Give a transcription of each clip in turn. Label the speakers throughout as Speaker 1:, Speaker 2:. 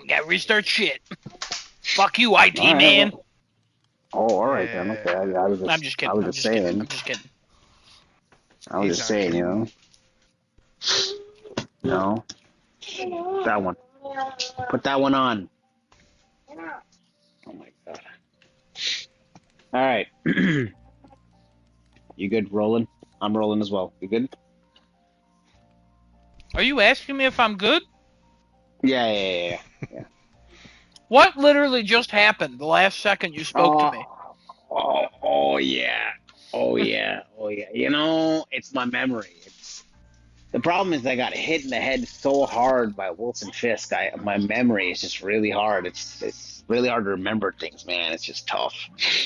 Speaker 1: Gotta restart shit. Fuck you, IT
Speaker 2: All right,
Speaker 1: man.
Speaker 2: well- Oh, all right then. Okay, I was just,
Speaker 1: I'm just kidding.
Speaker 2: I was just saying.
Speaker 1: I'm just kidding.
Speaker 2: I was
Speaker 3: He's
Speaker 2: just
Speaker 3: not
Speaker 2: saying,
Speaker 3: kidding.
Speaker 2: No, that one. Put that one on. Oh my god. All right. You good rolling? I'm rolling as well. You good?
Speaker 1: Are you asking me if I'm good?
Speaker 2: Yeah.
Speaker 1: What literally just happened the last second you spoke to me?
Speaker 2: Oh yeah. You know, it's my memory. The problem is I got hit in the head so hard by Wilson Fisk. My memory is just really hard. It's really hard to remember things, man. It's just tough.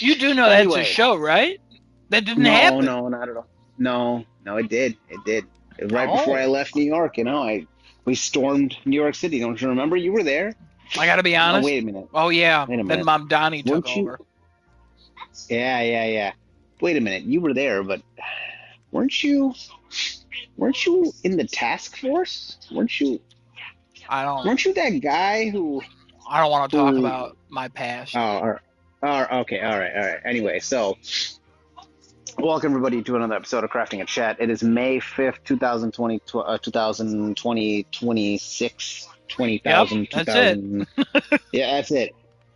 Speaker 1: You do know
Speaker 2: Anyway.
Speaker 1: that's a show, right? That didn't
Speaker 2: No,
Speaker 1: happen.
Speaker 2: not at all. No, it did. Right before I left New York, you know, we stormed New York City. Don't you remember? You were there.
Speaker 1: I gotta be honest.
Speaker 2: Oh, wait a minute.
Speaker 1: Oh yeah.
Speaker 2: Wait a
Speaker 1: Then
Speaker 2: minute.
Speaker 1: Mom Donnie took
Speaker 2: Weren't you-
Speaker 1: over.
Speaker 2: Yeah. Wait a minute. You were there, but weren't you in the task force? Weren't you that guy who?
Speaker 1: I don't want to talk about my past.
Speaker 2: Okay. All right. Anyway, so welcome everybody to another episode of Crafting a Chat. It is May 5th, 2020, 2020, 26, 20,000,
Speaker 1: Yep, that's
Speaker 2: 2000. Yeah, that's it.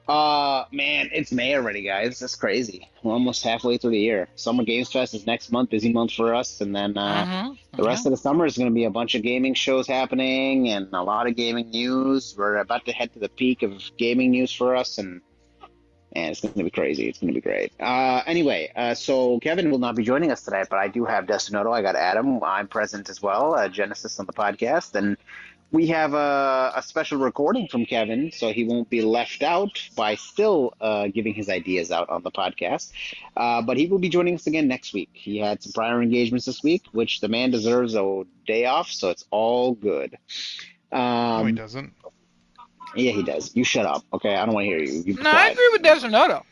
Speaker 2: Man, it's May already, guys. That's crazy. We're almost halfway through the year. Summer Games Fest is next month, busy month for us, and then the rest of the summer is going to be a bunch of gaming shows happening and a lot of gaming news. We're about to head to the peak of gaming news for us, and it's going to be crazy. It's going to be great. Anyway, so Kevin will not be joining us today, but I do have Destinoto. I got Adam. I'm present as well, Genesis on the podcast, and we have a special recording from Kevin, so he won't be left out by still giving his ideas out on the podcast. But he will be joining us again next week. He had some prior engagements this week, which the man deserves a day off, so it's all good.
Speaker 3: No, he doesn't.
Speaker 2: Yeah, he does. You shut up, okay? I don't want to hear you. You be
Speaker 1: No, I
Speaker 2: quiet.
Speaker 1: agree with Destinoto.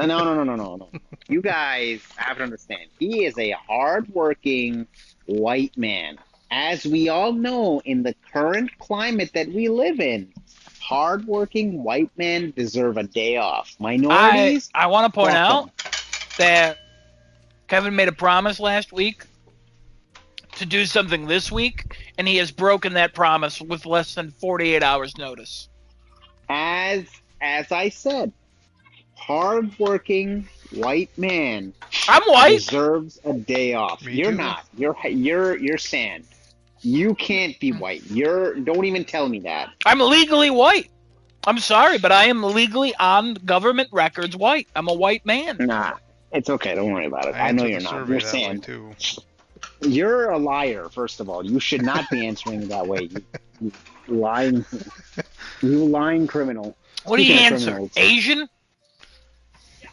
Speaker 2: No. You guys have to understand. He is a hardworking white man. As we all know, in the current climate that we live in, hardworking white men deserve a day off. Minorities.
Speaker 1: I want to point
Speaker 2: fuck
Speaker 1: out
Speaker 2: 'em.
Speaker 1: that Kevin made a promise last week to do something this week, and he has broken that promise with less than 48 hours notice.
Speaker 2: As I said, hardworking white man
Speaker 1: I'm white.
Speaker 2: deserves a day off.
Speaker 3: Me
Speaker 2: You're
Speaker 3: too.
Speaker 2: not. You're sand. You can't be white. Don't even tell me that.
Speaker 1: I'm legally white. I'm sorry, but I am legally on government records white. I'm a white man.
Speaker 2: Nah, it's okay. Don't worry about it. I know
Speaker 3: answered
Speaker 2: you're
Speaker 3: the
Speaker 2: not.
Speaker 3: survey
Speaker 2: You're
Speaker 3: that way,
Speaker 2: sand.
Speaker 3: too.
Speaker 2: You're a liar, first of all. You should not be answering that way. You lying criminal.
Speaker 1: What do you
Speaker 2: Speaking of
Speaker 1: answer?
Speaker 2: criminals.
Speaker 1: Asian?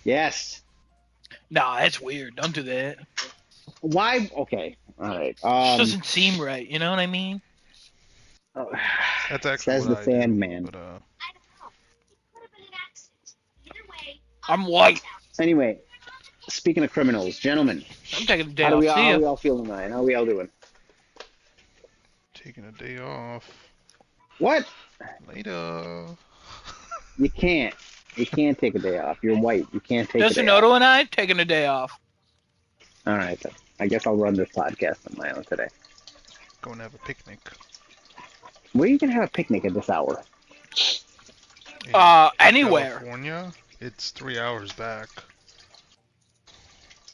Speaker 2: Yes.
Speaker 1: Nah, that's weird. Don't do that.
Speaker 2: Why? Okay. All right.
Speaker 1: Doesn't seem right. You know what I mean?
Speaker 3: That's actually
Speaker 2: Says
Speaker 3: what
Speaker 2: the
Speaker 3: I do,
Speaker 2: Sandman.
Speaker 3: But,
Speaker 1: I'm white.
Speaker 2: Anyway, speaking of criminals, gentlemen,
Speaker 1: I'm taking the day
Speaker 2: how are
Speaker 1: off.
Speaker 2: we
Speaker 1: See ya.
Speaker 2: all feeling tonight? How are we all doing?
Speaker 3: taking a day off.
Speaker 2: What?
Speaker 3: Later.
Speaker 2: You can't. You can't take a day off. You're white. You can't take a day off.
Speaker 1: Destinoto and I taking a day off.
Speaker 2: All right. Then. I guess I'll run this podcast on my own today.
Speaker 3: Go and have a picnic.
Speaker 2: Where are you going to have a picnic at this hour?
Speaker 3: In
Speaker 1: Anywhere.
Speaker 3: California, it's 3 hours back.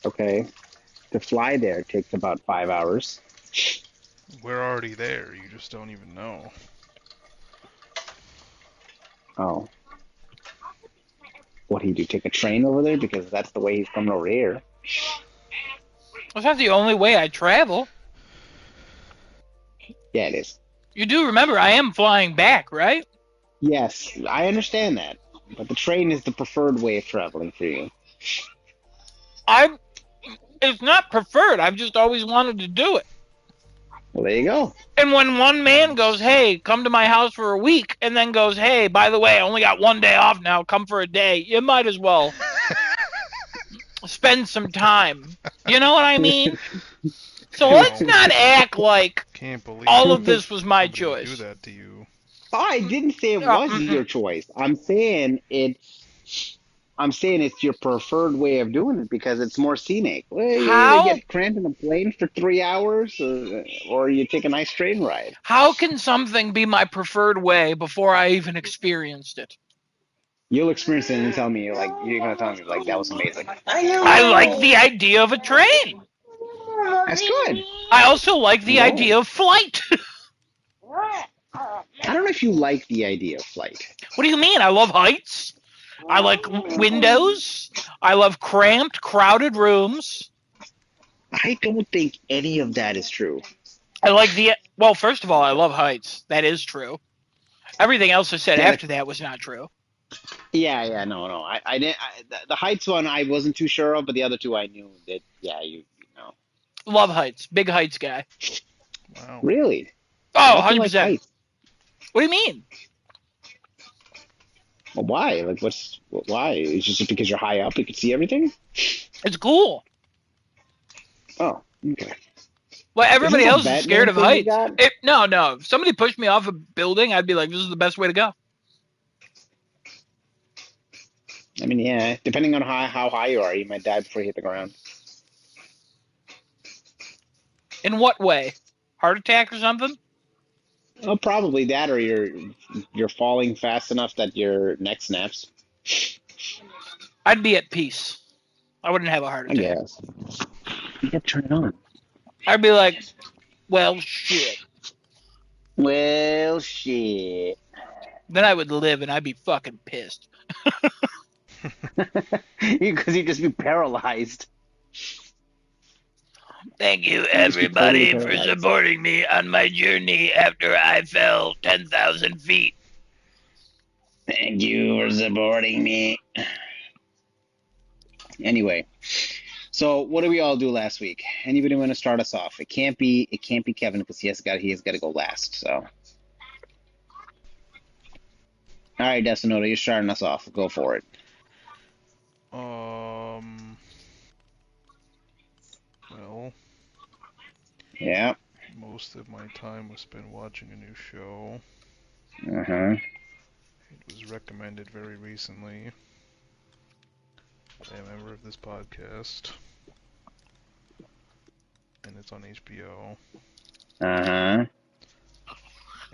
Speaker 2: Okay. To fly there takes about 5 hours.
Speaker 3: We're already there. You just don't even know.
Speaker 2: Oh. What do you do? Take a train over there? Because that's the way he's coming over here.
Speaker 1: That's not the only way I travel.
Speaker 2: Yeah, it is.
Speaker 1: You do remember I am flying back, right?
Speaker 2: Yes, I understand that. But the train is the preferred way of traveling for you.
Speaker 1: It's not preferred. I've just always wanted to do it.
Speaker 2: Well, there you go.
Speaker 1: And when one man goes, hey, come to my house for a week, and then goes, hey, by the way, I only got 1 day off now, come for a day, you might as well spend some time. You know what I mean? So let's not act like
Speaker 3: Can't believe
Speaker 1: all of this was my
Speaker 3: somebody would
Speaker 1: choice.
Speaker 3: do that to you.
Speaker 2: Oh, I didn't say it
Speaker 1: Oh,
Speaker 2: was your choice. I'm saying it's your preferred way of doing it because it's more scenic. Well, you either
Speaker 1: How?
Speaker 2: get cramped in a plane for 3 hours, or you take a nice train ride.
Speaker 1: How can something be my preferred way before I even experienced it?
Speaker 2: You'll experience it and tell me you're gonna tell me like that was amazing.
Speaker 1: I like the idea of a train.
Speaker 2: That's good.
Speaker 1: I also like the
Speaker 2: Whoa.
Speaker 1: idea of flight.
Speaker 2: I don't know if you like the idea of flight.
Speaker 1: What do you mean? I love heights. I like windows. I love cramped, crowded rooms.
Speaker 2: I don't think any of that is true.
Speaker 1: I like well, first of all, I love heights. That is true. Everything else I said
Speaker 2: Yeah,
Speaker 1: after that was not true.
Speaker 2: yeah, no. I didn't. The heights one I wasn't too sure of, but the other two I knew that. Yeah, you know.
Speaker 1: Love heights. Big heights guy.
Speaker 3: Wow.
Speaker 2: Really?
Speaker 1: Oh,
Speaker 2: Why do you like
Speaker 1: 100%.
Speaker 2: heights?
Speaker 1: What do you mean?
Speaker 2: Well, why? Like, why? Is it just because you're high up, you can see everything?
Speaker 1: It's cool.
Speaker 2: Oh, okay.
Speaker 1: Well,
Speaker 2: Is
Speaker 1: everybody
Speaker 2: this a
Speaker 1: else is scared
Speaker 2: Batman
Speaker 1: of
Speaker 2: thing you
Speaker 1: heights.
Speaker 2: got?
Speaker 1: No. If somebody pushed me off a building, I'd be like, this is the best way to go.
Speaker 2: I mean, yeah. Depending on how high you are, you might die before you hit the ground.
Speaker 1: In what way? Heart attack or something?
Speaker 2: Oh, probably that, or you're falling fast enough that your neck snaps.
Speaker 1: I'd be at peace. I wouldn't have a heart
Speaker 2: I
Speaker 1: attack.
Speaker 2: guess. You gotta turn it on.
Speaker 1: I'd be like, well, shit.
Speaker 2: Well, shit.
Speaker 1: Then I would live and I'd be fucking pissed.
Speaker 2: Because you'd just be paralyzed.
Speaker 1: Thank you,
Speaker 2: You'd just be totally
Speaker 1: everybody, for
Speaker 2: paralyzed.
Speaker 1: supporting me on my journey after I fell 10,000 feet.
Speaker 2: Thank you for supporting me. Anyway, so what did we all do last week? Anybody want to start us off? It can't be Kevin because he has got to go last. So, all right, Desinoda, you're starting us off. Go for it.
Speaker 3: Well,
Speaker 2: Yeah.
Speaker 3: most of my time was spent watching a new show.
Speaker 2: Uh-huh.
Speaker 3: It was recommended very recently by a member of this podcast, and it's on HBO.
Speaker 2: Uh-huh.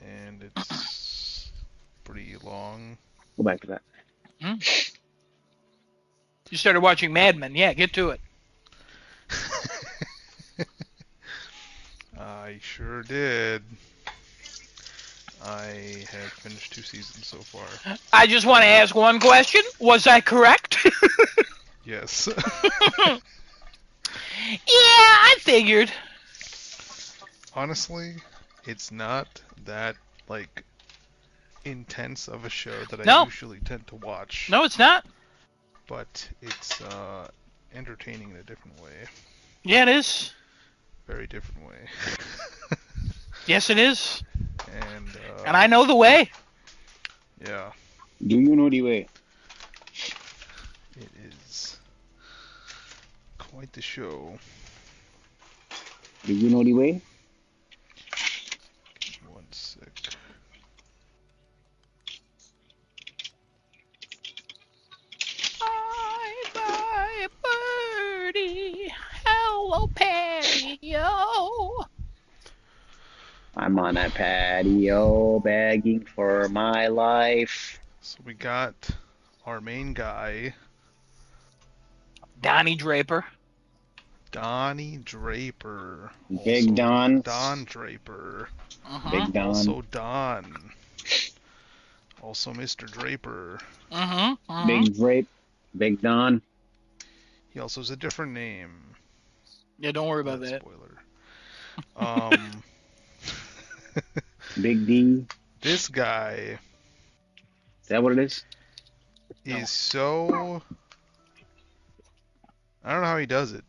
Speaker 3: And it's pretty long.
Speaker 2: Go back to that.
Speaker 1: You started watching Mad Men. Yeah, get to it.
Speaker 3: I sure did. I have finished 2 seasons so far.
Speaker 1: I just want to ask one question. Was I correct?
Speaker 3: Yes.
Speaker 1: Yeah, I figured.
Speaker 3: Honestly, it's not that, like, intense of a show that I
Speaker 1: No.
Speaker 3: usually tend to watch.
Speaker 1: No, it's not.
Speaker 3: But it's entertaining in a different way.
Speaker 1: Yeah, it is.
Speaker 3: Very different way.
Speaker 1: Yes, it is.
Speaker 3: And
Speaker 1: I know the way.
Speaker 3: Yeah,
Speaker 2: Do you know the way?
Speaker 3: it is quite the show.
Speaker 2: Do you know the way?
Speaker 3: One sec.
Speaker 1: Bye, bye, birdie. Hello, patio.
Speaker 2: I'm on a patio begging for my life.
Speaker 3: So we got our main guy,
Speaker 1: Donnie Draper.
Speaker 3: Donnie Draper.
Speaker 2: Big
Speaker 3: Also
Speaker 2: Don.
Speaker 3: Don Draper.
Speaker 2: Big Don.
Speaker 3: Also Don. Also Mr. Draper.
Speaker 2: Big Drape. Big Don.
Speaker 3: He also has a different name.
Speaker 1: Yeah, don't worry about
Speaker 3: Not a
Speaker 1: that.
Speaker 3: Spoiler.
Speaker 2: Big D.
Speaker 3: This guy
Speaker 2: Is that what it is?
Speaker 3: is so... I don't know how he does it.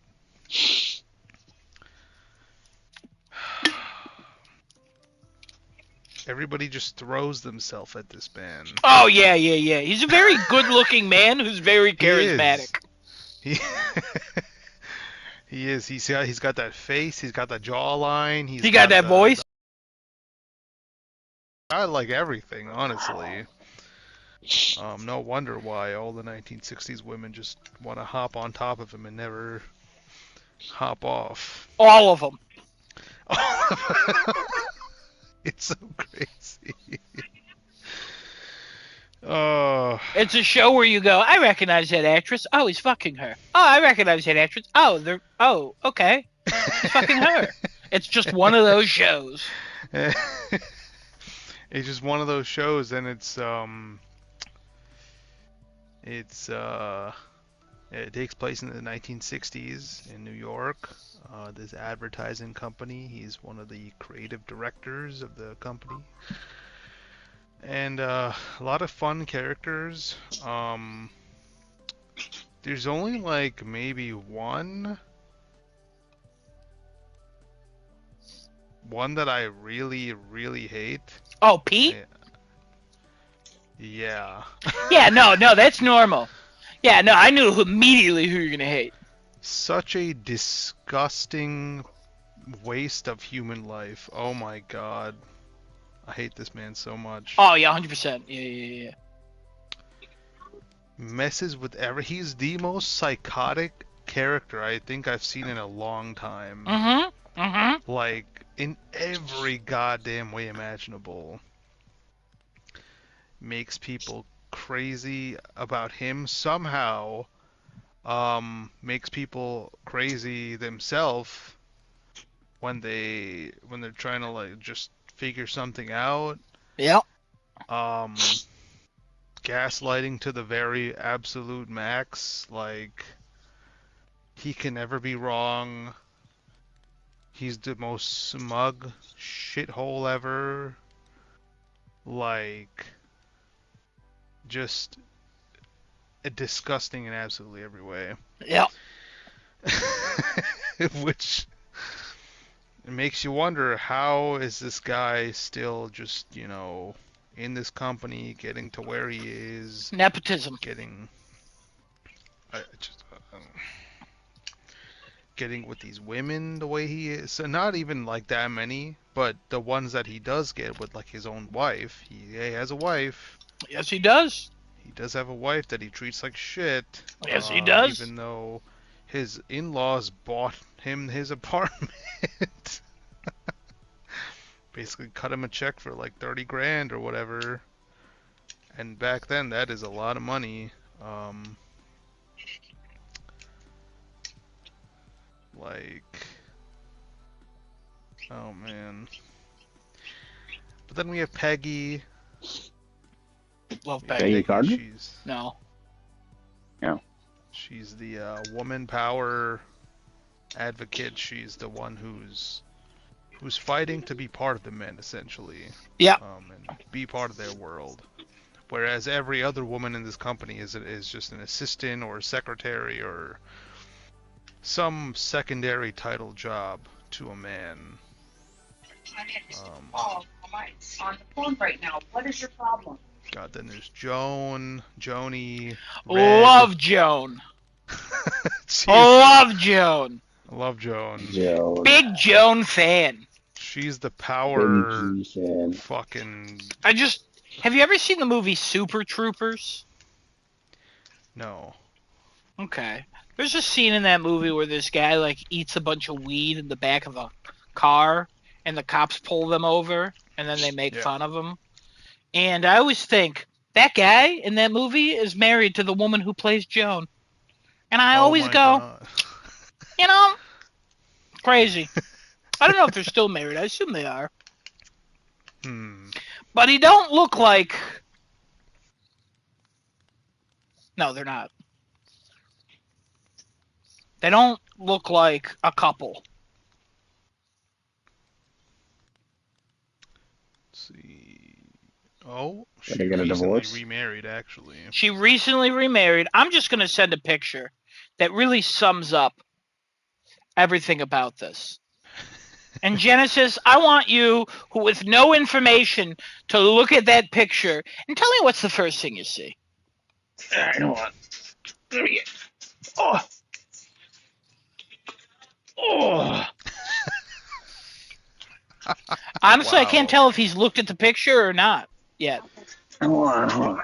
Speaker 3: Everybody just throws themselves at this man.
Speaker 1: Oh, yeah. He's a very good-looking man who's very charismatic.
Speaker 3: He he is. He's got that face. He's got that jawline.
Speaker 1: He got that voice.
Speaker 3: I like everything, honestly. No wonder why all the 1960s women just want to hop on top of him and never hop off.
Speaker 1: All of them.
Speaker 3: It's so crazy. Oh.
Speaker 1: It's a show where you go, I recognize that actress. Oh, he's fucking her. Oh, I recognize that actress. Oh, okay. He's fucking her. It's just one of those shows.
Speaker 3: It's just one of those shows, and it takes place in the 1960s in New York. This advertising company. He's one of the creative directors of the company. And a lot of fun characters. There's only like maybe one that I really, really hate.
Speaker 1: Oh, Pete?
Speaker 3: Yeah.
Speaker 1: Yeah, no, that's normal. Yeah, no, I knew immediately who you're gonna hate.
Speaker 3: Such a disgusting waste of human life. Oh my god. I hate this man so much.
Speaker 1: Oh, yeah, 100%. Yeah.
Speaker 3: Messes with he's the most psychotic character I think I've seen in a long time. Like, in every goddamn way imaginable. Makes people crazy about him somehow. Makes people crazy themselves when they're trying to like just figure something out.
Speaker 1: Yep.
Speaker 3: Gaslighting to the very absolute max. Like, he can never be wrong. He's the most smug shithole ever. Like, just disgusting in absolutely every way.
Speaker 1: Yep.
Speaker 3: Which makes you wonder, how is this guy still just, in this company, getting to where he is?
Speaker 1: Nepotism.
Speaker 3: Getting with these women the way he is. So not even like that many, but the ones that he does get with like his own wife. He has a wife.
Speaker 1: Yes, he does.
Speaker 3: He does have a wife that he treats like shit.
Speaker 1: Yes, he does.
Speaker 3: Even though his in-laws bought him his apartment. Basically cut him a check for like 30 grand or whatever. And back then, that is a lot of money. Oh man. But then we have Peggy.
Speaker 1: Love
Speaker 2: Peggy Carter?
Speaker 1: No.
Speaker 3: She's the woman power advocate. She's the one who's fighting to be part of the men, essentially.
Speaker 1: Yeah.
Speaker 3: And be part of their world. Whereas every other woman in this company is just an assistant or a secretary or some secondary title job to a man.
Speaker 4: Oh, I'm on the phone right now. What is your problem?
Speaker 3: God, then there's Joni, Red.
Speaker 1: Love Joan. Love Joan.
Speaker 3: Love Joan.
Speaker 1: Big Joan fan.
Speaker 3: She's the power fucking...
Speaker 1: Have you ever seen the movie Super Troopers?
Speaker 3: No.
Speaker 1: Okay. There's a scene in that movie where this guy like eats a bunch of weed in the back of a car and the cops pull them over and then they make fun of him. And I always think that guy in that movie is married to the woman who plays Joan. And I always go,
Speaker 3: God.
Speaker 1: Crazy. I don't know if they're still married. I assume they are. But he don't look like... No, they're not. They don't look like a couple.
Speaker 3: Let's see. Oh, she
Speaker 2: Did they get a divorce?
Speaker 3: Remarried, actually.
Speaker 1: She recently remarried. I'm just going to send a picture that really sums up everything about this. And Genesis, I want you, who with no information, to look at that picture and tell me what's the first thing you see.
Speaker 2: Alright, hold on. Let me get... Oh! Oh!
Speaker 1: Honestly,
Speaker 3: Wow.
Speaker 1: I can't tell if he's looked at the picture or not yet.
Speaker 2: Hold on.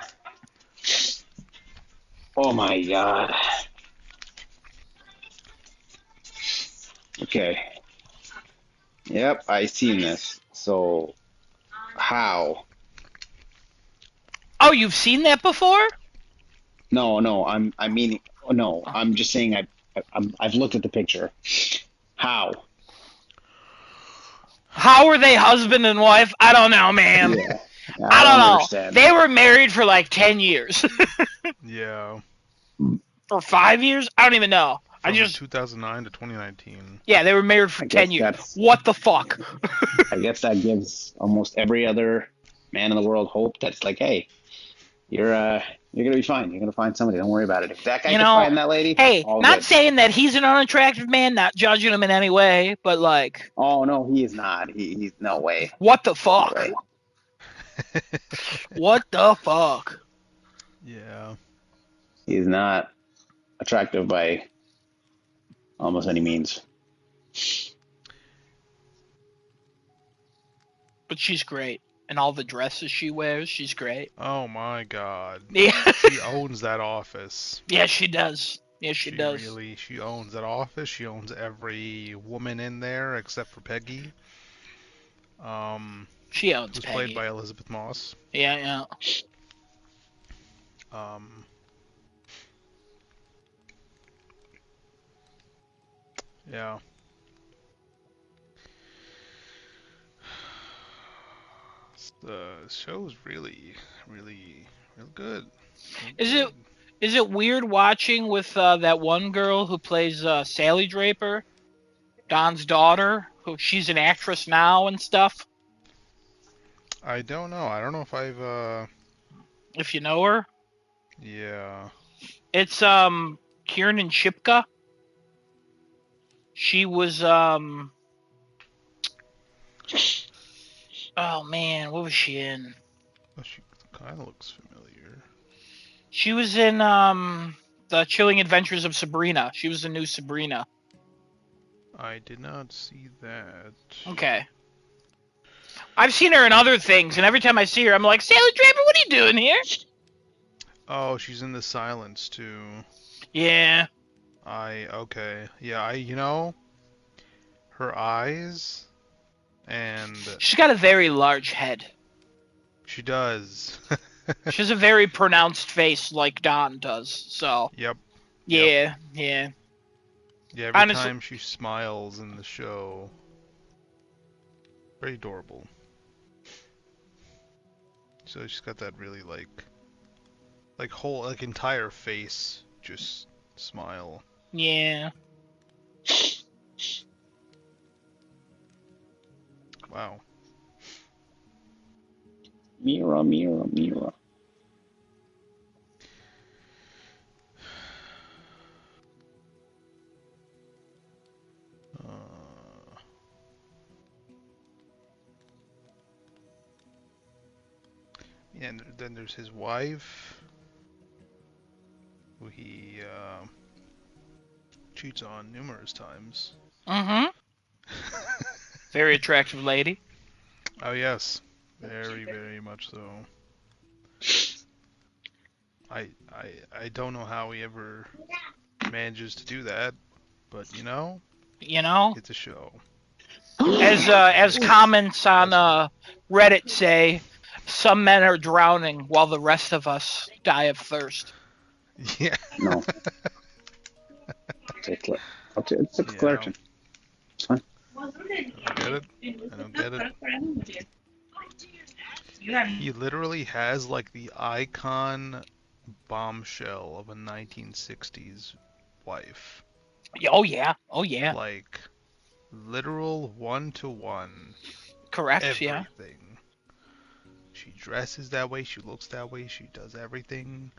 Speaker 2: Oh my god. Okay. Yep, I seen this. So, how?
Speaker 1: Oh, you've seen that before?
Speaker 2: No, I mean, no, I'm just saying I've looked at the picture. How?
Speaker 1: How are they husband and wife? I don't know, man.
Speaker 2: Yeah,
Speaker 1: I
Speaker 2: I
Speaker 1: don't
Speaker 2: don't
Speaker 1: know.
Speaker 2: understand.
Speaker 1: They were married for like 10 years.
Speaker 3: Yeah.
Speaker 1: For 5 years? I don't even know.
Speaker 3: From 2009 to 2019.
Speaker 1: Yeah, they were married for
Speaker 2: I
Speaker 1: 10
Speaker 2: guess
Speaker 1: years.
Speaker 2: that's.
Speaker 1: What the fuck?
Speaker 2: I guess that gives almost every other man in the world hope. That's like, hey, you're gonna be fine. You're gonna find somebody. Don't worry about it. If that guy
Speaker 1: You
Speaker 2: could
Speaker 1: know,
Speaker 2: find that lady,
Speaker 1: hey,
Speaker 2: all
Speaker 1: not
Speaker 2: good.
Speaker 1: saying that he's an unattractive man, not judging him in any way, but like,
Speaker 2: Oh no, he is not. He's no way.
Speaker 1: what the
Speaker 2: No
Speaker 1: fuck?
Speaker 2: way.
Speaker 1: What the fuck?
Speaker 3: Yeah.
Speaker 2: He's not attractive by almost any means.
Speaker 1: But she's great. And all the dresses she wears, she's great.
Speaker 3: Oh my god.
Speaker 1: Yeah.
Speaker 3: She owns that office.
Speaker 1: Yeah, she does. Yeah, she does.
Speaker 3: She owns that office. She owns every woman in there except for Peggy.
Speaker 1: She owns
Speaker 3: who's
Speaker 1: Peggy.
Speaker 3: played by Elizabeth Moss.
Speaker 1: Yeah, yeah.
Speaker 3: Yeah. The show's really good.
Speaker 1: Is it weird watching with that one girl who plays Sally Draper, Don's daughter, who she's an actress now and stuff?
Speaker 3: I don't know. I don't know if I've
Speaker 1: If you know her.
Speaker 3: Yeah.
Speaker 1: It's Kiernan Shipka. She was oh man, what was she in?
Speaker 3: Oh, she kind of looks familiar.
Speaker 1: She was in The Chilling Adventures of Sabrina. She was the new Sabrina.
Speaker 3: I did not see that.
Speaker 1: Okay. I've seen her in other things, and every time I see her, I'm like, Sally Draper, what are you doing here?
Speaker 3: Oh, she's in The Silence too.
Speaker 1: Yeah.
Speaker 3: Okay. Yeah, you know, her eyes and
Speaker 1: she's got a very large head.
Speaker 3: She does.
Speaker 1: She has a very pronounced face like Don does, so.
Speaker 3: Yep.
Speaker 1: Yeah, yeah.
Speaker 3: Yeah, every time she smiles in the show. Very adorable. So she's got that really whole entire face just smile.
Speaker 1: Yeah.
Speaker 3: Wow.
Speaker 2: Mira.
Speaker 3: Yeah, and then there's his wife, who he cheats on numerous times.
Speaker 1: Mm-hmm. Very attractive lady.
Speaker 3: Oh yes, very much so. I don't know how he ever manages to do that, but you know, it's a show.
Speaker 1: As comments on Reddit say, some men are drowning while the rest of us die of thirst.
Speaker 3: Yeah.
Speaker 2: No. It's a collection. It's fine.
Speaker 3: I don't get it. He literally has like the icon bombshell of a 1960s wife.
Speaker 1: Oh yeah. Oh yeah.
Speaker 3: Like literal 1-to-1.
Speaker 1: Correct.
Speaker 3: Everything.
Speaker 1: Yeah.
Speaker 3: She dresses that way. She looks that way. She does everything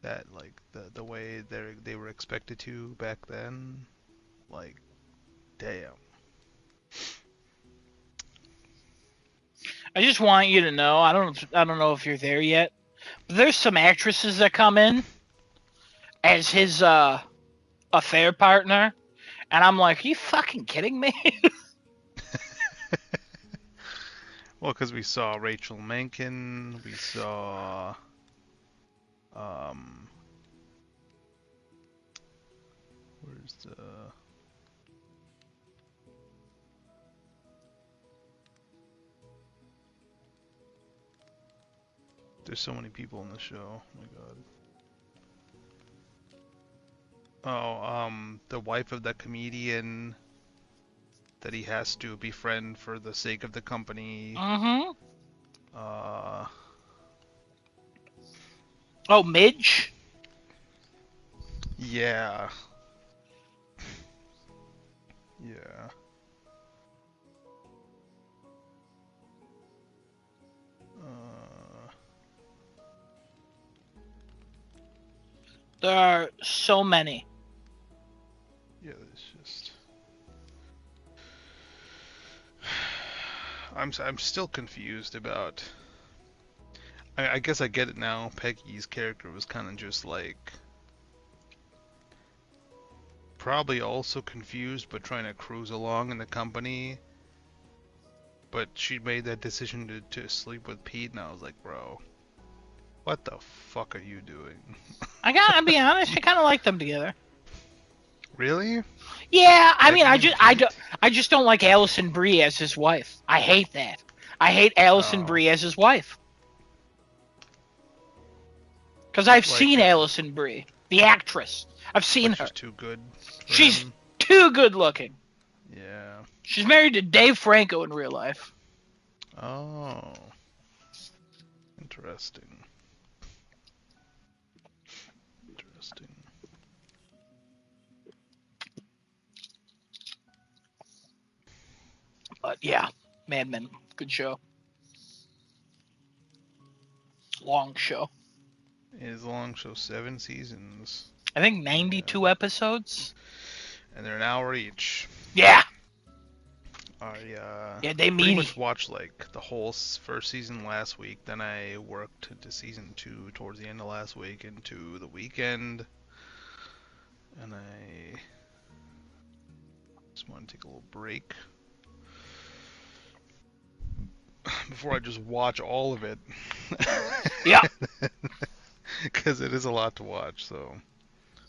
Speaker 3: that like the way they were expected to back then. Like, damn.
Speaker 1: I just want you to know, I don't know if you're there yet, but there's some actresses that come in as his affair partner, and I'm like, are you fucking kidding me?
Speaker 3: Well, because we saw Rachel Menken, we saw, where's the... There's so many people in the show. Oh my god. Oh, the wife of the comedian that he has to befriend for the sake of the company.
Speaker 1: Mm-hmm.
Speaker 3: Uh.
Speaker 1: Oh, Midge?
Speaker 3: Yeah. Yeah.
Speaker 1: There are so many.
Speaker 3: Yeah, it's just... I'm still confused about... I guess I get it now. Peggy's character was kind of just like... Probably also confused, but trying to cruise along in the company. But she made that decision to sleep with Pete, and I was like, bro, what the fuck are you doing?
Speaker 1: I gotta be honest, I kind of like them together.
Speaker 3: Really?
Speaker 1: Yeah, I mean,
Speaker 3: Peggy and Pete?
Speaker 1: I just don't like Alison Brie as his wife. I hate that. I hate Alison
Speaker 3: Oh.
Speaker 1: Brie as his wife. Because I've
Speaker 3: Like,
Speaker 1: seen Alison Brie, the actress. I've seen her.
Speaker 3: She's too good for
Speaker 1: She's
Speaker 3: him.
Speaker 1: too good looking.
Speaker 3: Yeah.
Speaker 1: She's married to Dave Franco in real life.
Speaker 3: Oh. Interesting. Interesting.
Speaker 1: But yeah, Mad Men, good show. Long show.
Speaker 3: It is a long show, 7 seasons.
Speaker 1: I think 92 episodes.
Speaker 3: And they're an hour each.
Speaker 1: Yeah.
Speaker 3: I
Speaker 1: they
Speaker 3: pretty
Speaker 1: mean
Speaker 3: much watched like the whole first season last week. Then I worked into season 2 towards the end of last week into the weekend. And I just want to take a little break before I just watch all of it.
Speaker 1: Yeah.
Speaker 3: Because it is a lot to watch, so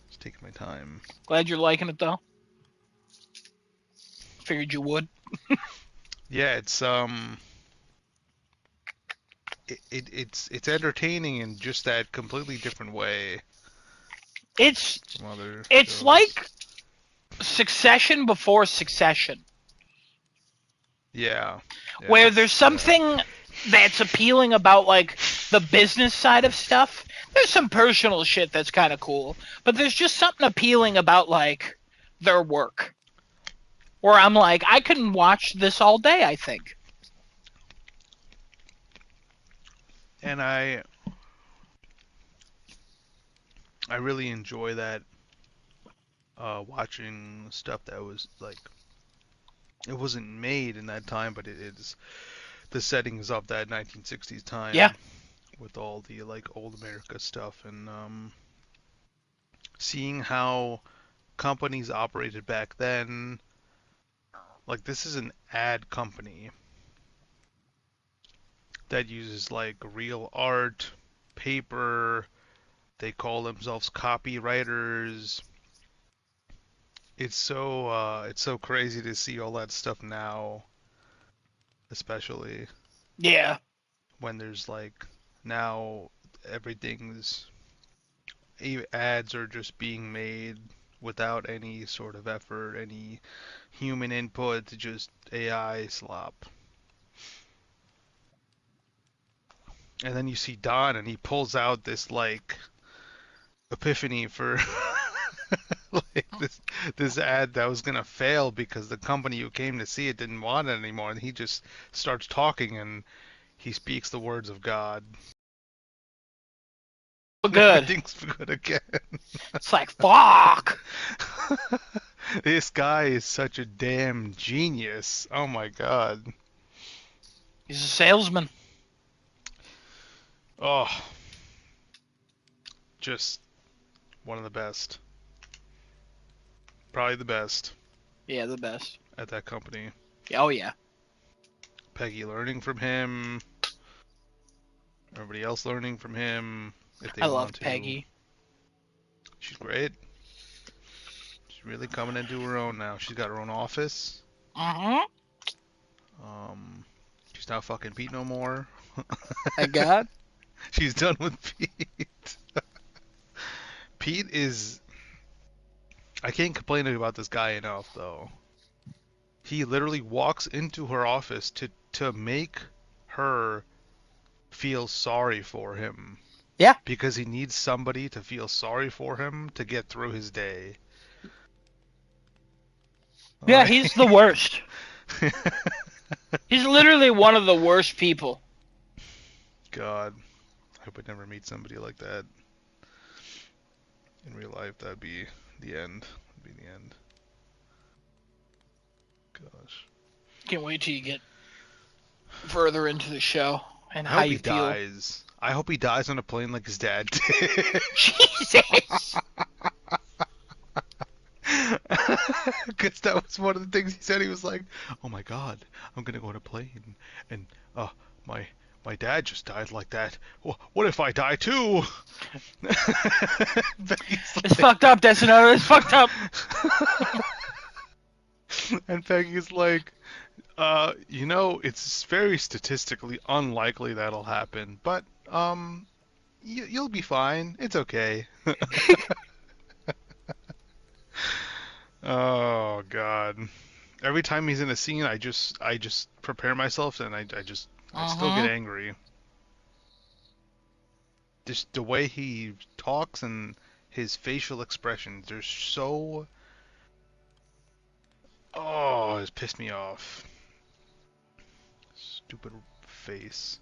Speaker 3: just taking my time.
Speaker 1: Glad you're liking it though. Figured you would.
Speaker 3: Yeah, it's it's entertaining in just that completely different way.
Speaker 1: It's
Speaker 3: shows.
Speaker 1: Like Succession before Succession.
Speaker 3: Yeah.
Speaker 1: Where there's something that's appealing about like the business side of stuff. There's some personal shit that's kind of cool, but there's just something appealing about like their work. Where I'm like, I can watch this all day, I think.
Speaker 3: And I really enjoy that, watching stuff that was like, it wasn't made in that time, but it is the settings of that 1960s time.
Speaker 1: Yeah.
Speaker 3: With all the like old America stuff, and seeing how companies operated back then. Like, this is an ad company that uses like real art, paper. They call themselves copywriters. It's so crazy to see all that stuff now, especially.
Speaker 1: Yeah.
Speaker 3: When there's like, now ads are just being made without any sort of effort, any human input, just AI slop. And then you see Don, and he pulls out this like epiphany for like this ad that was gonna fail because the company who came to see it didn't want it anymore, and he just starts talking and he speaks the words of God.
Speaker 1: Good.
Speaker 3: Everything's good again.
Speaker 1: It's like, fuck.
Speaker 3: This guy is such a damn genius. Oh my god.
Speaker 1: He's a salesman.
Speaker 3: Oh. Just one of the best. Probably the best.
Speaker 1: Yeah, the best.
Speaker 3: At that company.
Speaker 1: Oh, yeah.
Speaker 3: Peggy learning from him. Everybody else learning from him if they
Speaker 1: I
Speaker 3: want
Speaker 1: love
Speaker 3: to.
Speaker 1: Peggy.
Speaker 3: She's great. She's really coming into her own now. She's got her own office. She's not fucking Pete no more.
Speaker 1: Thank God.
Speaker 3: She's done with Pete. Pete is... I can't complain about this guy enough, though. He literally walks into her office to make her feel sorry for him.
Speaker 1: Yeah.
Speaker 3: Because he needs somebody to feel sorry for him to get through his day.
Speaker 1: Yeah,
Speaker 3: Like...
Speaker 1: he's the worst. He's literally one of the worst people.
Speaker 3: God. I hope I never meet somebody like that. In real life, that'd be the end. That'd be the end. Gosh.
Speaker 1: Can't wait till you get further into the show and
Speaker 3: I
Speaker 1: how
Speaker 3: hope
Speaker 1: you
Speaker 3: he
Speaker 1: feel.
Speaker 3: dies. I hope he dies on a plane like his dad did.
Speaker 1: Jesus!
Speaker 3: Because that was one of the things he said. He was like, "Oh my God, I'm gonna go on a plane, and my dad just died like that. What if I die too?"
Speaker 1: It's fucked up, Desinado. It's fucked up.
Speaker 3: And Peggy's like, it's very statistically unlikely that'll happen, but you'll be fine. It's okay. Oh God! Every time he's in a scene, I just prepare myself, and I still get angry. Just the way he talks and his facial expressions, they're so... Oh, it's pissed me off. Stupid face.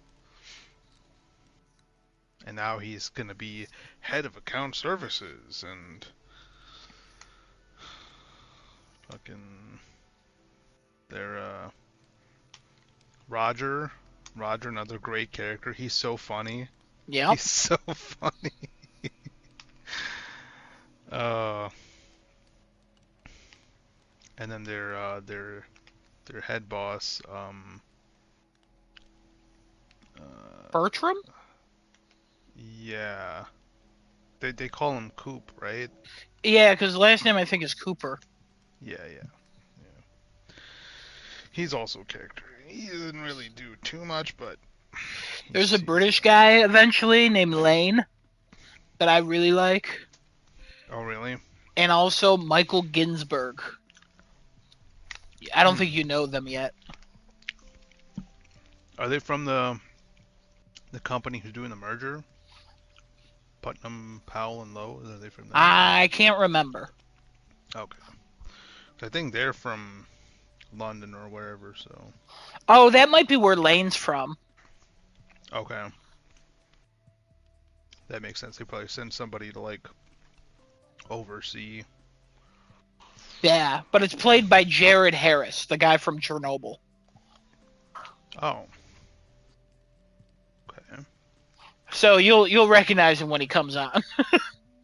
Speaker 3: And now he's gonna be head of account services, and... Fucking... They're, Roger, another great character. He's so funny.
Speaker 1: Yeah.
Speaker 3: He's so funny. And then their head boss,
Speaker 1: Bertram?
Speaker 3: Yeah. They call him Coop, right?
Speaker 1: Yeah, because last name I think is Cooper.
Speaker 3: Yeah. He's also a character. He doesn't really do too much, but...
Speaker 1: There's a British guy eventually named Lane that I really like.
Speaker 3: Oh, really?
Speaker 1: And also Michael Ginsberg. I don't think you know them yet.
Speaker 3: Are they from the company who's doing the merger? Putnam, Powell, and Lowe? Are they from that?
Speaker 1: I can't remember.
Speaker 3: Okay. I think they're from London or wherever, so...
Speaker 1: Oh, that might be where Lane's from.
Speaker 3: Okay. That makes sense. They probably send somebody to, like, oversee.
Speaker 1: Yeah, but it's played by Jared Harris, the guy from Chernobyl.
Speaker 3: Oh. Okay.
Speaker 1: So you'll recognize him when he comes on.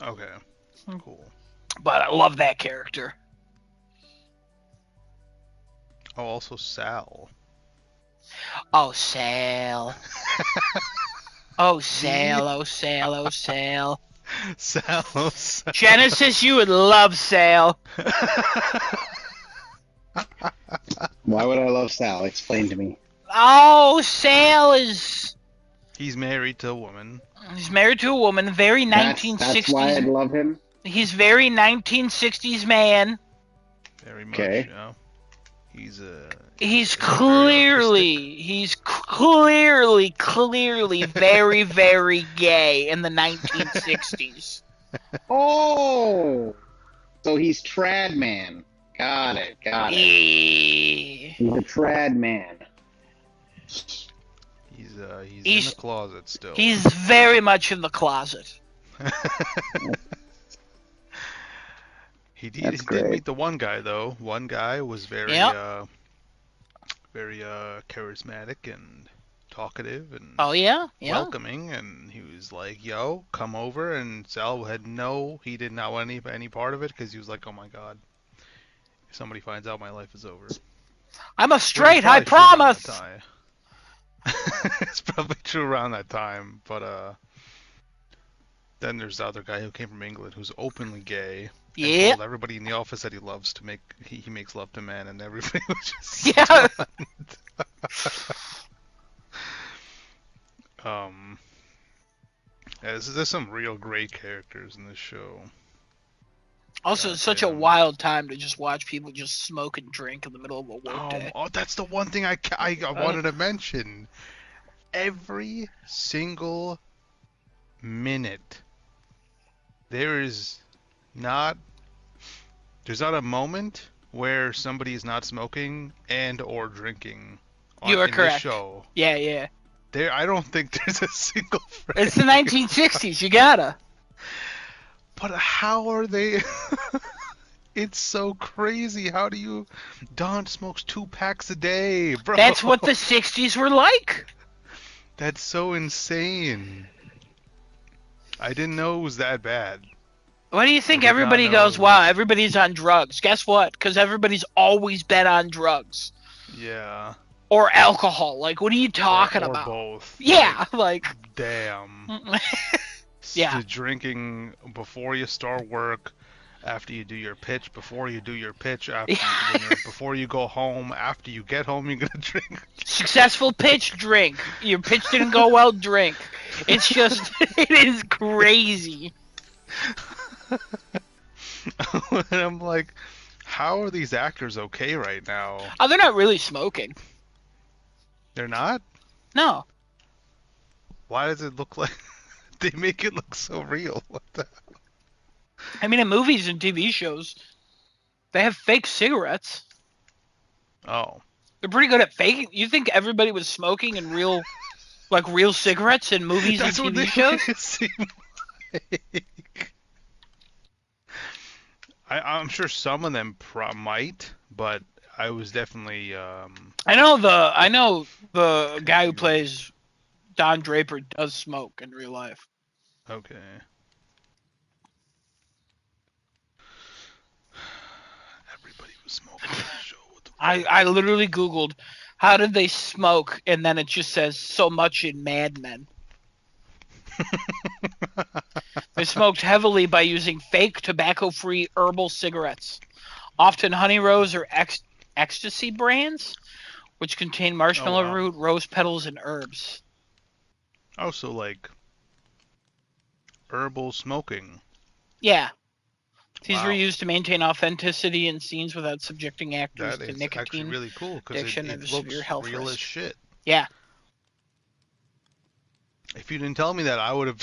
Speaker 3: Okay. Cool.
Speaker 1: But I love that character.
Speaker 3: Oh, also Sal.
Speaker 1: Oh, Sal. Oh, Sal, oh, Sal, oh, Sal.
Speaker 3: Sal.
Speaker 1: Genesis, you would love Sal.
Speaker 2: Why would I love Sal? Explain to me.
Speaker 1: Oh, Sal is...
Speaker 3: He's married to a woman.
Speaker 1: He's married to a woman, very 1960s.
Speaker 2: That's why I'd love him?
Speaker 1: He's very 1960s man.
Speaker 3: Very much,
Speaker 2: Okay.
Speaker 3: yeah.
Speaker 1: He's clearly very, very gay in the 1960s.
Speaker 2: Oh! So he's trad man. Got it. He's a trad man.
Speaker 3: He's in the closet still.
Speaker 1: He's very much in the closet.
Speaker 3: He did meet the one guy though. One guy was very charismatic and talkative and welcoming, and he was like, "Yo, come over." And Sal he did not want any part of it because he was like, "Oh my God, if somebody finds out, my life is over."
Speaker 1: I'm a straight, I promise.
Speaker 3: It's probably true around that time, but then there's the other guy who came from England who's openly gay and
Speaker 1: Yeah.
Speaker 3: told everybody in the office that he makes love to men, and everybody was just
Speaker 1: Yeah.
Speaker 3: stunned. Yeah, there's some real great characters in this show.
Speaker 1: Also, it's such a wild time to just watch people just smoke and drink in the middle of a workday.
Speaker 3: Oh, that's the one thing I wanted to mention. Every single minute, there's not a moment where somebody is not smoking and or drinking.
Speaker 1: You are correct.
Speaker 3: This show.
Speaker 1: Yeah.
Speaker 3: I don't think there's a single frame.
Speaker 1: It's the 1960s. You gotta.
Speaker 3: But how are they? It's so crazy. How do you? Don smokes 2 packs a day, bro.
Speaker 1: That's what the 60s were like.
Speaker 3: That's so insane. I didn't know it was that bad.
Speaker 1: Why do you think everybody goes, wow, everybody's on drugs? Guess what? Because everybody's always been on drugs.
Speaker 3: Yeah.
Speaker 1: Or alcohol. Like, what are you talking about?
Speaker 3: Or both.
Speaker 1: Yeah, like...
Speaker 3: Damn.
Speaker 1: Yeah.
Speaker 3: The drinking before you start work, after you do your pitch, before you do your pitch, before you go home, after you get home, you're gonna drink. Successful
Speaker 1: pitch, drink. Your pitch didn't go well, drink. It's just, it is crazy.
Speaker 3: And I'm like, how are these actors okay right now?
Speaker 1: Oh, they're not really smoking.
Speaker 3: They're not?
Speaker 1: No.
Speaker 3: Why does it look like... They make it look so real. What the hell?
Speaker 1: I mean, in movies and TV shows, they have fake cigarettes.
Speaker 3: Oh.
Speaker 1: They're pretty good at faking. You think everybody was smoking in real cigarettes in movies and TV shows?
Speaker 3: It seem like. I'm sure some of them might, but I was definitely.
Speaker 1: I know the guy who plays Don Draper does smoke in real life.
Speaker 3: Okay. Everybody was smoking on the show.
Speaker 1: I literally Googled, how did they smoke? And then it just says, so much in Mad Men. They smoked heavily by using fake tobacco-free herbal cigarettes, often Honey Rose or Ecstasy brands, which contain marshmallow root, rose petals, and herbs.
Speaker 3: Oh, so like herbal smoking.
Speaker 1: Yeah. These were used to maintain authenticity in scenes without subjecting actors to nicotine
Speaker 3: actually really cool,
Speaker 1: addiction and severe health
Speaker 3: real
Speaker 1: risk.
Speaker 3: As shit.
Speaker 1: Yeah.
Speaker 3: If you didn't tell me that, I would have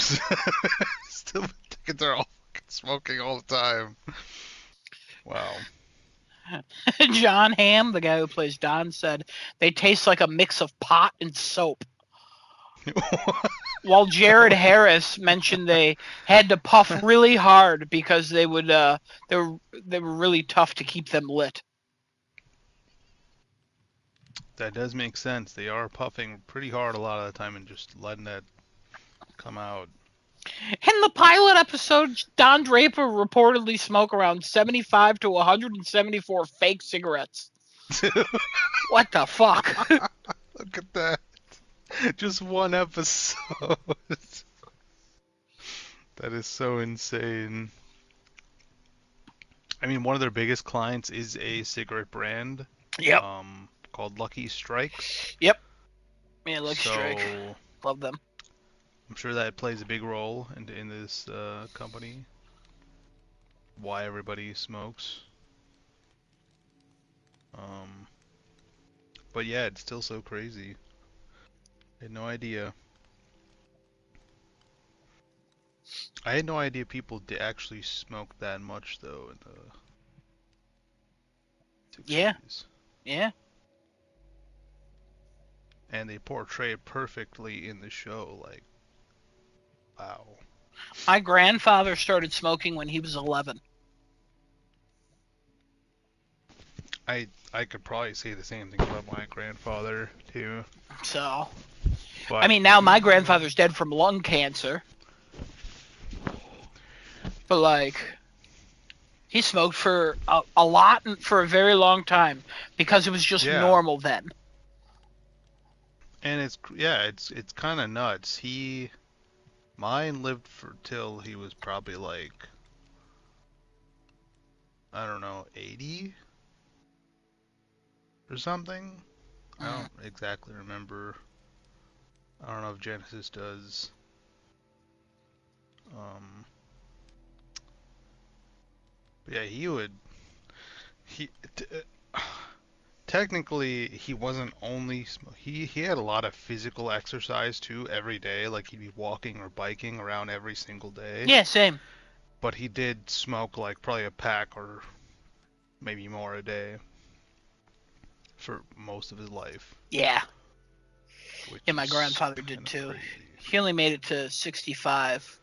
Speaker 3: still been thinking they're all smoking all the time. Wow.
Speaker 1: John Hamm, the guy who plays Don, said they taste like a mix of pot and soap. While Jared Harris mentioned they had to puff really hard because they were really tough to keep them lit.
Speaker 3: That does make sense. They are puffing pretty hard a lot of the time and just letting that come out.
Speaker 1: In the pilot episode, Don Draper reportedly smoked around 75 to 174 fake cigarettes. What the fuck?
Speaker 3: Look at that. Just one episode. That is so insane. I mean, one of their biggest clients is a cigarette brand.
Speaker 1: Yep.
Speaker 3: Called Lucky Strikes.
Speaker 1: Yep. Yeah, Lucky Strike. Love them.
Speaker 3: I'm sure that plays a big role in this company. Why everybody smokes. But yeah, it's still so crazy. I had no idea. I had no idea people did actually smoke that much though in the 60s.
Speaker 1: Yeah. Yeah.
Speaker 3: And they portray it perfectly in the show, like, wow.
Speaker 1: My grandfather started smoking when he was 11.
Speaker 3: I could probably say the same thing about my grandfather too.
Speaker 1: So,
Speaker 3: but,
Speaker 1: I mean, now my grandfather's dead from lung cancer. But like, he smoked for a lot and for a very long time because it was just normal then.
Speaker 3: And it's kind of nuts. Mine lived till he was probably like, I don't know, 80 or something. I don't exactly remember. I don't know if Genesis does. Yeah, he technically he wasn't only he had a lot of physical exercise too every day. Like he'd be walking or biking around every single day.
Speaker 1: Yeah, same.
Speaker 3: But he did smoke like probably a pack or maybe more a day for most of his life.
Speaker 1: Yeah.
Speaker 3: Which
Speaker 1: Yeah, my grandfather did too.
Speaker 3: Crazy.
Speaker 1: He only made it to 65.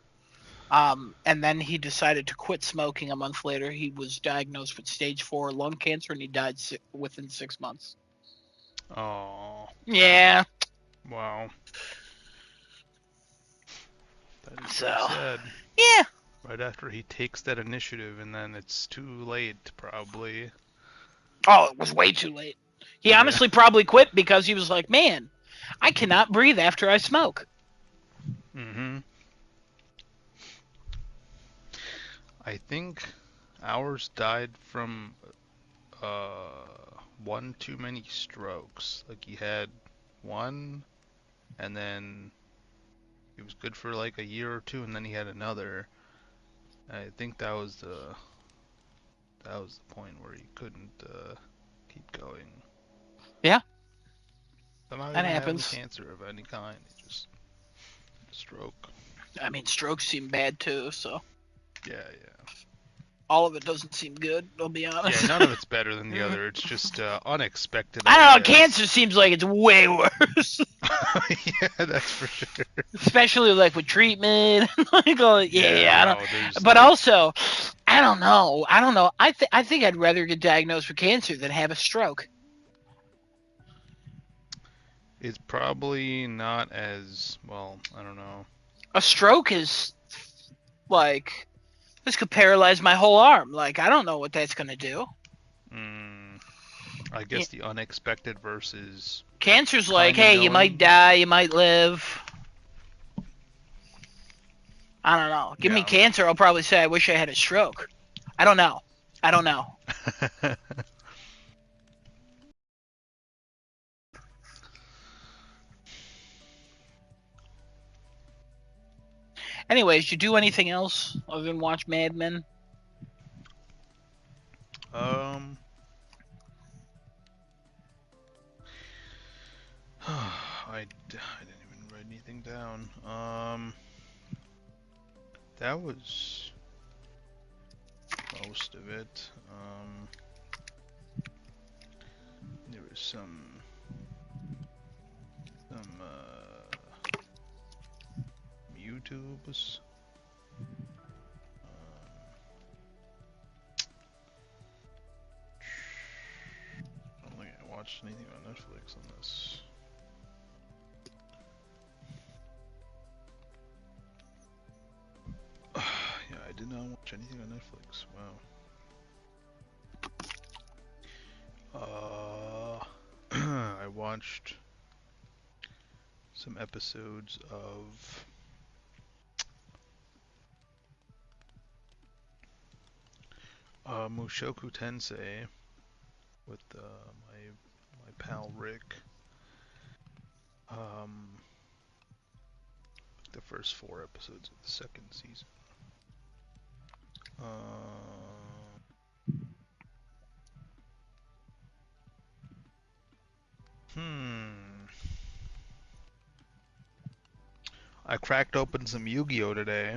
Speaker 1: And then he decided to quit smoking a month later. He was diagnosed with stage 4 lung cancer, and he died within 6 months.
Speaker 3: Oh.
Speaker 1: Yeah.
Speaker 3: Wow. That is
Speaker 1: So,
Speaker 3: sad.
Speaker 1: Yeah.
Speaker 3: Right after he takes that initiative, and then it's too late, probably.
Speaker 1: Oh, it was way too late. He honestly probably quit because he was like, man, I cannot breathe after I smoke.
Speaker 3: Mm-hmm. I think ours died from one too many strokes. Like he had one, and then he was good for like a year or two, and then he had another. I think that was the point where he couldn't keep going.
Speaker 1: Yeah.
Speaker 3: So not
Speaker 1: that
Speaker 3: even
Speaker 1: happens.
Speaker 3: having cancer of any kind, just stroke.
Speaker 1: I mean, strokes seem bad too, so.
Speaker 3: Yeah.
Speaker 1: All of it doesn't seem good, I'll be honest.
Speaker 3: Yeah, none of it's better than the other. It's just unexpected.
Speaker 1: I don't know, cancer seems like it's way worse.
Speaker 3: Yeah, that's for sure.
Speaker 1: Especially like with treatment. I don't. But
Speaker 3: like...
Speaker 1: also, I don't know. I think I'd rather get diagnosed with cancer than have a stroke.
Speaker 3: It's probably not as well. I don't know.
Speaker 1: A stroke is like this could paralyze my whole arm. Like I don't know what that's gonna do.
Speaker 3: I guess the unexpected versus
Speaker 1: cancer's like, hey, you might die, you might live. I don't know. Give me cancer, I'll probably say I wish I had a stroke. I don't know. Anyways, you do anything else other than watch Mad Men?
Speaker 3: I didn't even write anything down. That was most of it. There was some YouTubes. I don't think I watched anything on Netflix on this. Yeah, I did not watch anything on Netflix. Wow. I watched some episodes of Mushoku Tensei with my pal Rick. The first 4 episodes of the 2nd season. I cracked open some Yu-Gi-Oh today.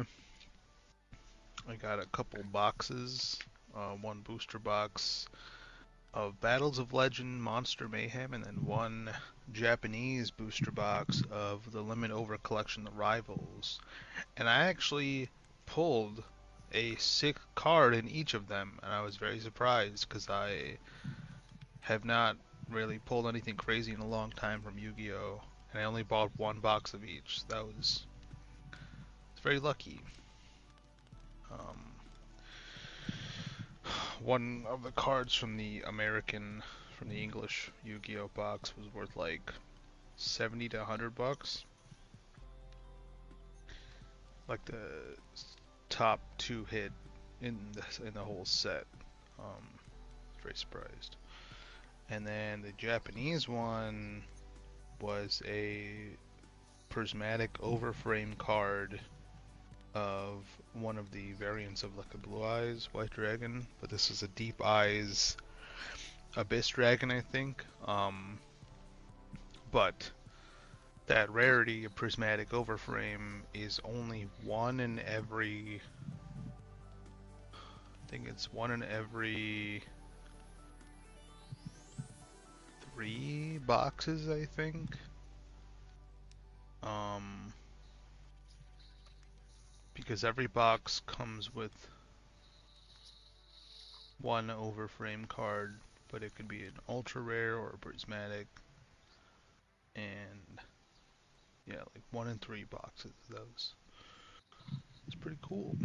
Speaker 3: I got a couple boxes, one booster box of Battles of Legend, Monster Mayhem, and then one Japanese booster box of the Limit Over collection, The Rivals. And I actually pulled a sick card in each of them, and I was very surprised because I have not really pulled anything crazy in a long time from Yu-Gi-Oh! And I only bought one box of each. So it's very lucky. One of the cards from the English Yu-Gi-Oh! Box was worth like $70 to $100. Like the top 2 hit in the whole set. Very surprised. And then the Japanese one was a prismatic overframe card of one of the variants of like a Blue Eyes White Dragon, but this is a Deep Eyes Abyss Dragon, I think. But that rarity, a prismatic overframe, is only one in every. I think it's one in every 3 boxes, I think. Because every box comes with one overframe card, but it could be an ultra rare or a prismatic, and yeah, like 1 in 3 boxes of those. It's pretty cool.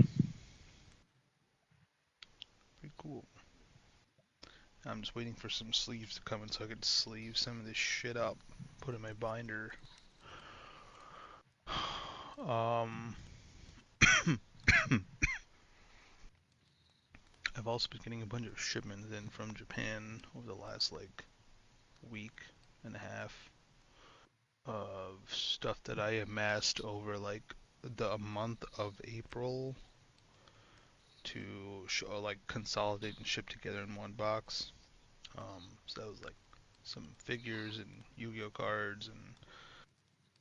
Speaker 3: Pretty cool. I'm just waiting for some sleeves to come in so I can sleeve some of this shit up, put in my binder. I've also been getting a bunch of shipments in from Japan over the last like week and a half of stuff that I amassed over like the month of April to like consolidate and ship together in one box. So that was like some figures and Yu-Gi-Oh cards and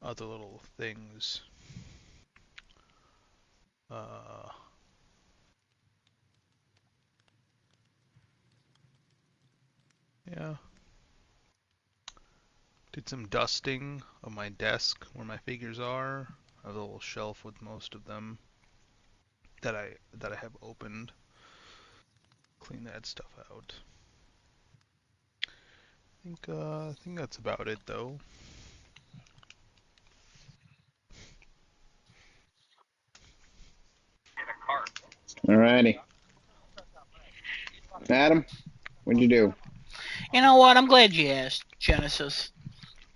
Speaker 3: other little things. Yeah. Did some dusting of my desk where my figures are. I have a little shelf with most of them that I have opened. Clean that stuff out. I think that's about it though.
Speaker 2: Alrighty. Adam, what'd you do?
Speaker 1: You know what? I'm glad you asked, Genesis.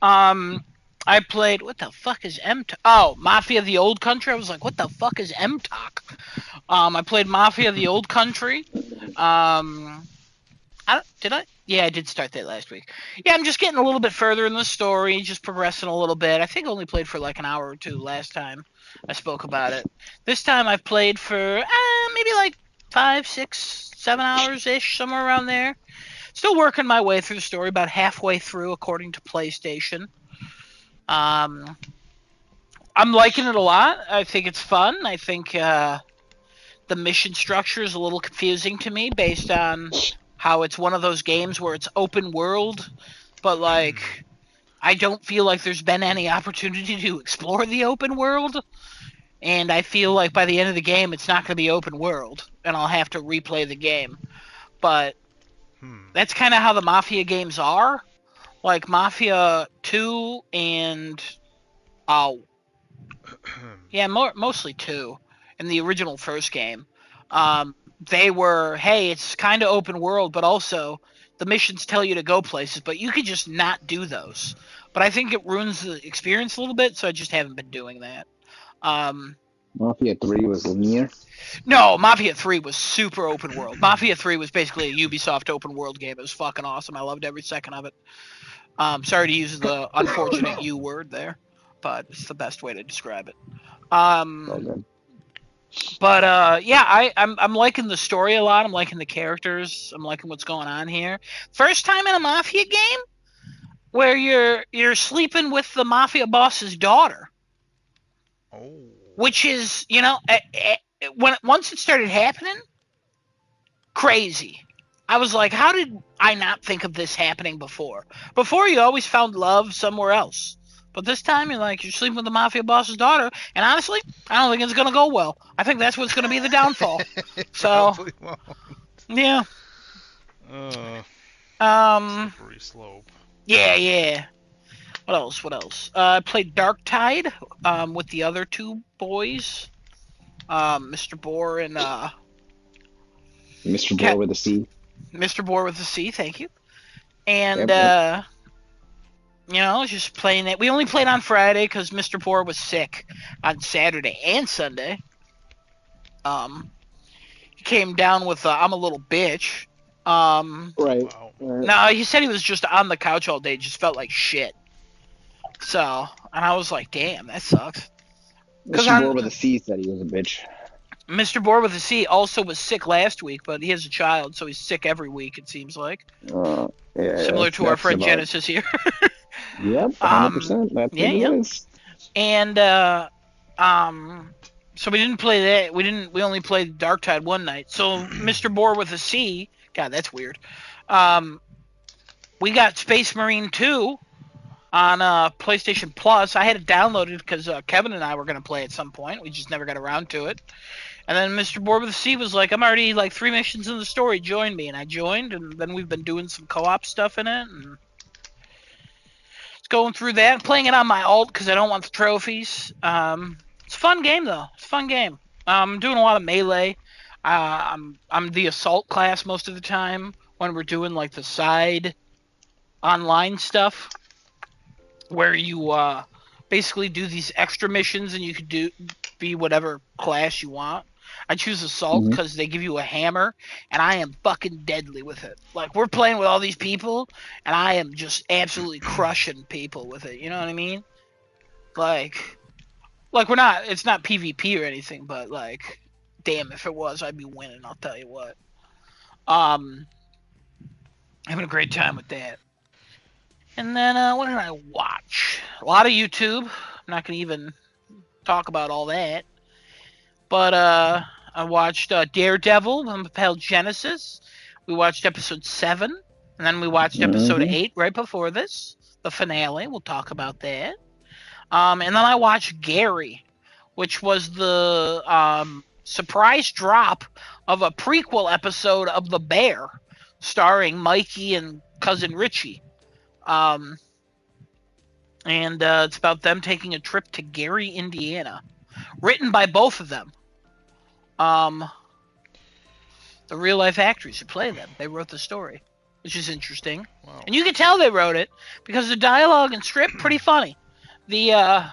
Speaker 1: I played. What the fuck is M-Talk? Oh, Mafia: The Old Country. I was like, what the fuck is M-Talk? I played Mafia: The Old Country. Did I? Yeah, I did start that last week. Yeah, I'm just getting a little bit further in the story, just progressing a little bit. I think I only played for like an hour or two last time I spoke about it. This time I've played for maybe like 5, 6, 7 hours ish, somewhere around there. Still working my way through the story, about halfway through according to PlayStation. I'm liking it a lot. I think it's fun. I think the mission structure is a little confusing to me based on how it's one of those games where it's open world, but like I don't feel like there's been any opportunity to explore the open world, and I feel like by the end of the game it's not going to be open world, and I'll have to replay the game. But that's kind of how the Mafia games are. Like Mafia 2 and mostly 2 in the original first game. They were, hey, it's kind of open world, but also the missions tell you to go places, but you could just not do those. But I think it ruins the experience a little bit, so I just haven't been doing that.
Speaker 2: Mafia 3 was linear?
Speaker 1: No, Mafia 3 was super open world. Mafia 3 was basically a Ubisoft open world game. It was fucking awesome. I loved every second of it. Sorry to use the unfortunate U word there, but it's the best way to describe it. But yeah, I'm liking the story a lot. I'm liking the characters. I'm liking what's going on here. First time in a Mafia game where you're sleeping with the Mafia boss's daughter.
Speaker 3: Oh.
Speaker 1: Which is, once it started happening, crazy. I was like, how did I not think of this happening before? Before, you always found love somewhere else. But this time, you're sleeping with the Mafia boss's daughter, and honestly, I don't think it's going to go well. I think that's what's going to be the downfall. So, yeah.
Speaker 3: Slippery slope.
Speaker 1: Yeah. What else? I played Dark Tide with the other 2 boys, Mr. Boar and
Speaker 2: Mr. Boar with a C.
Speaker 1: Mr. Boar with a C, thank you. And just playing it. We only played on Friday because Mr. Poor was sick on Saturday and Sunday. He came down with I'm a little bitch.
Speaker 2: Right.
Speaker 3: Wow.
Speaker 1: No, he said he was just on the couch all day, just felt like shit. So, and I was like, damn, that sucks.
Speaker 2: Mr. Boar with a C said he was a bitch.
Speaker 1: Mr. Boar with a C also was sick last week, but he has a child, so he's sick every week, it seems like.
Speaker 2: Yeah,
Speaker 1: Similar to our friend Genesis here.
Speaker 2: Yep, 100%. That's what it is.
Speaker 1: And so we didn't play that. We only played Darktide one night. So Mr. Boar with a C, God, that's weird. We got Space Marine 2 on PlayStation Plus. I had it downloaded because Kevin and I were going to play at some point. We just never got around to it. And then Mr. Boar with a C was like, I'm already like 3 missions in the story. Join me. And I joined, and then we've been doing some co-op stuff in it. And it's going through that. Playing it on my alt because I don't want the trophies. It's a fun game, though. It's a fun game. I'm doing a lot of melee. I'm the assault class most of the time when we're doing like the side online stuff where you basically do these extra missions and you could be whatever class you want. I choose assault because they give you a hammer and I am fucking deadly with it. Like we're playing with all these people and I am just absolutely crushing people with it. You know what I mean? Like we're not. It's not PvP or anything, but like, damn, if it was, I'd be winning. I'll tell you what. Having a great time with that. And then what did I watch? A lot of YouTube. I'm not gonna even talk about all that. But I watched Daredevil on Propel Genesis. We watched episode 7, and then we watched episode 8 right before this, the finale. We'll talk about that. And then I watched Gary, which was the surprise drop of a prequel episode of The Bear, starring Mikey and cousin Richie. And it's about them taking a trip to Gary, Indiana. Written by both of them. The real life actors who play them. They wrote the story, which is interesting. Wow. And you can tell they wrote it because the dialogue and script pretty funny. The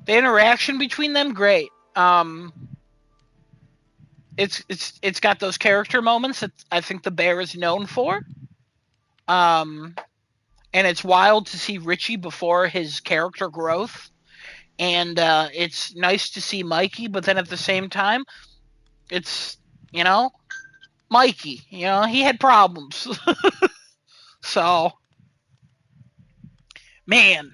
Speaker 1: interaction between them great. It's got those character moments that I think the Bear is known for. And it's wild to see Richie before his character growth. And it's nice to see Mikey, but then at the same time, it's, Mikey, he had problems. So, man,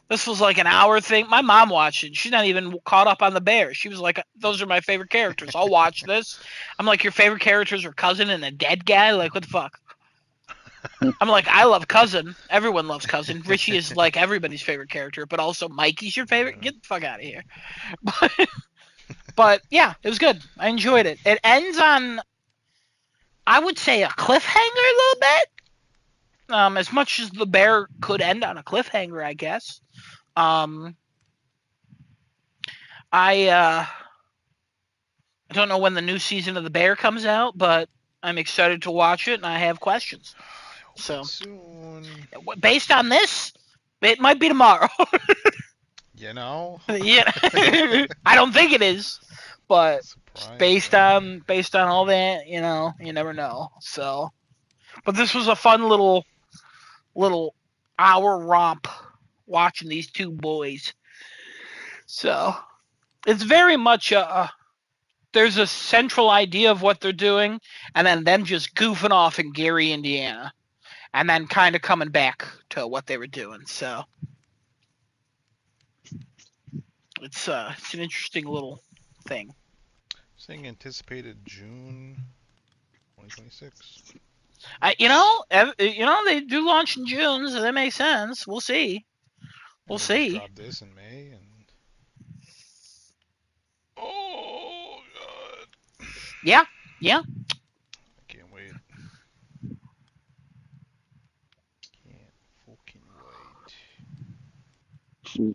Speaker 1: this was like an hour thing. My mom watched it. She's not even caught up on the Bear. She was like, those are my favorite characters. I'll watch this. I'm like, your favorite characters are Cousin and a dead guy? Like, what the fuck? I'm like, I love Cousin. Everyone loves Cousin. Richie is like everybody's favorite character, but also Mikey's your favorite. Get the fuck out of here. But yeah, it was good. I enjoyed it. It ends on, I would say, a cliffhanger a little bit. As much as the Bear could end on a cliffhanger, I guess. I don't know when the new season of the Bear comes out, but I'm excited to watch it, and I have questions. So, soon. Based on this, it might be tomorrow.
Speaker 3: Yeah.
Speaker 1: I don't think it is, but based on all that, you never know. So, but this was a fun little hour romp watching these two boys. So, it's very much there's a central idea of what they're doing, and then them just goofing off in Gary, Indiana. And then kind of coming back to what they were doing. So it's an interesting little thing.
Speaker 3: Saying anticipated June 2026.
Speaker 1: They do launch in June, so that makes sense. We'll see. We'll see.
Speaker 3: Drop this in May and. Oh God.
Speaker 1: Yeah.
Speaker 3: I can't wait.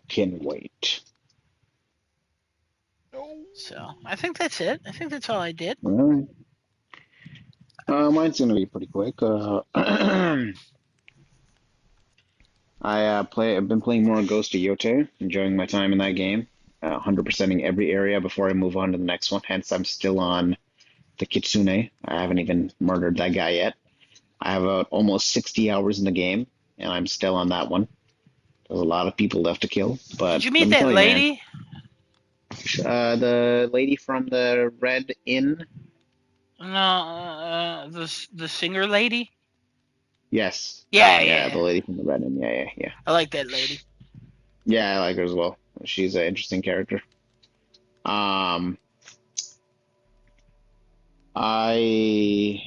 Speaker 2: Can wait.
Speaker 1: So I think that's it. I think that's all I did.
Speaker 2: All right. Mine's gonna be pretty quick. I've been playing more Ghost of Yote, enjoying my time in that game. 100%ing every area before I move on to the next one. Hence, I'm still on the Kitsune. I haven't even murdered that guy yet. I have almost 60 hours in the game, and I'm still on that one. There's a lot of people left to kill, but
Speaker 1: Did you
Speaker 2: let
Speaker 1: meet
Speaker 2: me
Speaker 1: that
Speaker 2: tell you, man.
Speaker 1: lady?
Speaker 2: The lady from the Red Inn.
Speaker 1: No, the singer lady.
Speaker 2: Yes.
Speaker 1: Yeah.
Speaker 2: The lady from the Red Inn. Yeah.
Speaker 1: I like that lady.
Speaker 2: Yeah, I like her as well. She's an interesting character. Um, I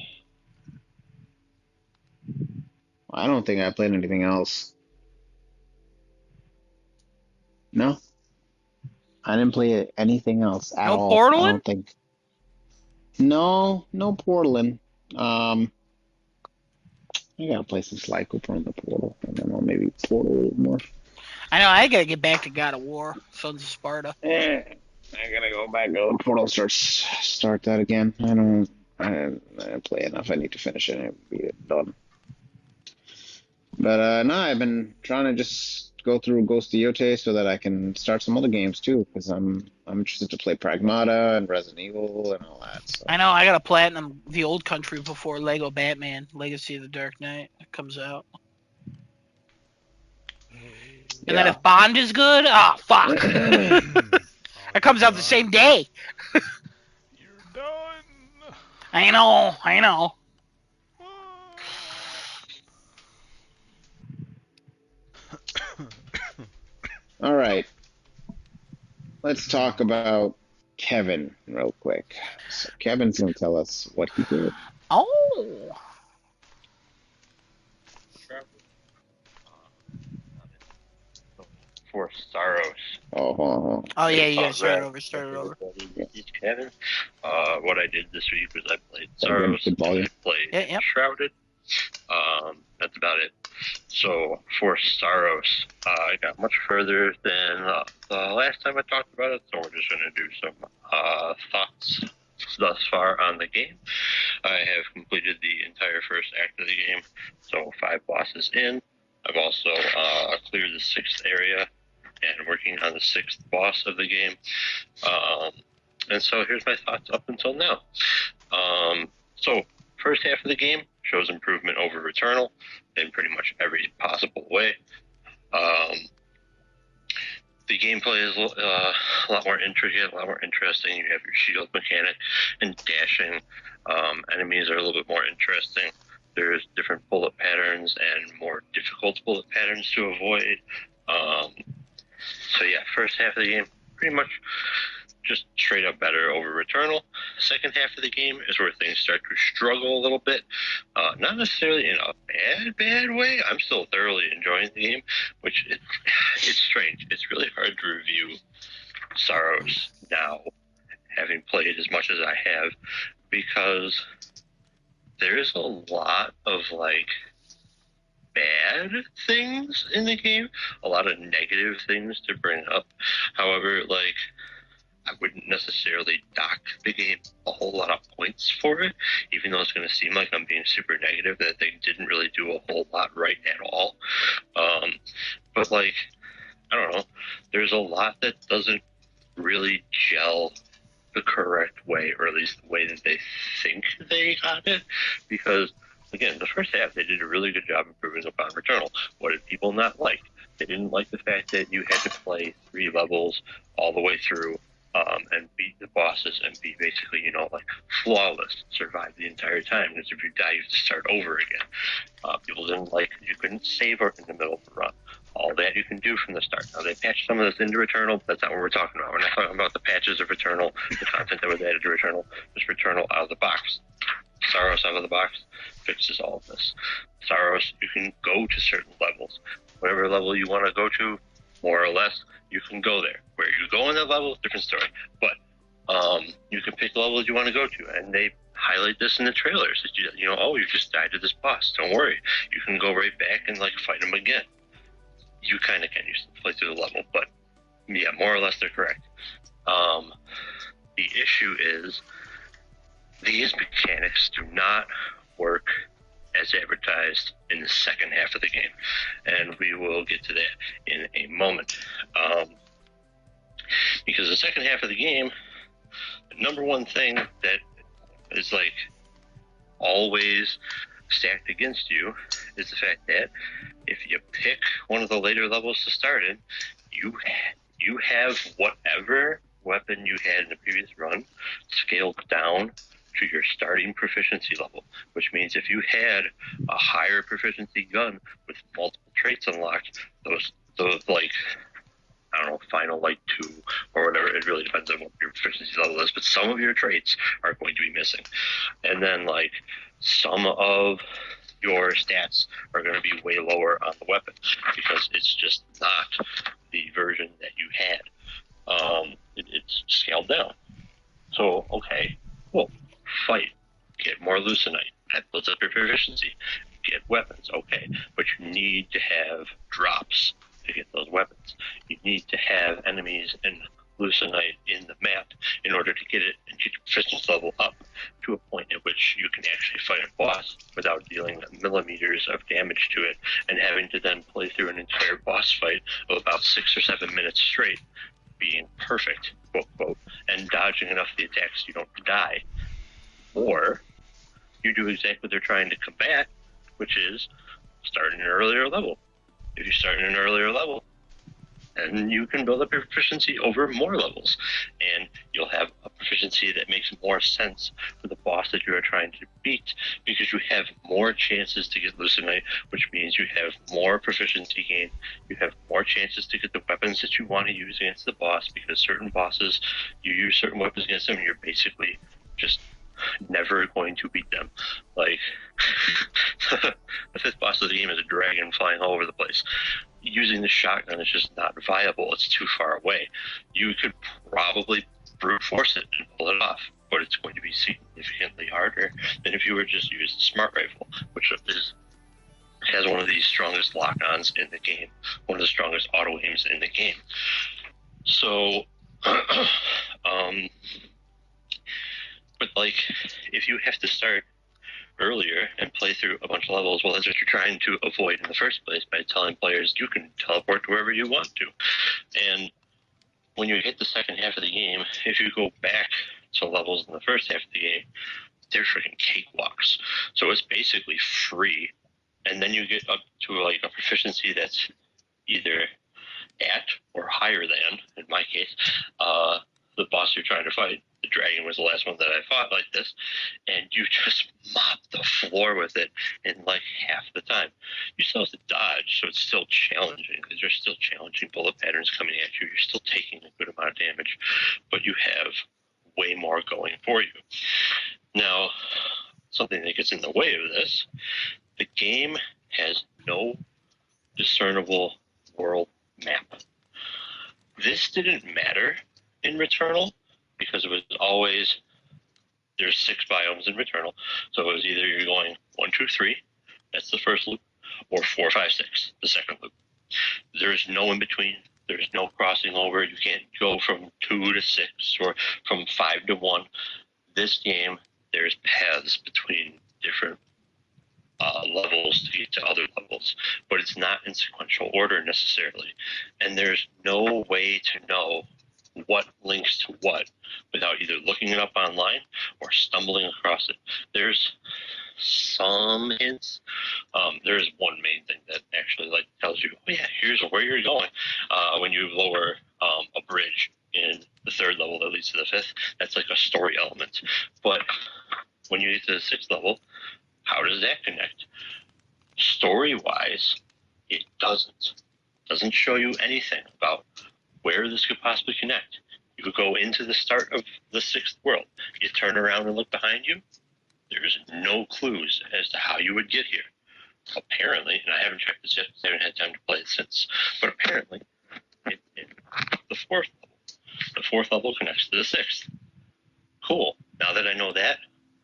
Speaker 2: I don't think I played anything else. No, I didn't play anything else at
Speaker 1: No
Speaker 2: all. I
Speaker 1: portaling?
Speaker 2: don't think. No portaling. I gotta play some Sly Cooper on the Portal, and then I'll maybe portal a little more.
Speaker 1: I know. I gotta get back to God of War, Sons of Sparta.
Speaker 2: I gotta go back to the Portal. Start that again. I didn't play enough. I need to finish it and be done. But no, I've been trying to just go through Ghost of Yote so that I can start some other games too, because I'm interested to play Pragmata and Resident Evil and all that. So.
Speaker 1: I know. I gotta platinum the old country before Lego Batman: Legacy of the Dark Knight comes out. And then if Bond is good, fuck. It comes out the same day.
Speaker 3: You're done.
Speaker 1: I know.
Speaker 2: All right. Let's talk about Kevin real quick. So Kevin's going to tell us what he did.
Speaker 1: Oh.
Speaker 5: For Saros.
Speaker 2: Oh
Speaker 1: yeah, you gotta start over.
Speaker 5: It's Kevin. What I did this week was I played Saros.
Speaker 2: Good volume.
Speaker 5: I played Shrouded. That's about it. So for Saros, I got much further than the last time I talked about it. So we're just going to do some thoughts thus far on the game. I have completed the entire first act of the game, so 5 bosses in. I've also cleared the 6th area and working on the 6th boss of the game. And so here's my thoughts up until now. So first half of the game shows improvement over Returnal in pretty much every possible way. The gameplay is a lot more intricate, a lot more interesting. You have your shield mechanic and dashing. Enemies are a little bit more interesting. There's different bullet patterns and more difficult bullet patterns to avoid. So yeah, first half of the game, pretty much just straight up better over Returnal. Second half of the game is where things start to struggle a little bit. Not necessarily in a bad way. I'm still thoroughly enjoying the game, which it's strange. It's really hard to review Saros now, having played as much as I have, because there's a lot of bad things in the game, a lot of negative things to bring up. However, I wouldn't necessarily dock the game a whole lot of points for it, even though it's going to seem like I'm being super negative, that they didn't really do a whole lot right at all. But I don't know, there's a lot that doesn't really gel the correct way, or at least the way that they think they got it, because again, the first half, they did a really good job improving upon Returnal. What did people not like? They didn't like the fact that you had to play 3 levels all the way through and beat the bosses and be basically, flawless, survive the entire time. Because if you die, you have to start over again. People didn't like you couldn't save in the middle of the run. All that you can do from the start. Now, they patched some of this into Returnal, but that's not what we're talking about. We're not talking about the patches of Returnal, the content that was added to Returnal, just Returnal out of the box. Saros out of the box fixes all of this. Saros, you can go to certain levels. Whatever level you want to go to, more or less, you can go there. Where you go in that level, different story. But you can pick levels you want to go to, and they highlight this in the trailers. That you just died to this boss. Don't worry. You can go right back and fight him again. You kind of can. You still play through the level, but yeah, more or less they're correct. The issue is these mechanics do not work as advertised in the second half of the game, and we will get to that in a moment. Because the second half of the game, the number one thing that is like always stacked against you is the fact that if you pick one of the later levels to start in, you have whatever weapon you had in the previous run scaled down to your starting proficiency level, which means if you had a higher proficiency gun with multiple traits unlocked, those like, I don't know, Final Light 2 or whatever, it really depends on what your proficiency level is, but some of your traits are going to be missing. And then like some of your stats are going to be way lower on the weapon because it's just not the version that you had. It's scaled down. So, okay, cool. Fight. Get more Lucenite. That builds up your proficiency. Get weapons. Okay, but you need to have drops to get those weapons. You need to have enemies and Lucenite in the map in order to get it and get your proficiency level up to a point at which you can actually fight a boss without dealing millimeters of damage to it and having to then play through an entire boss fight of about 6 or 7 minutes straight, being perfect, quote, quote, and dodging enough of the attacks you don't die. Or you do exactly what they're trying to combat, which is start in an earlier level. If you start in an earlier level, and you can build up your proficiency over more levels, and you'll have a proficiency that makes more sense for the boss that you are trying to beat because you have more chances to get Lucenite, which means you have more proficiency gain. You have more chances to get the weapons that you want to use against the boss because certain bosses, you use certain weapons against them and you're basically just never going to beat them. Like, the fifth boss of the game is a dragon flying all over the place. Using the shotgun is just not viable. It's too far away. You could probably brute force it and pull it off, but it's going to be significantly harder than if you were just use the smart rifle, which has one of the strongest lock-ons in the game, one of the strongest auto aims in the game. So, but like, if you have to start earlier and play through a bunch of levels, well, that's what you're trying to avoid in the first place by telling players you can teleport to wherever you want to. And when you hit the second half of the game, if you go back to levels in the first half of the game, they're freaking cakewalks. So it's basically free. And then you get up to like a proficiency that's either at or higher than, in my case, the boss you're trying to fight. The dragon was the last one that I fought like this, and you just mop the floor with it in like half the time. You still have to dodge, so it's still challenging because there's still challenging bullet patterns coming at you. You're still taking a good amount of damage, but you have way more going for you. Now, something that gets in the way of this, the game has no discernible world map. This didn't matter in Returnal, because it was always, there's 6 biomes in Returnal, so it was either you're going 1, 2, 3, that's the first loop, or 4, 5, 6, the second loop. There's no in between. There's no crossing over. You can't go from 2 to 6 or from 5 to 1. This game, there's paths between different levels to get to other levels, but it's not in sequential order necessarily, and there's no way to know what links to what without either looking it up online or stumbling across it. There's some hints. There's one main thing that actually like tells you, oh yeah, here's where you're going. When you lower a bridge in the third level that leads to the fifth, that's like a story element. But when you get to the sixth level, how does that connect? Story-wise, it doesn't show you anything about where this could possibly connect. You could go into the start of the sixth world. You turn around and look behind you. There's no clues as to how you would get here. Apparently, and I haven't checked this yet because I haven't had time to play it since, but apparently, the fourth level connects to the sixth. Cool. Now that I know that,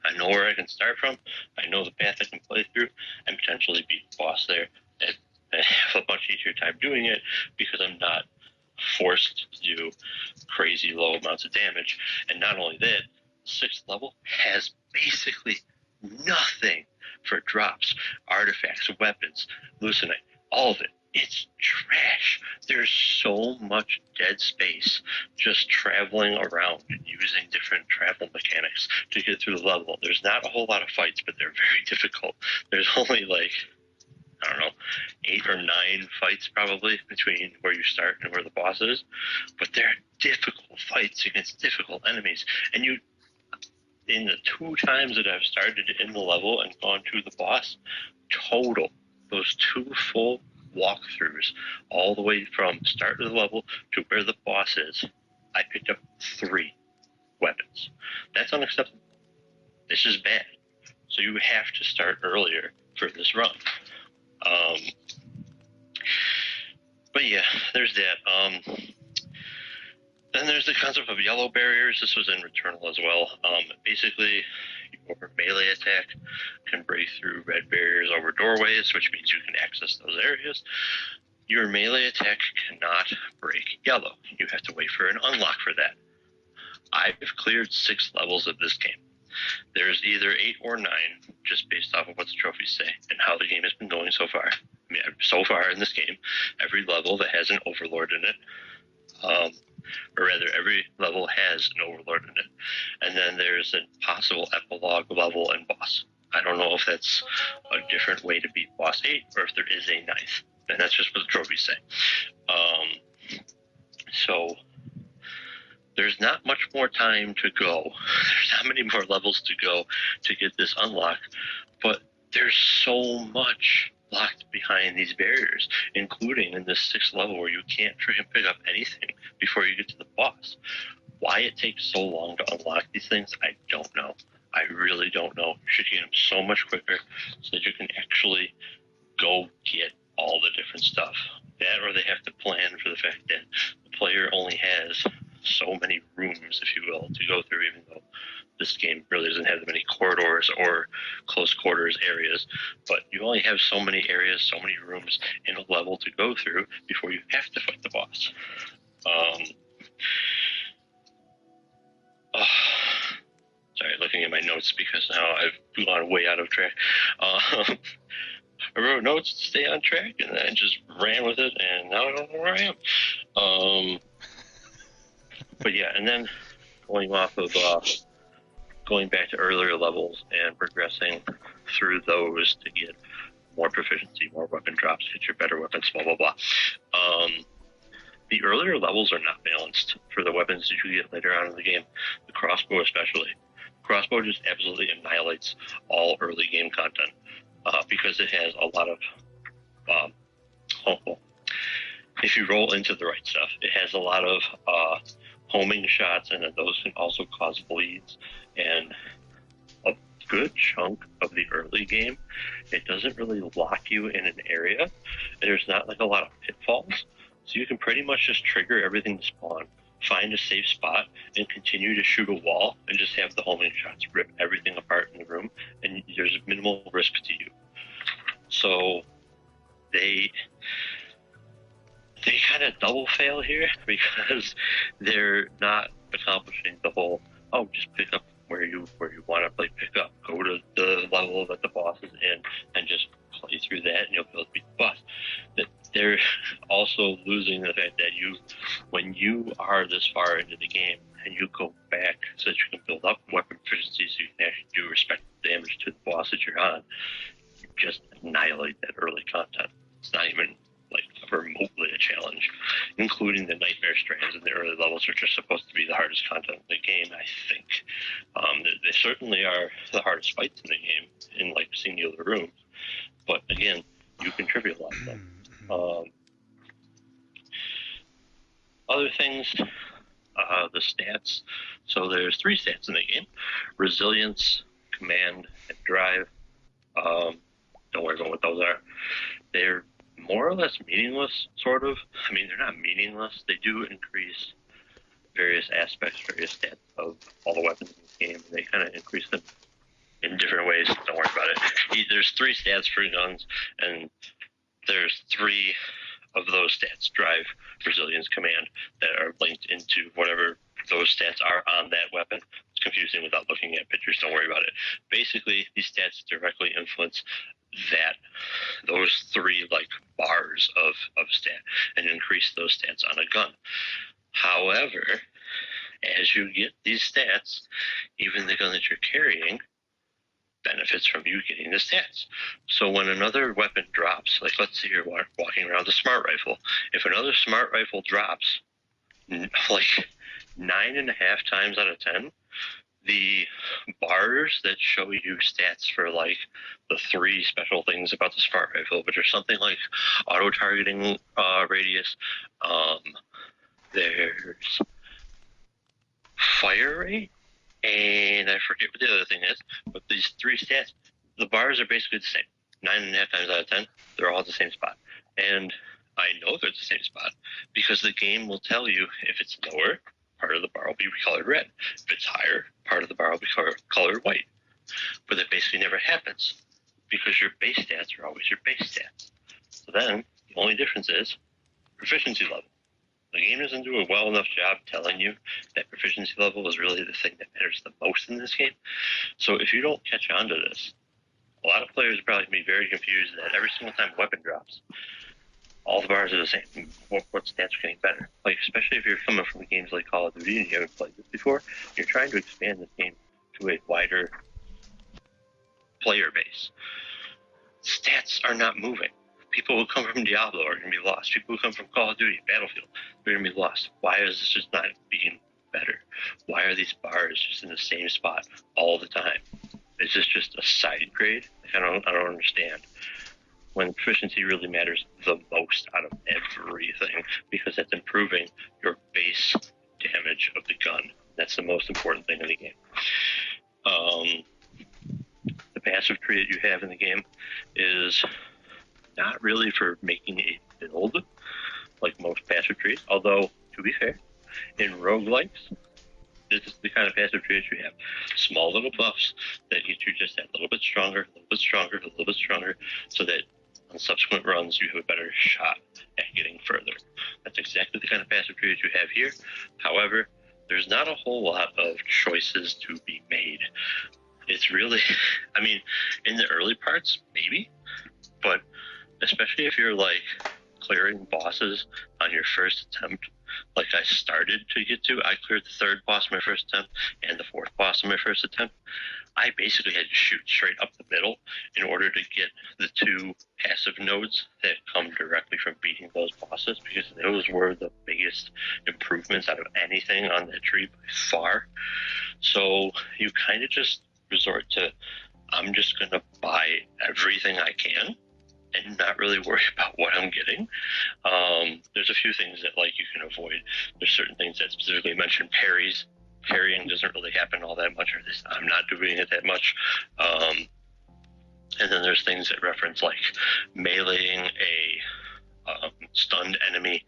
Speaker 5: I know where I can start from. I know the path I can play through and potentially beat the boss there and have a much easier time doing it because I'm not forced to do crazy low amounts of damage. And not only that, the sixth level has basically nothing for drops, artifacts, weapons, loosenite, all of it. It's trash. There's so much dead space just traveling around and using different travel mechanics to get through the level. There's not a whole lot of fights, but they're very difficult. There's only like, I don't know, 8 or 9 fights probably between where you start and where the boss is. But they're difficult fights against difficult enemies. And you, in the 2 times that I've started in the level and gone to the boss, total, those 2 full walkthroughs all the way from start of the level to where the boss is, I picked up 3 weapons. That's unacceptable. This is bad. So you have to start earlier for this run. But yeah, there's that. Then there's the concept of yellow barriers. This was in Returnal as well. Basically, your melee attack can break through red barriers over doorways, which means you can access those areas. Your melee attack cannot break yellow. You have to wait for an unlock for that. I've cleared 6 levels of this game. There's either 8 or 9, just based off of what the trophies say and how the game has been going so far. I mean, so far in this game, every level that has an overlord in it, or rather, every level has an overlord in it. And then there's a possible epilogue level and boss. I don't know if that's a different way to beat boss 8 or if there is a 9th. And that's just what the trophies say. So there's not much more time to go. There's not many more levels to go to get this unlocked. But there's so much locked behind these barriers, including in this 6th level where you can't freaking pick up anything before you get to the boss. Why it takes so long to unlock these things, I don't know. I really don't know. You should get them so much quicker so that you can actually go get all the different stuff. That, or they have to plan for the fact that the player only has so many rooms, if you will, to go through, even though this game really doesn't have that many corridors or close quarters areas. But you only have so many areas, so many rooms in a level to go through before you have to fight the boss. Sorry, looking at my notes because now I've gone way out of track. I wrote notes to stay on track, and then I just ran with it, and now I don't know where I am. But yeah, and then going off of going back to earlier levels and progressing through those to get more proficiency, more weapon drops, get your better weapons, blah, blah, blah. The earlier levels are not balanced for the weapons that you get later on in the game, the crossbow especially. Crossbow just absolutely annihilates all early game content because it has a lot of, if you roll into the right stuff, it has a lot of homing shots, and then those can also cause bleeds. And a good chunk of the early game, it doesn't really lock you in an area. There's not like a lot of pitfalls. So you can pretty much just trigger everything to spawn, find a safe spot, and continue to shoot a wall and just have the homing shots rip everything apart in the room, and there's minimal risk to you. So they kind of double fail here because they're not accomplishing the whole, just pick up where you want to play pick up. Go to the level that the boss is in and just play through that, and you'll be able to beat the boss. They're also losing the fact that when you are this far into the game and you go back so that you can build up weapon proficiency so you can actually do respectful damage to the boss that you're on, you just annihilate that early content. It's not even like remotely a challenge, including the nightmare strands in the early levels, which are supposed to be the hardest content in the game, I think. They certainly are the hardest fights in the game in like singular rooms, but again, you contribute a lot of them. Other things, the stats. So there's 3 stats in the game: resilience, command, and drive. Don't worry about what those are. They're more or less meaningless, sort of. I mean, they're not meaningless. They do increase various aspects, various stats of all the weapons in the game. They kind of increase them in different ways. Don't worry about it. There's 3 stats for guns, and there's 3 of those stats, drive, resilience, command, that are linked into whatever those stats are on that weapon. It's confusing without looking at pictures. Don't worry about it. Basically, these stats directly influence those 3 like bars of stat and increase those stats on a gun. However, as you get these stats, even the gun that you're carrying benefits from you getting the stats. So when another weapon drops, like let's say you're walking around a smart rifle, if another smart rifle drops, like 9.5 times out of 10, the bars that show you stats for like the 3 special things about the smart rifle, which are something like auto targeting radius, there's fire rate, and I forget what the other thing is, but these 3 stats, the bars are basically the same. 9.5 times out of 10, they're all at the same spot. And I know they're the same spot because the game will tell you if it's lower, part of the bar will be colored red. If it's higher, part of the bar will be colored white. But that basically never happens because your base stats are always your base stats. So then the only difference is proficiency level. The game doesn't do a well enough job telling you that proficiency level is really the thing that matters the most in this game. So if you don't catch on to this, a lot of players are probably going to be very confused that every single time a weapon drops, all the bars are the same. What stats are getting better? Like, especially if you're coming from games like Call of Duty and you haven't played this before, you're trying to expand this game to a wider player base. Stats are not moving. People who come from Diablo are going to be lost. People who come from Call of Duty, Battlefield, they're going to be lost. Why is this just not being better? Why are these bars just in the same spot all the time? Is this just a side grade? Like, I don't understand. When proficiency really matters the most out of everything, because that's improving your base damage of the gun. That's the most important thing in the game. The passive tree that you have in the game is not really for making a build like most passive trees, although, to be fair, in roguelikes, this is the kind of passive tree that you have. Small little buffs that get you just that little bit stronger, a little bit stronger, a little bit stronger, so that on subsequent runs you have a better shot at getting further. That's exactly the kind of passive tree that you have here. However, there's not a whole lot of choices to be made. It's really, I mean, in the early parts, maybe, but especially if you're like clearing bosses on your first attempt, like I started to get to, I cleared the 3rd boss on my first attempt and the 4th boss on my first attempt. I basically had to shoot straight up the middle in order to get the 2 passive nodes that come directly from beating those bosses, because those were the biggest improvements out of anything on that tree by far. So you kind of just resort to, I'm just going to buy everything I can and not really worry about what I'm getting. There's a few things that like you can avoid. There's certain things that specifically mention parries. Parrying doesn't really happen all that much, or at least I'm not doing it that much. And then there's things that reference like meleeing a stunned enemy.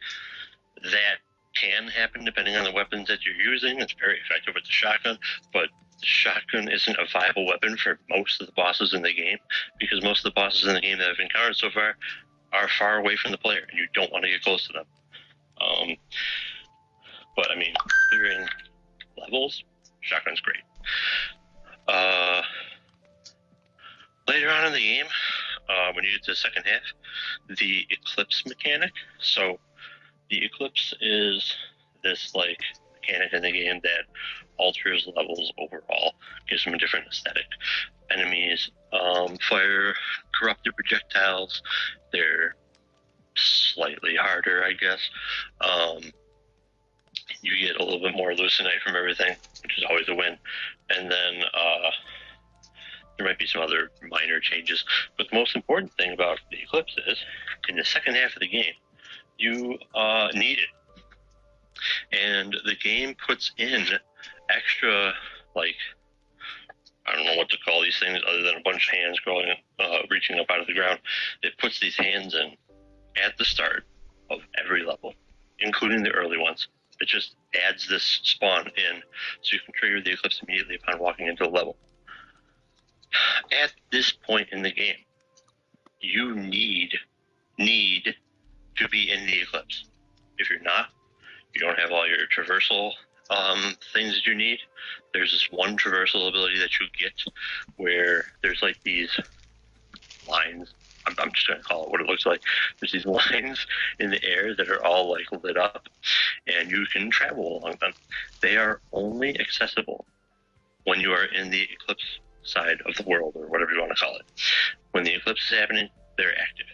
Speaker 5: That can happen depending on the weapons that you're using. It's very effective with the shotgun, but the shotgun isn't a viable weapon for most of the bosses in the game, because most of the bosses in the game that I've encountered so far are far away from the player, and you don't want to get close to them. But I mean, clearing levels, shotgun's great. Later on in the game, when you get to the second half, the Eclipse mechanic. So the Eclipse is this like mechanic in the game that alters levels overall, gives them a different aesthetic. Enemies fire corrupted projectiles. They're slightly harder, I guess. You get a little bit more loosenite from everything, which is always a win. And then there might be some other minor changes. But the most important thing about the Eclipse is, in the second half of the game, you need it. And the game puts in extra, like, I don't know what to call these things other than a bunch of hands growing, reaching up out of the ground. It puts these hands in at the start of every level, including the early ones. It just adds this spawn in so you can trigger the Eclipse immediately upon walking into a level. At this point in the game, you need to be in the Eclipse. If you're not, you don't have all your traversal things that you need. There's this one traversal ability that you get where there's like these lines. I'm just going to call it what it looks like. There's these lines in the air that are all like lit up, and you can travel along them. They are only accessible when you are in the eclipse side of the world, or whatever you want to call it. When the eclipse is happening, they're active.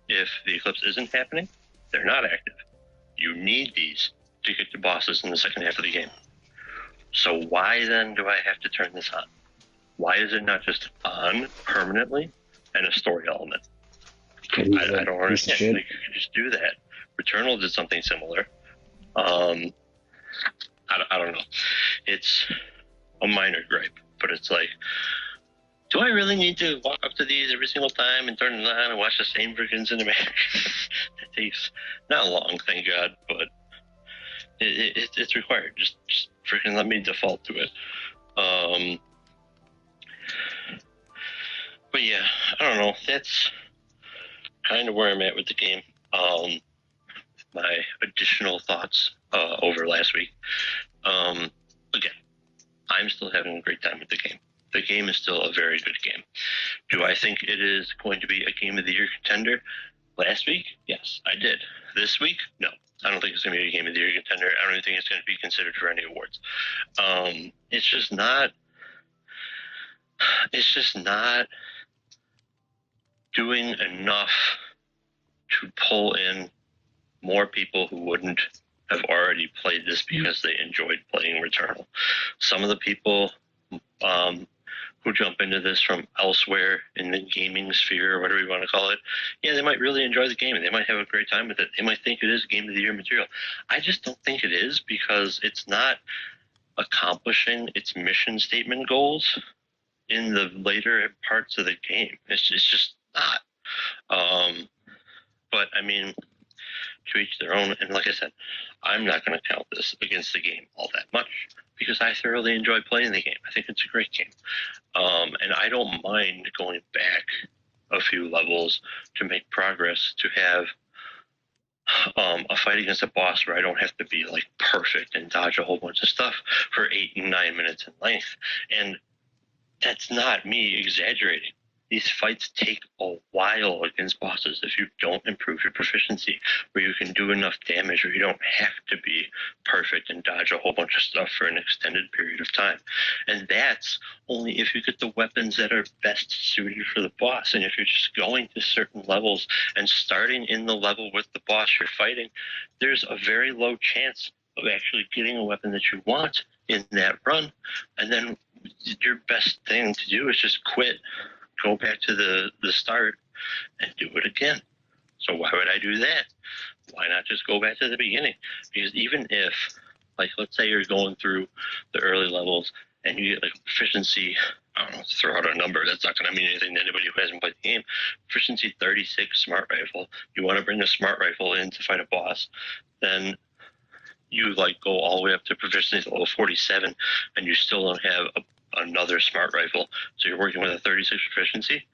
Speaker 5: If the eclipse isn't happening, they're not active. You need these to get to bosses in the second half of the game. So why then do I have to turn this on? Why is it not just on permanently and a story element? I don't understand. Like, you can just do that. Returnal did something similar. I don't know. It's a minor gripe, but it's like, do I really need to walk up to these every single time and turn it on and watch the same freaking cinematic? That takes not long, thank God, but it's required. Just freaking let me default to it. But yeah, I don't know. That's kind of where I'm at with the game. My additional thoughts over last week. Again, I'm still having a great time with the game. The game is still a very good game. Do I think it is going to be a Game of the Year contender? Last week, yes, I did. This week, no. I don't think it's going to be a Game of the Year contender. I don't even think it's going to be considered for any awards. It's just not doing enough to pull in more people who wouldn't have already played this because they enjoyed playing Returnal. Some of the people who jump into this from elsewhere in the gaming sphere, or whatever you want to call it, yeah, they might really enjoy the game and they might have a great time with it. They might think it is Game of the Year material. I just don't think it is, because it's not accomplishing its mission statement goals in the later parts of the game. It's just not. But I mean, to each their own. And like I said, I'm not going to count this against the game all that much, because I thoroughly enjoy playing the game. I think it's a great game. And I don't mind going back a few levels to make progress, to have a fight against a boss where I don't have to be like perfect and dodge a whole bunch of stuff for 8 and 9 minutes in length. And that's not me exaggerating. These fights take a while against bosses if you don't improve your proficiency, where you can do enough damage, or you don't have to be perfect and dodge a whole bunch of stuff for an extended period of time. And that's only if you get the weapons that are best suited for the boss. And if you're just going to certain levels and starting in the level with the boss you're fighting, there's a very low chance of actually getting a weapon that you want in that run. And then your best thing to do is just quit, go back to the start, and do it again. So why would I do that? Why not just go back to the beginning? Because even if, like, let's say you're going through the early levels and you get like proficiency, I don't know, to throw out a number, that's not going to mean anything to anybody who hasn't played the game. Proficiency 36 smart rifle. You want to bring the smart rifle in to fight a boss, then you like go all the way up to proficiency level 47, and you still don't have another smart rifle, so you're working with a 36 proficiency.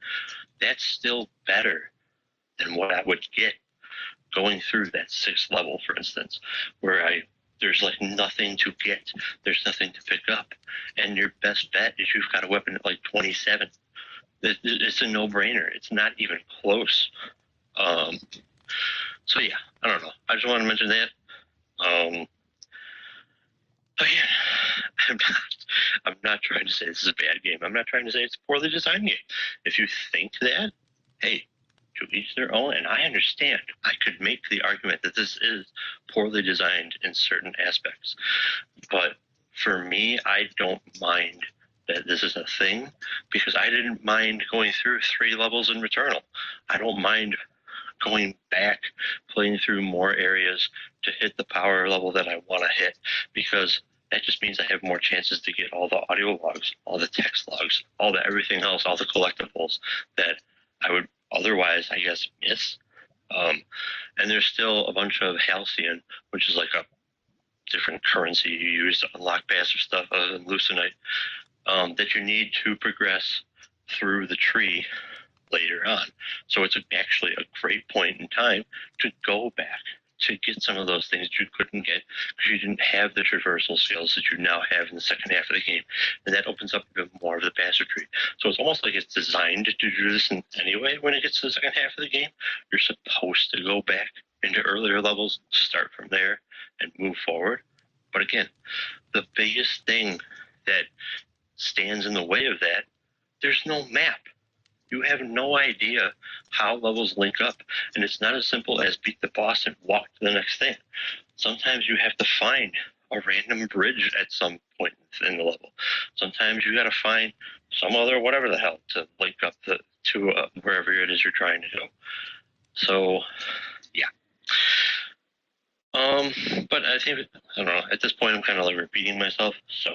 Speaker 5: That's still better than what I would get going through that 6th level, for instance, where there's like nothing to get, there's nothing to pick up, and your best bet is you've got a weapon at like 27. It's a no-brainer. It's not even close. So yeah, I don't know. I just want to mention that. Again, I'm not trying to say this is a bad game. I'm not trying to say it's a poorly designed game. If you think that, hey, to each their own. And I understand. I could make the argument that this is poorly designed in certain aspects. But for me, I don't mind that this is a thing, because I didn't mind going through 3 levels in Returnal. I don't mind going back, playing through more areas to hit the power level that I want to hit, because that just means I have more chances to get all the audio logs, all the text logs, all the everything else, all the collectibles that I would otherwise, I guess, miss. And there's still a bunch of Halcyon, which is like a different currency you use to unlock passive stuff other than Lucenite, that you need to progress through the tree later on. So it's actually a great point in time to go back to get some of those things that you couldn't get because you didn't have the traversal skills that you now have in the second half of the game. And that opens up a bit more of the bastard tree. So it's almost like it's designed to do this anyway when it gets to the second half of the game. You're supposed to go back into earlier levels, start from there, and move forward. But again, the biggest thing that stands in the way of that, there's no map. You have no idea how levels link up, and it's not as simple as beat the boss and walk to the next thing. Sometimes you have to find a random bridge at some point in the level. Sometimes you got to find some other whatever the hell to link up to wherever it is you're trying to go. So, yeah. But I think, I don't know, at this point I'm kind of like repeating myself, so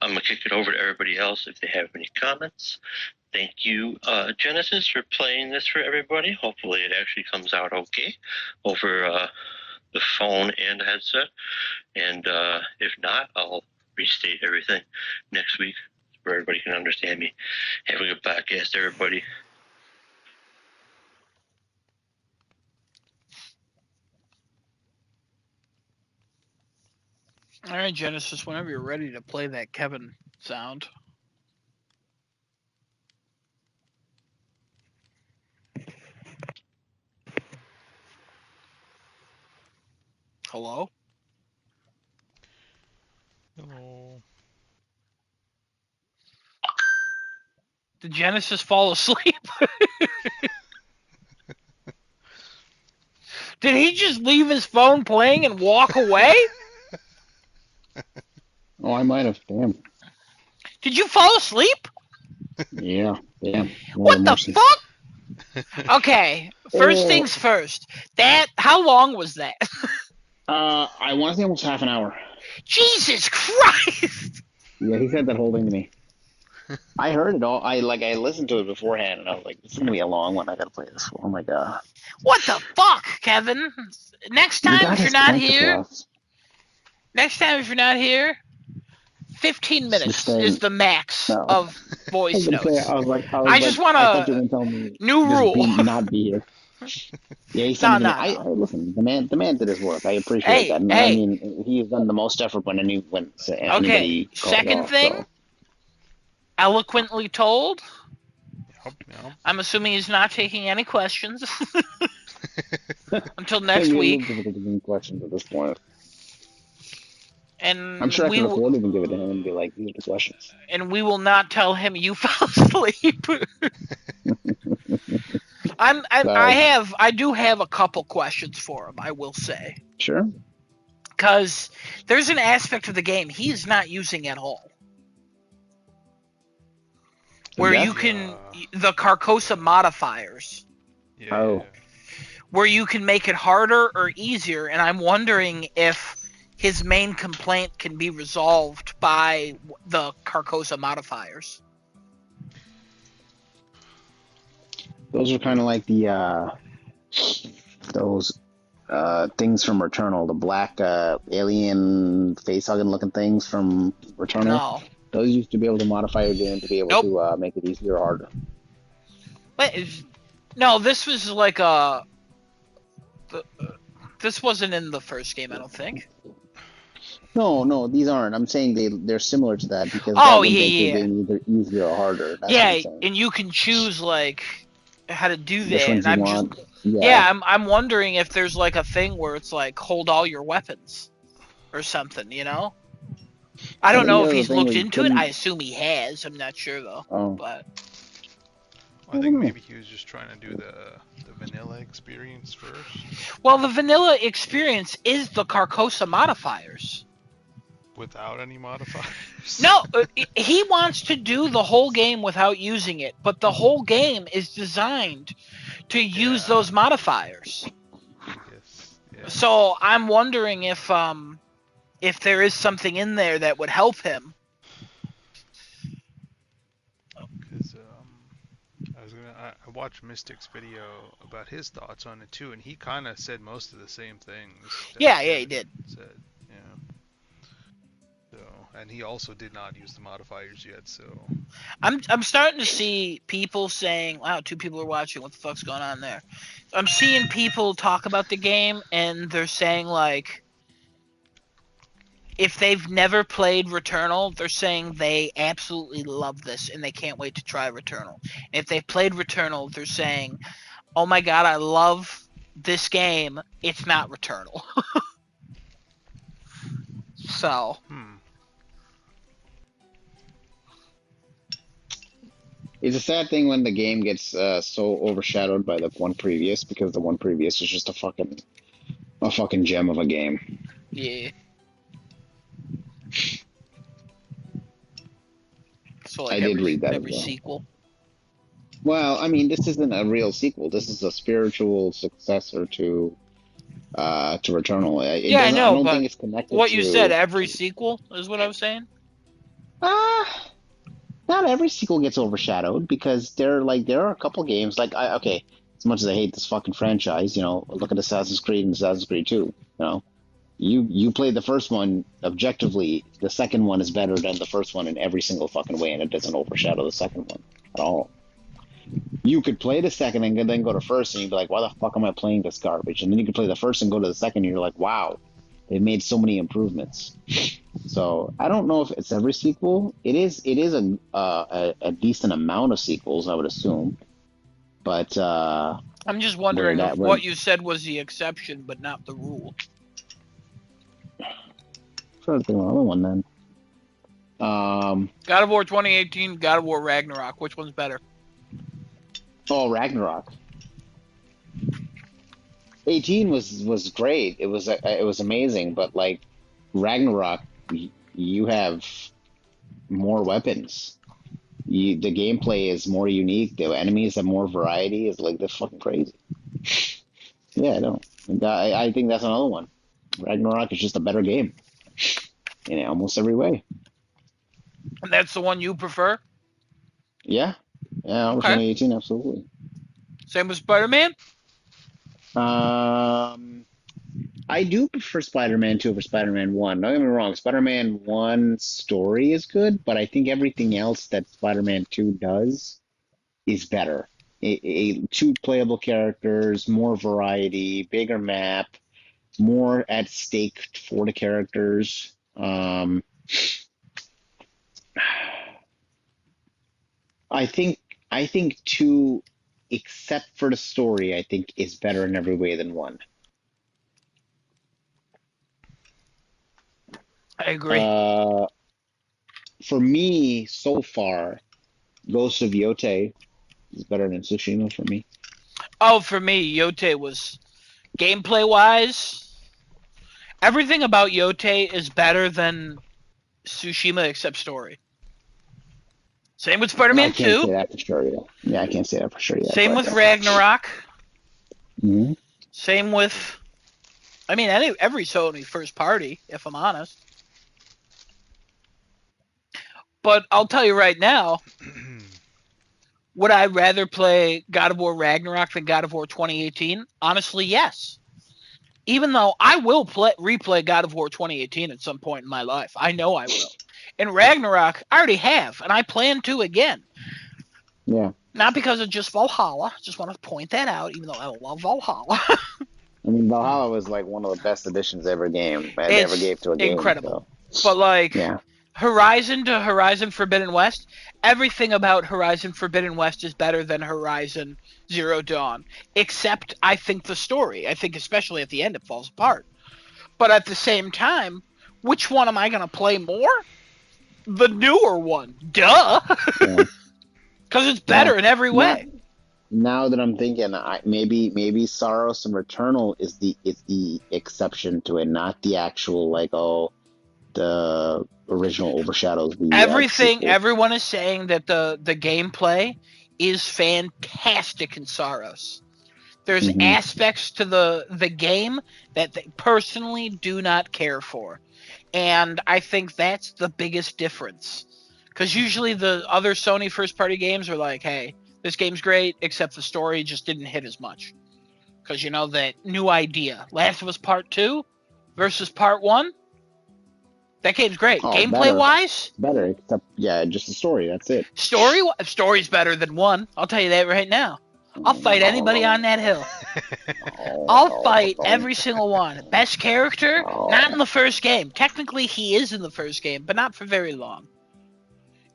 Speaker 5: I'm going to kick it over to everybody else if they have any comments. Thank you, Genesis, for playing this for everybody. Hopefully it actually comes out okay over the phone and headset. And if not, I'll restate everything next week where everybody can understand me. Have a good podcast, everybody.
Speaker 1: All right, Genesis, whenever you're ready to play that Kevin sound. Hello?
Speaker 3: Hello.
Speaker 1: Did Genesis fall asleep? Did he just leave his phone playing and walk away?
Speaker 2: Oh, I might have. Damn.
Speaker 1: Did you fall asleep?
Speaker 2: Yeah. Damn.
Speaker 1: What the fuck? Okay, first things first. How long was that?
Speaker 2: I want to say almost half an hour.
Speaker 1: Jesus Christ!
Speaker 2: Yeah, he said that whole thing to me. I heard it all. I listened to it beforehand, and I was like, "This is gonna be a long one. I gotta play this." Oh my god!
Speaker 1: What the fuck, Kevin? Next time if you're not here, 15 minutes is the max of voice notes. I just want to new rule.
Speaker 2: Not be here. Yeah, he said no. Listen, the man did his work. I appreciate that. I mean, he's done the most effort when anybody
Speaker 1: second
Speaker 2: off,
Speaker 1: thing,
Speaker 2: so.
Speaker 1: Eloquently told.
Speaker 3: Yep.
Speaker 1: I'm assuming he's not taking any questions until next week.
Speaker 2: It's difficult to give questions at this point.
Speaker 1: And
Speaker 2: I'm sure I can afford to even give it to him and be like, "These are the questions."
Speaker 1: And we will not tell him you fell asleep. I do have a couple questions for him, I will say.
Speaker 2: Sure.
Speaker 1: Because there's an aspect of the game he is not using at all. Where you can, the Carcosa modifiers.
Speaker 3: Yeah. Oh.
Speaker 1: Where you can make it harder or easier, and I'm wondering if his main complaint can be resolved by the Carcosa modifiers.
Speaker 2: Those are kind of like those things from Returnal, the black alien face-hugging looking things from Returnal.
Speaker 1: No.
Speaker 2: Those used to be able to modify your game to be able to make it easier or harder.
Speaker 1: Wait, no, this was like this wasn't in the first game, I don't think.
Speaker 2: No, these aren't. I'm saying they're similar to that because
Speaker 1: that
Speaker 2: would make your game either easier or harder. That's
Speaker 1: and you can choose like how to do
Speaker 2: Which
Speaker 1: that.
Speaker 2: ones
Speaker 1: And
Speaker 2: you want.
Speaker 1: I'm wondering if there's like a thing where it's like hold all your weapons or something, you know? I don't know if he's looked into it. I assume he has. I'm not sure though.
Speaker 2: Oh.
Speaker 1: But
Speaker 3: I think maybe he was just trying to do the vanilla experience first.
Speaker 1: Well, the vanilla experience is the Carcosa modifiers.
Speaker 3: Without any modifiers?
Speaker 1: No, he wants to do the whole game without using it, but the whole game is designed to use those modifiers.
Speaker 3: Yes. Yeah.
Speaker 1: So I'm wondering if there is something in there that would help him.
Speaker 3: Because I watched Mystic's video about his thoughts on it too, and he kind of said most of the same things.
Speaker 1: Yeah, he did.
Speaker 3: Said, yeah. So And he also did not use the modifiers yet, so...
Speaker 1: I'm starting to see people saying, wow, 2 people are watching, what the fuck's going on there? I'm seeing people talk about the game, and they're saying, like, if they've never played Returnal, they're saying they absolutely love this, and they can't wait to try Returnal. And if they've played Returnal, they're saying, oh my god, I love this game, it's not Returnal. So...
Speaker 2: It's a sad thing when the game gets so overshadowed by the one previous, because the one previous is just a fucking gem of a game.
Speaker 1: Yeah. So like
Speaker 2: I did read that
Speaker 1: every
Speaker 2: as well.
Speaker 1: sequel.
Speaker 2: Well, I mean, this isn't a real sequel. This is a spiritual successor to Returnal.
Speaker 1: I know,
Speaker 2: I don't
Speaker 1: but
Speaker 2: think it's connected.
Speaker 1: What you said, every sequel is what I was saying.
Speaker 2: Not every sequel gets overshadowed, because there are a couple games okay, as much as I hate this fucking franchise, look at Assassin's Creed and Assassin's Creed 2. You played the first one objectively. The second one is better than the first one in every single fucking way, and it doesn't overshadow the second one at all. You could play the second and then go to first, and you'd be like, why the fuck am I playing this garbage? And then you could play the first and go to the second, and you're like, wow, they've made so many improvements. So I don't know if it's every sequel. It is a decent amount of sequels, I would assume. But
Speaker 1: I'm just wondering if what you said was the exception, but not the rule.
Speaker 2: Try to think of another one then.
Speaker 1: God of War 2018, God of War Ragnarok. Which one's better?
Speaker 2: Oh, Ragnarok. 18 was great. It was amazing, but like Ragnarok, you have more weapons. The gameplay is more unique. The enemies have more variety. It's like, that's fucking crazy. Yeah, I know. I think that's another one. Ragnarok is just a better game in almost every way.
Speaker 1: And that's the one you prefer?
Speaker 2: Yeah. Yeah, okay. 2018, absolutely.
Speaker 1: Same with Spider-Man?
Speaker 2: I do prefer Spider-Man 2 over Spider-Man 1. Don't get me wrong, Spider-Man 1's story is good, but I think everything else that Spider-Man 2 does is better. 2 playable characters, more variety, bigger map, more at stake for the characters. I think 2, except for the story, I think is better in every way than 1.
Speaker 1: I agree.
Speaker 2: For me, so far, Ghost of Yote is better than Tsushima for me.
Speaker 1: Oh, for me, Yote was gameplay-wise. Everything about Yote is better than Tsushima except story. Same with Spider-Man 2.
Speaker 2: I can't say that for sure yet. Yeah, I can't say that for sure yet.
Speaker 1: Same with Ragnarok.
Speaker 2: Mm-hmm.
Speaker 1: Same with, every Sony first party, if I'm honest. But I'll tell you right now, would I rather play God of War Ragnarok than God of War 2018? Honestly, yes. Even though I will replay God of War 2018 at some point in my life. I know I will. And Ragnarok, I already have, and I plan to again.
Speaker 2: Yeah.
Speaker 1: Not because of just Valhalla. Just want to point that out, even though I love Valhalla.
Speaker 2: Valhalla was like one of the best additions they ever gave to a game.
Speaker 1: Incredible.
Speaker 2: So.
Speaker 1: But
Speaker 2: yeah.
Speaker 1: Horizon to Horizon Forbidden West, everything about Horizon Forbidden West is better than Horizon Zero Dawn. Except, I think, the story. I think especially at the end it falls apart. But at the same time, which one am I going to play more? The newer one. Duh! Because it's better in every way.
Speaker 2: Now that I'm thinking, maybe Saros and Returnal is the exception to it, not the actual, the original overshadows the
Speaker 1: everything. Everyone is saying that the gameplay is fantastic in Saros. There's aspects to the game that they personally do not care for, and I think that's the biggest difference. Because usually the other Sony first-party games are like, hey, this game's great, except the story just didn't hit as much. Because, that new idea. Last of Us Part 2 versus Part 1, That game's great.
Speaker 2: Oh,
Speaker 1: Gameplay wise,
Speaker 2: better. Except, yeah, just the story. That's it.
Speaker 1: story's better than 1. I'll tell you that right now. I'll fight anybody on that hill. I'll fight every single one. Best character, not in the first game. Technically, he is in the first game, but not for very long.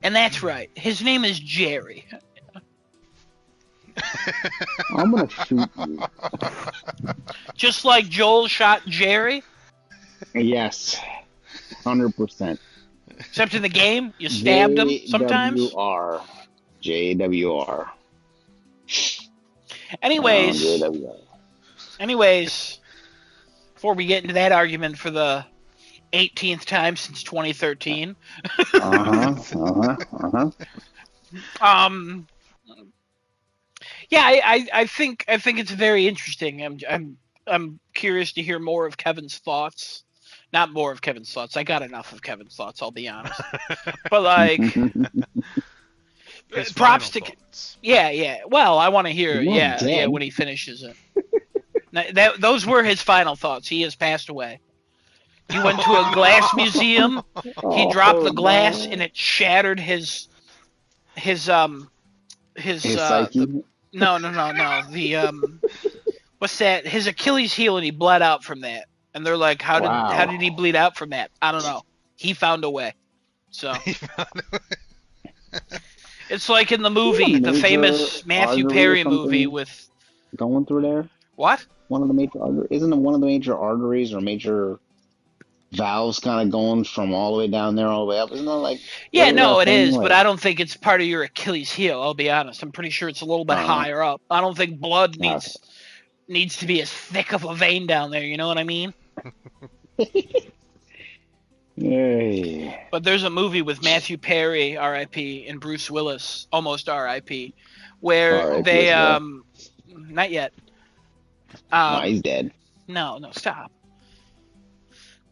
Speaker 1: And that's right. His name is Jerry.
Speaker 2: I'm gonna shoot you.
Speaker 1: Just like Joel shot Jerry.
Speaker 2: Yes, 100%.
Speaker 1: Except in the game, you stabbed him sometimes.
Speaker 2: JWR.
Speaker 1: Anyways, before we get into that argument for the 18th time since 2013. Yeah, I think it's very interesting. I'm curious to hear more of Kevin's thoughts. Not more of Kevin's thoughts. I got enough of Kevin's thoughts, I'll be honest. But like, props to thoughts. Yeah. Well, I want to hear when he finishes it. Those were his final thoughts. He has passed away. He went to a glass museum. He dropped the glass and it shattered his psyche. No. What's that? His Achilles heel, and he bled out from that. And they're like, how did he bleed out from that? I don't know. He found a way. So it's like in the movie, the famous Matthew Perry movie with
Speaker 2: going through there.
Speaker 1: What?
Speaker 2: One of the major isn't it one of the major arteries or major valves kind of going from all the way down there all the way up? Isn't that like?
Speaker 1: Yeah, no, it is, but I don't think it's part of your Achilles heel. I'll be honest. I'm pretty sure it's a little bit higher up. I don't think blood needs to be as thick of a vein down there. You know what I mean?
Speaker 2: Yay.
Speaker 1: But there's a movie with Matthew Perry, R.I.P., and Bruce Willis, almost R.I.P., where they not yet.
Speaker 2: No, he's dead.
Speaker 1: No, stop.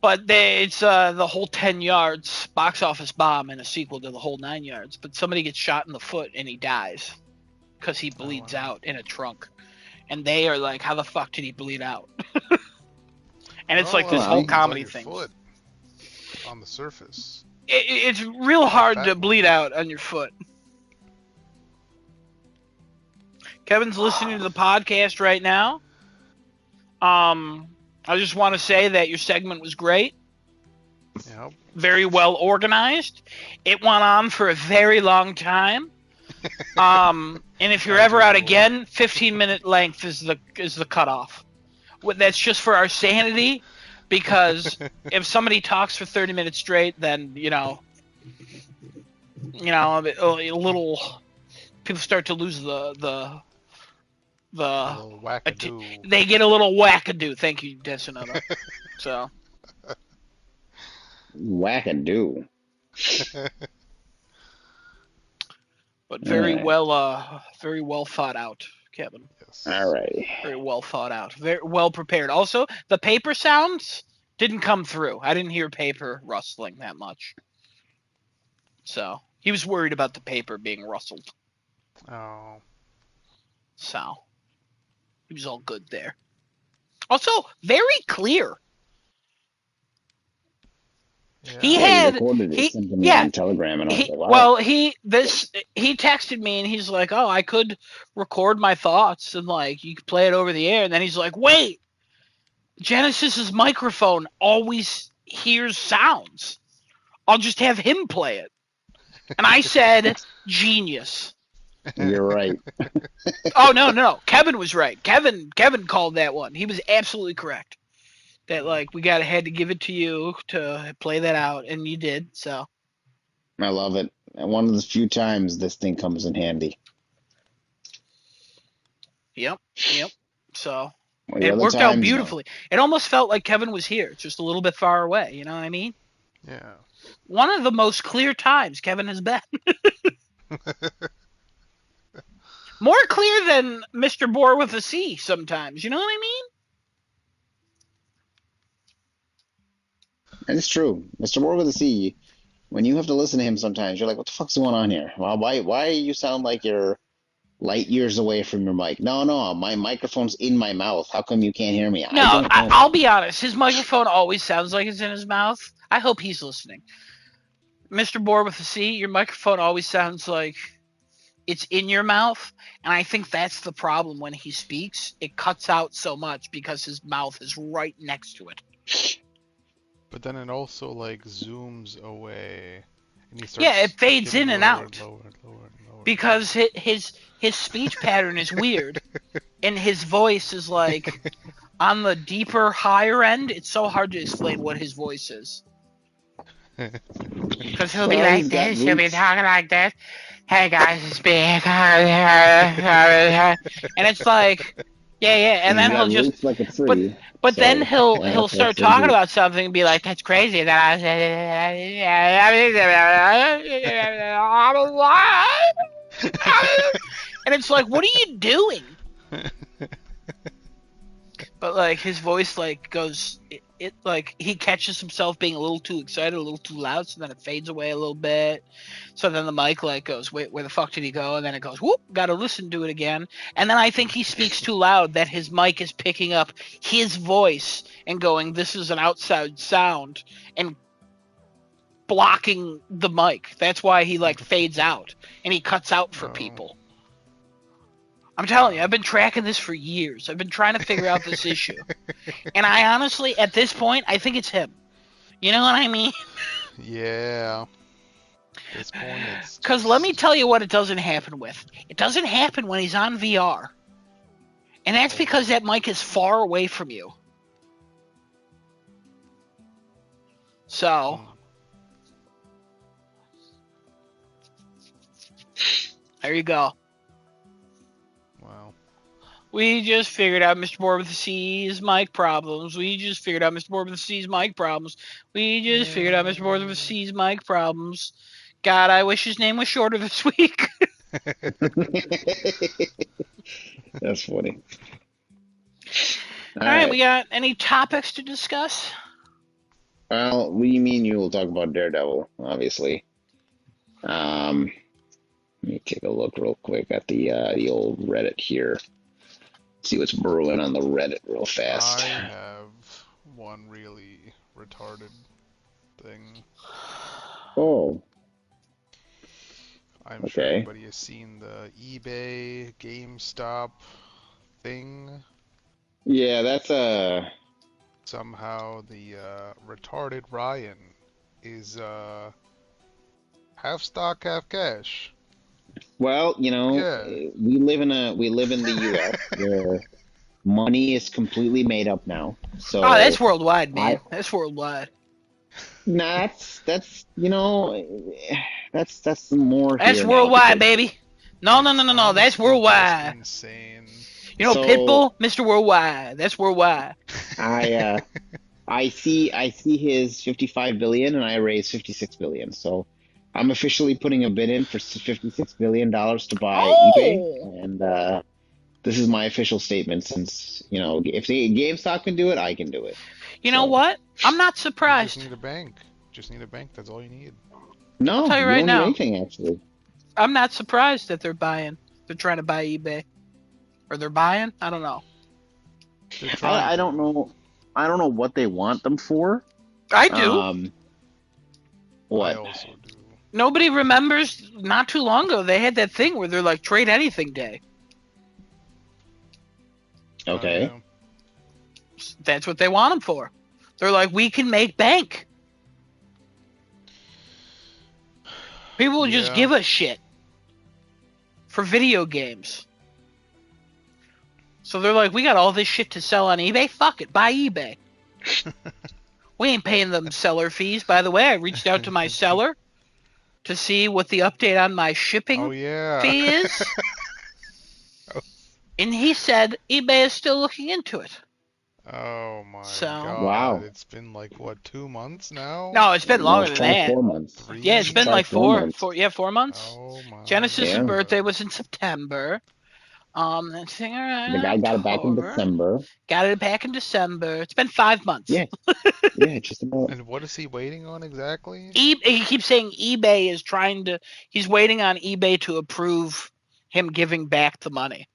Speaker 1: But it's the whole 10 yards box office bomb and a sequel to the whole 9 yards. But somebody gets shot in the foot and he dies because he bleeds out in a trunk. And they are like, how the fuck did he bleed out? And it's like this whole comedy thing.
Speaker 3: Foot on the surface.
Speaker 1: It's real hard to bleed out on your foot. Kevin's listening to the podcast right now. I just want to say that your segment was great.
Speaker 3: Yep.
Speaker 1: Very well organized. It went on for a very long time. And if you're ever out again, 15-minute length is the cutoff. That's just for our sanity, because if somebody talks for 30 minutes straight, then a little people start to lose the
Speaker 3: wackadoo.
Speaker 1: They get a little wackadoo. Thank you, Desinata. So
Speaker 2: wackadoo.
Speaker 1: But very well thought out, Kevin.
Speaker 3: Yes.
Speaker 2: All right.
Speaker 1: Very well thought out. Very well prepared. Also, the paper sounds didn't come through. I didn't hear paper rustling that much. So he was worried about the paper being rustled.
Speaker 3: Oh.
Speaker 1: So he was all good there. Also, very clear.
Speaker 2: Yeah. He on Telegram, and I was like, wow.
Speaker 1: Well, he texted me and he's like, "Oh, I could record my thoughts and like you could play it over the air." And then he's like, "Wait, Genesis's microphone always hears sounds. I'll just have him play it." And I said, "Genius."
Speaker 2: You're right.
Speaker 1: Oh no, Kevin was right. Kevin called that one. He was absolutely correct. That like we had to give it to you to play that out, and you did. So
Speaker 2: I love it. And one of the few times this thing comes in handy.
Speaker 1: Yep. So it worked out beautifully. It almost felt like Kevin was here, just a little bit far away. You know what I mean?
Speaker 3: Yeah.
Speaker 1: One of the most clear times Kevin has been. More clear than Mr. Boar with a C sometimes. You know what I mean?
Speaker 2: And it's true. Mr. Boar with a C, when you have to listen to him sometimes, you're like, what the fuck's going on here? Well, why you sound like you're light years away from your mic. No, my microphone's in my mouth. How come you can't hear me?
Speaker 1: No,
Speaker 2: I don't know.
Speaker 1: I'll be honest. His microphone always sounds like it's in his mouth. I hope he's listening. Mr. Boar with a C, your microphone always sounds like it's in your mouth, and I think that's the problem when he speaks. It cuts out so much because his mouth is right next to it.
Speaker 3: But then it also like zooms away, and he starts.
Speaker 1: Yeah, it fades in and out.
Speaker 3: Lower.
Speaker 1: Because his speech pattern is weird, and his voice is like on the deeper, higher end. It's so hard to explain what his voice is. Because he'll be like this, he'll be talking like this. Hey guys, it's big. And it's like, yeah. And then he'll just,
Speaker 2: like a tree,
Speaker 1: but then he'll start talking about something and be like, that's crazy. And then I and it's like, what are you doing? But like his voice like goes, it like he catches himself being a little too excited, a little too loud, so then it fades away a little bit. So then the mic like goes, wait, where the fuck did he go? And then it goes, whoop, gotta listen to it again. And then I think he speaks too loud that his mic is picking up his voice and going, this is an outside sound, and blocking the mic. That's why he like fades out and he cuts out for people. I'm telling you, I've been tracking this for years. I've been trying to figure out this issue. And I honestly, at this point, I think it's him. You know what I mean?
Speaker 3: Yeah. At this point, it's...
Speaker 1: Because let me tell you what it doesn't happen with. It doesn't happen when he's on VR. And that's because that mic is far away from you. So... there you go.
Speaker 3: Wow.
Speaker 1: We just figured out Mr. Board with the C's mic problems. We just figured out Mr. Board with the C's mic problems. We just figured out Mr. Board with the C's mic problems. God, I wish his name was shorter this week.
Speaker 2: That's funny.
Speaker 1: All right, we got any topics to discuss?
Speaker 2: Well, what do you mean you will talk about Daredevil, obviously. Let me take a look real quick at the old Reddit here. See what's brewing on the Reddit real fast.
Speaker 3: I have one really retarded thing.
Speaker 2: Oh.
Speaker 3: I'm sure everybody has seen the eBay, GameStop thing.
Speaker 2: Yeah, that's
Speaker 3: Somehow the retarded Ryan is half stock, half cash.
Speaker 2: Well, you know, we live in the U.S. where money is completely made up now. So
Speaker 1: that's worldwide, man. That's worldwide.
Speaker 2: Nah, that's you know, that's more.
Speaker 1: That's worldwide, baby. No. That's worldwide.
Speaker 3: Insane.
Speaker 1: You know, Pitbull, Mr. Worldwide. That's worldwide.
Speaker 2: I see his 55 billion, and I raise 56 billion. So I'm officially putting a bid in for $56 billion to buy eBay, and this is my official statement. Since if the GameStop can do it, I can do it.
Speaker 1: You know what? I'm not surprised.
Speaker 3: You just need a bank. That's all you need.
Speaker 2: No,
Speaker 1: I'll tell you right now.
Speaker 2: Need anything actually.
Speaker 1: I'm not surprised that they're buying. They're trying to buy eBay, or they're buying. I don't know.
Speaker 2: I don't know. I don't know what they want them for.
Speaker 1: I do.
Speaker 2: What?
Speaker 3: I also do.
Speaker 1: Nobody remembers. Not too long ago, they had that thing where they're like trade anything day.
Speaker 2: Okay.
Speaker 1: That's what they want them for. They're like, we can make bank. People will just give us shit for video games. So they're like, we got all this shit to sell on eBay. Fuck it, buy eBay. We ain't paying them seller fees. By the way, I reached out to my seller to see what the update on my shipping fee is. And he said eBay is still looking into it.
Speaker 3: Oh my god.
Speaker 2: Wow.
Speaker 3: It's been like, what, 2 months now?
Speaker 1: No, it's been longer than that.
Speaker 2: 4 months.
Speaker 1: Yeah, it's been like 4 months.
Speaker 3: Oh my
Speaker 1: Genesis' birthday was in September. Let's see, all right,
Speaker 2: the guy got it back in December.
Speaker 1: Got it back in December. It's been 5 months.
Speaker 2: Yeah, just about.
Speaker 3: And what is he waiting on exactly?
Speaker 1: He keeps saying eBay is he's waiting on eBay to approve him giving back the money.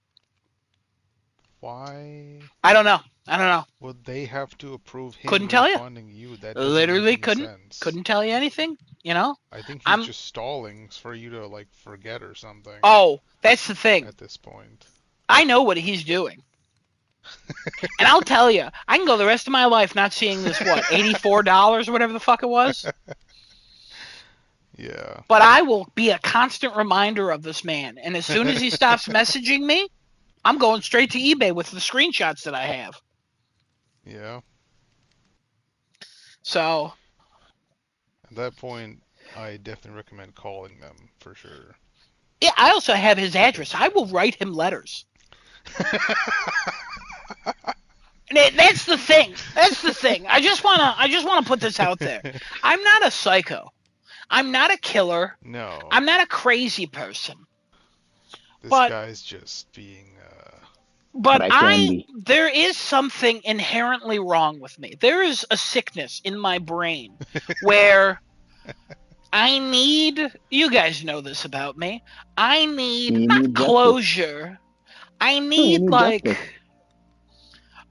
Speaker 3: Why?
Speaker 1: I don't know.
Speaker 3: Would they have to approve him
Speaker 1: Couldn't tell you.
Speaker 3: refunding you? That doesn't
Speaker 1: Literally
Speaker 3: make any sense.
Speaker 1: couldn't tell you anything. You know.
Speaker 3: I think he's just stalling for you to like forget or something.
Speaker 1: Oh, that's the thing.
Speaker 3: At this point,
Speaker 1: I know what he's doing. And I'll tell you, I can go the rest of my life not seeing this, what, $84 or whatever the fuck it was?
Speaker 3: Yeah.
Speaker 1: But I will be a constant reminder of this man. And as soon as he stops messaging me, I'm going straight to eBay with the screenshots that I have.
Speaker 3: Yeah.
Speaker 1: So.
Speaker 3: At that point, I definitely recommend calling them for sure.
Speaker 1: Yeah, I also have his address. I will write him letters. That's the thing. I just wanna put this out there. I'm not a psycho. I'm not a killer.
Speaker 3: No.
Speaker 1: I'm not a crazy person.
Speaker 3: This guy's just being.
Speaker 1: But there is something inherently wrong with me. There is a sickness in my brain where I need. You guys know this about me. I need not closure. I need like.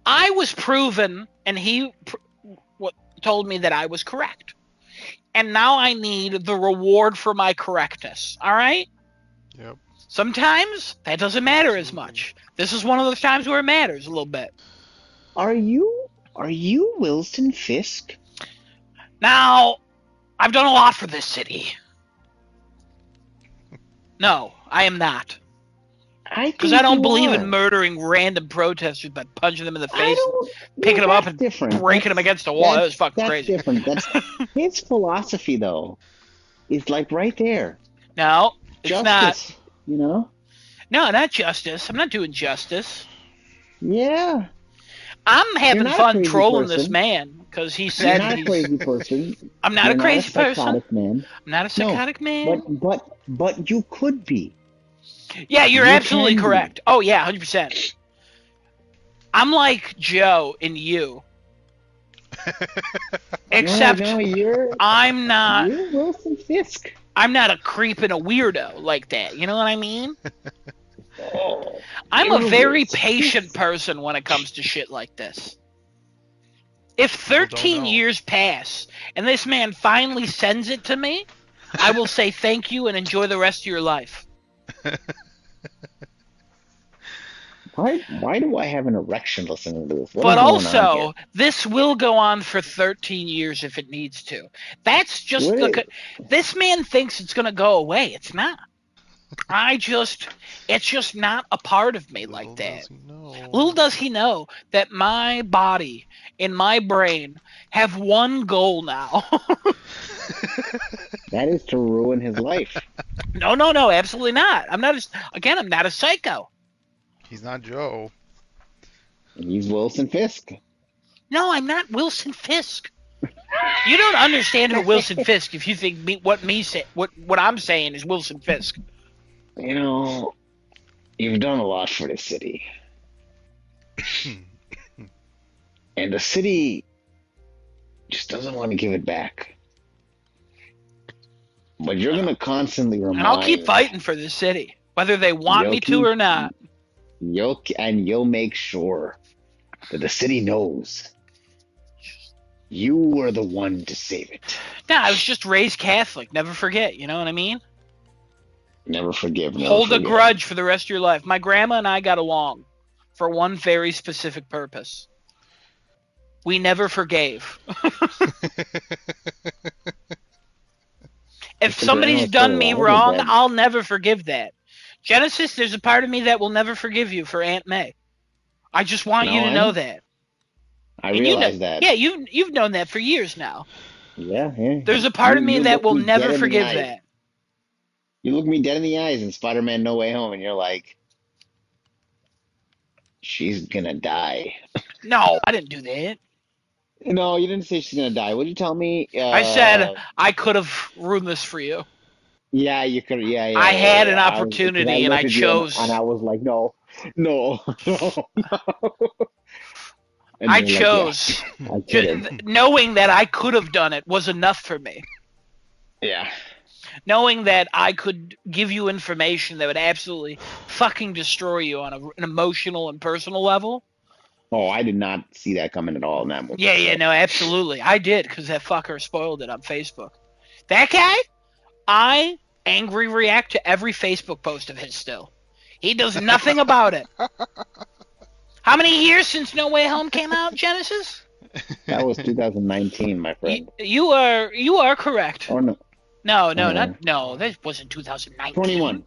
Speaker 1: I was proven, and he told me that I was correct. And now I need the reward for my correctness. All right?
Speaker 3: Yep.
Speaker 1: Sometimes that doesn't matter as much. This is one of those times where it matters a little bit.
Speaker 2: Are you Wilson Fisk?
Speaker 1: Now, I've done a lot for this city. No, I am not. Because I don't believe in murdering random protesters by punching them in the face, picking them up and breaking them against a wall. That was fucking crazy.
Speaker 2: That's different. That's his philosophy, though. Is like right there.
Speaker 1: No, it's
Speaker 2: justice,
Speaker 1: not.
Speaker 2: You know?
Speaker 1: No, not justice. I'm not doing justice.
Speaker 2: Yeah.
Speaker 1: I'm having fun trolling this man because he said
Speaker 2: You're not a crazy person.
Speaker 1: I'm not a crazy person.
Speaker 2: Man.
Speaker 1: I'm not a psychotic man.
Speaker 2: But you could be.
Speaker 1: Yeah, you're absolutely correct. Oh, yeah, 100%. I'm like Joe in You. Except I'm not...
Speaker 2: You're Wilson Fisk.
Speaker 1: I'm not a creep and a weirdo like that. You know what I mean? I'm a very patient person when it comes to shit like this. If 13 years pass and this man finally sends it to me, I will say thank you and enjoy the rest of your life.
Speaker 2: Why do I have an erection listening to this?
Speaker 1: But also, this will go on for 13 years if it needs to. That's just this man thinks it's going to go away. It's not. It's just not a part of me like that. Little does he know that my body and my brain have one goal now.
Speaker 2: That is to ruin his life.
Speaker 1: No, absolutely not. I'm not a psycho.
Speaker 3: He's not Joe.
Speaker 2: He's Wilson Fisk.
Speaker 1: No, I'm not Wilson Fisk. You don't understand who Wilson Fisk if you think what I'm saying is Wilson Fisk.
Speaker 2: You know, you've done a lot for this city. And the city just doesn't want to give it back. But you're going to constantly remind...
Speaker 1: And I'll keep fighting for this city, whether they want me to or not.
Speaker 2: You'll make sure that the city knows you were the one to save it.
Speaker 1: Nah, I was just raised Catholic. Never forget, you know what I mean?
Speaker 2: Never forgive.
Speaker 1: Hold a grudge for the rest of your life. My grandma and I got along for one very specific purpose. We never forgave. If somebody's done me wrong, I'll never forgive that. Genesis, there's a part of me that will never forgive you for Aunt May. I just want you to know that.
Speaker 2: I realize that.
Speaker 1: Yeah, you've known that for years now.
Speaker 2: Yeah.
Speaker 1: There's a part of me that will never forgive that.
Speaker 2: You look me dead in the eyes in Spider-Man No Way Home, and you're like, she's gonna die.
Speaker 1: No, I didn't do that.
Speaker 2: No, you didn't say she's gonna die. What did you tell me?
Speaker 1: I said I could have ruined this for you.
Speaker 2: Yeah, you could. Yeah.
Speaker 1: I had an opportunity, and I chose.
Speaker 2: And I was like, no.
Speaker 1: I chose. Knowing that I could have done it was enough for me.
Speaker 2: Yeah.
Speaker 1: knowing that I could give you information that would absolutely fucking destroy you on an emotional and personal level.
Speaker 2: Oh, I did not see that coming at all in that movie.
Speaker 1: Yeah, no, absolutely. I did, because that fucker spoiled it on Facebook. That guy, I angry react to every Facebook post of his still. He does nothing about it. How many years since No Way Home came out, Genesis?
Speaker 2: That was 2019, my friend.
Speaker 1: You are correct.
Speaker 2: Or no.
Speaker 1: No, that wasn't 2019.
Speaker 2: 21.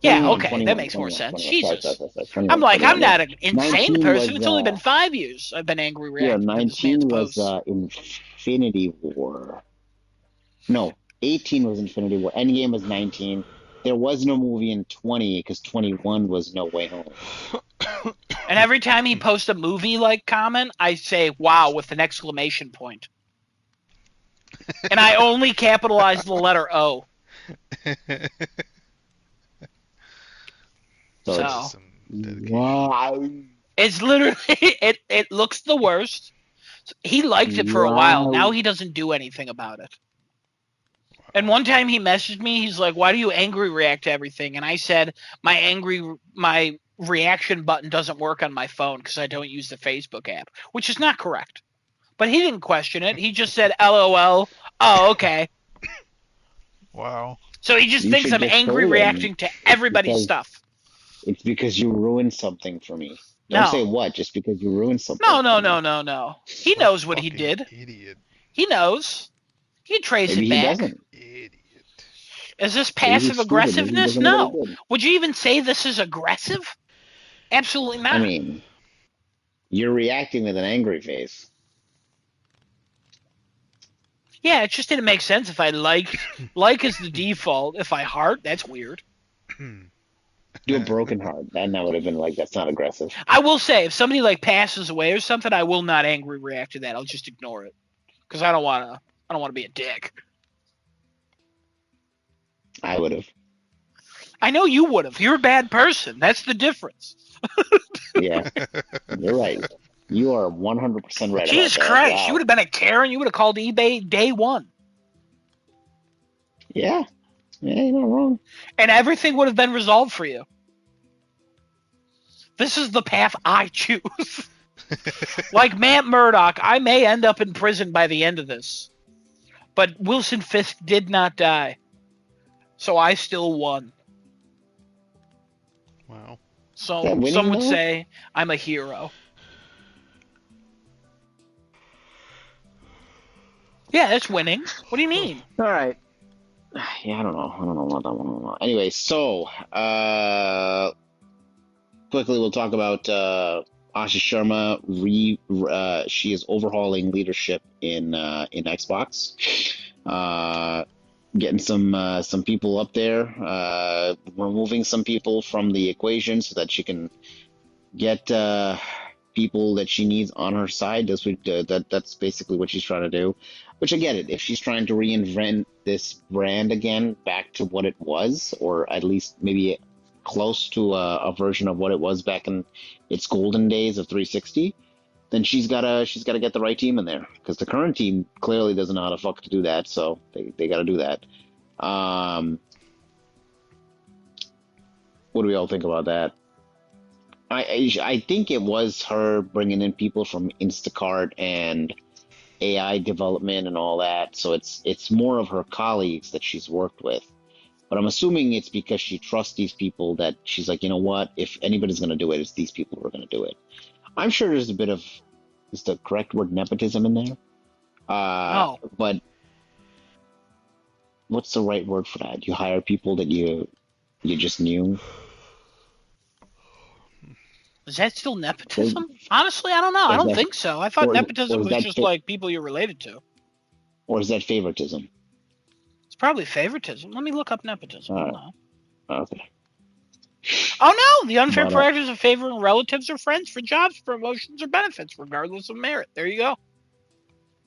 Speaker 1: Yeah,
Speaker 2: 21,
Speaker 1: okay,
Speaker 2: 21,
Speaker 1: that makes
Speaker 2: 21,
Speaker 1: more sense.
Speaker 2: 21,
Speaker 1: Jesus.
Speaker 2: 21,
Speaker 1: I'm like,
Speaker 2: 21,
Speaker 1: I'm not an insane person.
Speaker 2: was,
Speaker 1: It's only been 5 years I've been angry
Speaker 2: Yeah,
Speaker 1: reacting to this man's
Speaker 2: 19 was
Speaker 1: posts.
Speaker 2: Infinity War. No, 18 was Infinity War. Endgame was 19. There was no movie in 20 because 21 was No Way Home.
Speaker 1: And every time he posts a movie-like comment, I say, wow, with an exclamation point. And I only capitalize the letter O. So
Speaker 2: Wow.
Speaker 1: it's literally, it looks the worst. He liked it for a while. Now he doesn't do anything about it. And one time he messaged me, he's like, why do you angry react to everything? And I said, my reaction button doesn't work on my phone because I don't use the Facebook app, which is not correct. But he didn't question it. He just said, LOL. Oh, okay.
Speaker 3: Wow.
Speaker 1: So he just thinks I'm angry reacting to everybody's stuff.
Speaker 2: It's because you ruined something for me. Don't say what, just because you ruined something.
Speaker 1: No. He knows what he did.
Speaker 3: Idiot.
Speaker 1: He knows. He can trace
Speaker 2: Maybe
Speaker 1: it back.
Speaker 2: He doesn't.
Speaker 3: Idiot.
Speaker 1: Is this passive aggressiveness? No. Would you even say this is aggressive? Absolutely not.
Speaker 2: I mean, you're reacting with an angry face.
Speaker 1: Yeah, it just didn't make sense. If I like is the default. If I heart, that's weird.
Speaker 2: Do a broken heart. Then that would have been like, that's not aggressive.
Speaker 1: I will say, if somebody like passes away or something, I will not angry react to that. I'll just ignore it because I don't want to be a dick.
Speaker 2: I would have.
Speaker 1: I know you would have. You're a bad person. That's the difference.
Speaker 2: Yeah, you're right. You are 100% right.
Speaker 1: Jesus Christ, wow. You would have been a Karen. You would have called eBay day one.
Speaker 2: Yeah, you're not wrong.
Speaker 1: And everything would have been resolved for you. This is the path I choose. Like Matt Murdock, I may end up in prison by the end of this. But Wilson Fisk did not die. So I still won.
Speaker 3: Wow.
Speaker 1: So some would say I'm a hero. Yeah, that's winning. What do you mean?
Speaker 2: All right. Yeah, I don't know about that one. Anyway, so quickly we'll talk about Asha Sharma. She is overhauling leadership in Xbox. Getting some people up there, removing some people from the equation so that she can get people that she needs on her side. That's basically what she's trying to do, which I get it. If she's trying to reinvent this brand again back to what it was, or at least maybe close to a version of what it was back in its golden days of 360, then she's gotta get the right team in there, because the current team clearly doesn't know how the fuck to do that. So they gotta do that. What do we all think about that? I think it was her bringing in people from Instacart and AI development and all that. So it's more of her colleagues that she's worked with. But I'm assuming it's because she trusts these people that she's like, you know what? If anybody's going to do it, it's these people who are going to do it. I'm sure there's a bit of, is the correct word, nepotism in there?
Speaker 1: No.
Speaker 2: But what's the right word for that? You hire people that you just knew?
Speaker 1: Is that still nepotism? Honestly, I don't know. I don't think so. I thought nepotism was just like people you're related to.
Speaker 2: Or is that favoritism?
Speaker 1: It's probably favoritism. Let me look up nepotism.
Speaker 2: Okay.
Speaker 1: Oh no! The unfair practice of favoring relatives or friends for jobs, promotions, or benefits, regardless of merit. There you go.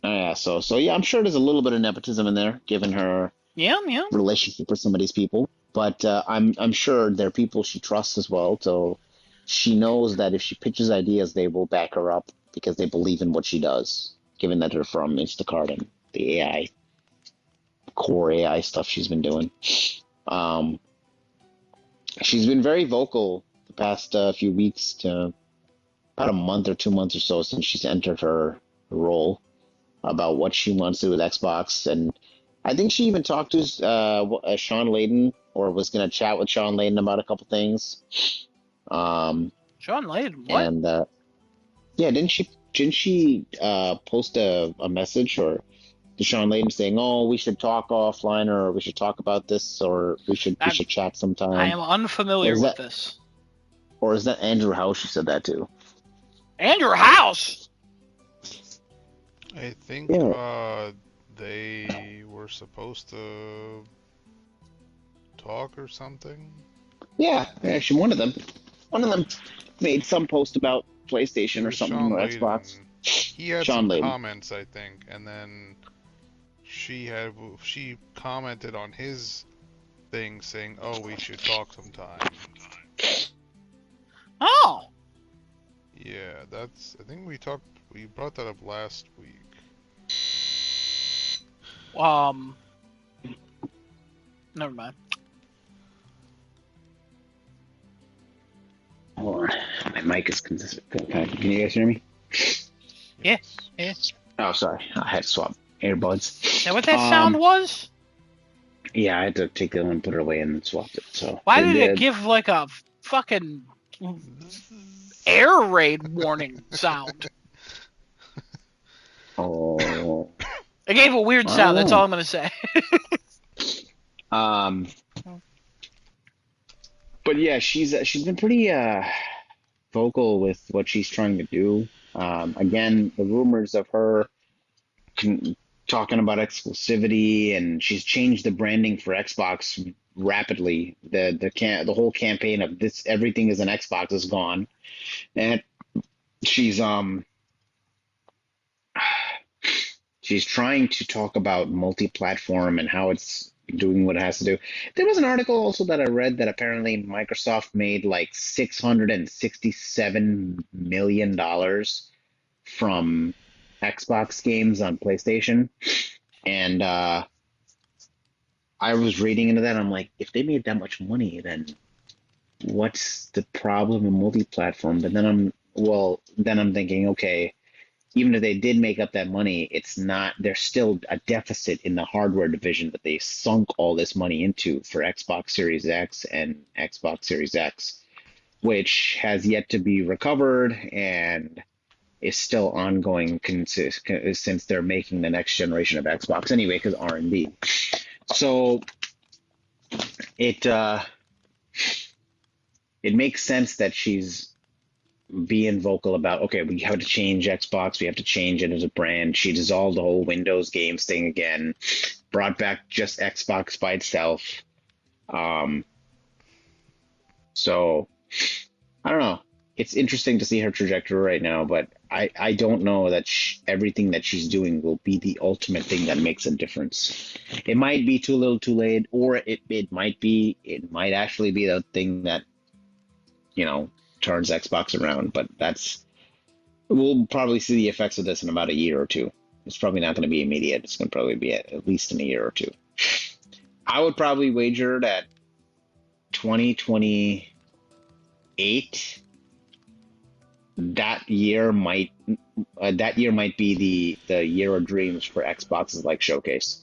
Speaker 2: Yeah. So yeah, I'm sure there's a little bit of nepotism in there, given her relationship with some of these people. But I'm sure they're people she trusts as well. So she knows that if she pitches ideas, they will back her up because they believe in what she does, given that they're from Instacart and the AI core AI stuff she's been doing. She's been very vocal the past few weeks, to about a month or 2 months or so since she's entered her role, about what she wants to do with Xbox. And I think she even talked to Sean Layden, or was going to chat with Sean Layden about a couple things.
Speaker 1: Sean Layden, what?
Speaker 2: And yeah, didn't she post a message or to Sean Layden saying, "Oh, we should talk offline, or we should talk about this, or we should chat sometime"?
Speaker 1: I am unfamiliar with this.
Speaker 2: Or is that Andrew House she said that to?
Speaker 1: Andrew House?
Speaker 3: I think they were supposed to talk or something.
Speaker 2: Yeah, actually one of them made some post about PlayStation or something, or Xbox.
Speaker 3: He had some comments, I think, and then she commented on his thing saying, "Oh, we should talk sometime."
Speaker 1: Oh.
Speaker 3: Yeah, I think we brought that up last week.
Speaker 1: Never mind.
Speaker 2: Hold on, my mic is consistent. Can you guys hear me?
Speaker 1: Yeah.
Speaker 2: Oh, sorry, I had to swap earbuds.
Speaker 1: Is that what that sound was?
Speaker 2: Yeah, I had to take the one and put it away and then swapped it. So
Speaker 1: why did it give like a fucking air raid warning sound?
Speaker 2: Oh.
Speaker 1: It gave a weird sound. That's all I'm gonna say.
Speaker 2: But yeah, she's been pretty vocal with what she's trying to do. Again, the rumors of her talking about exclusivity, and she's changed the branding for Xbox rapidly. The whole campaign of this, everything is an Xbox, is gone, and she's trying to talk about multi-platform and how it's doing what it has to do. There was an article also that I read that apparently Microsoft made like $667 million from Xbox games on PlayStation. And I was reading into that. I'm like, if they made that much money, then what's the problem with multi-platform? But then I'm thinking, okay, even if they did make up that money, there's still a deficit in the hardware division that they sunk all this money into for Xbox Series X and Xbox Series X, which has yet to be recovered and is still ongoing since they're making the next generation of Xbox anyway, because R&D. So it makes sense that she's being vocal about, okay, we have to change Xbox, we have to change it as a brand. She dissolved the whole Windows games thing again, brought back just Xbox by itself. So I don't know. It's interesting to see her trajectory right now, but I don't know that everything that she's doing will be the ultimate thing that makes a difference. It might be too little, too late, or it might actually be the thing that, turns Xbox around. But we'll probably see the effects of this in about a year or two. It's probably not going to be immediate. It's going to probably be at least in a year or two. I would probably wager that 2028, that year might be the year of dreams for Xbox's like showcase.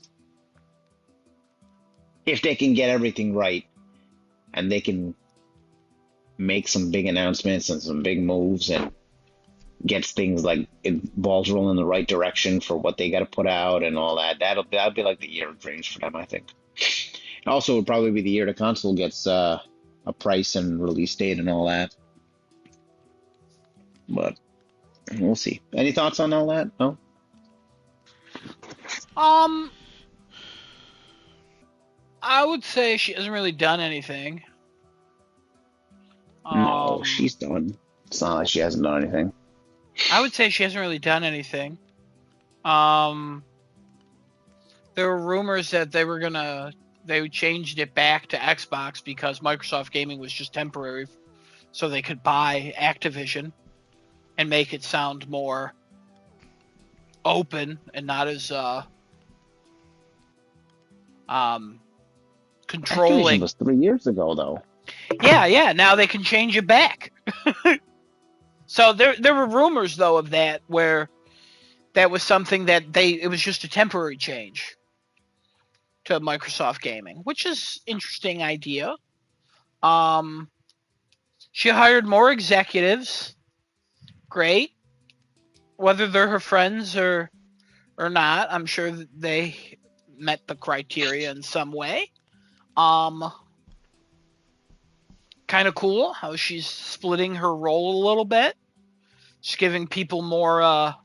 Speaker 2: If they can get everything right and they can make some big announcements and some big moves and gets things like balls rolling in the right direction for what they got to put out and all that, that'll be like the year of dreams for them, I think. Also, it would probably be the year the console gets a price and release date and all that. But we'll see. Any thoughts on all that? No?
Speaker 1: I would say she hasn't really done anything.
Speaker 2: No, she's done. It's not like she hasn't done anything.
Speaker 1: I would say she hasn't really done anything. There were rumors that they changed it back to Xbox because Microsoft Gaming was just temporary, so they could buy Activision and make it sound more open and not as controlling.
Speaker 2: Activision was 3 years ago, though.
Speaker 1: Yeah. Now they can change it back. So there were rumors though of that where that was something that it was just a temporary change to Microsoft Gaming, which is interesting idea. She hired more executives. Great. Whether they're her friends or not, I'm sure that they met the criteria in some way. Kind of cool how she's splitting her role a little bit. She's giving people more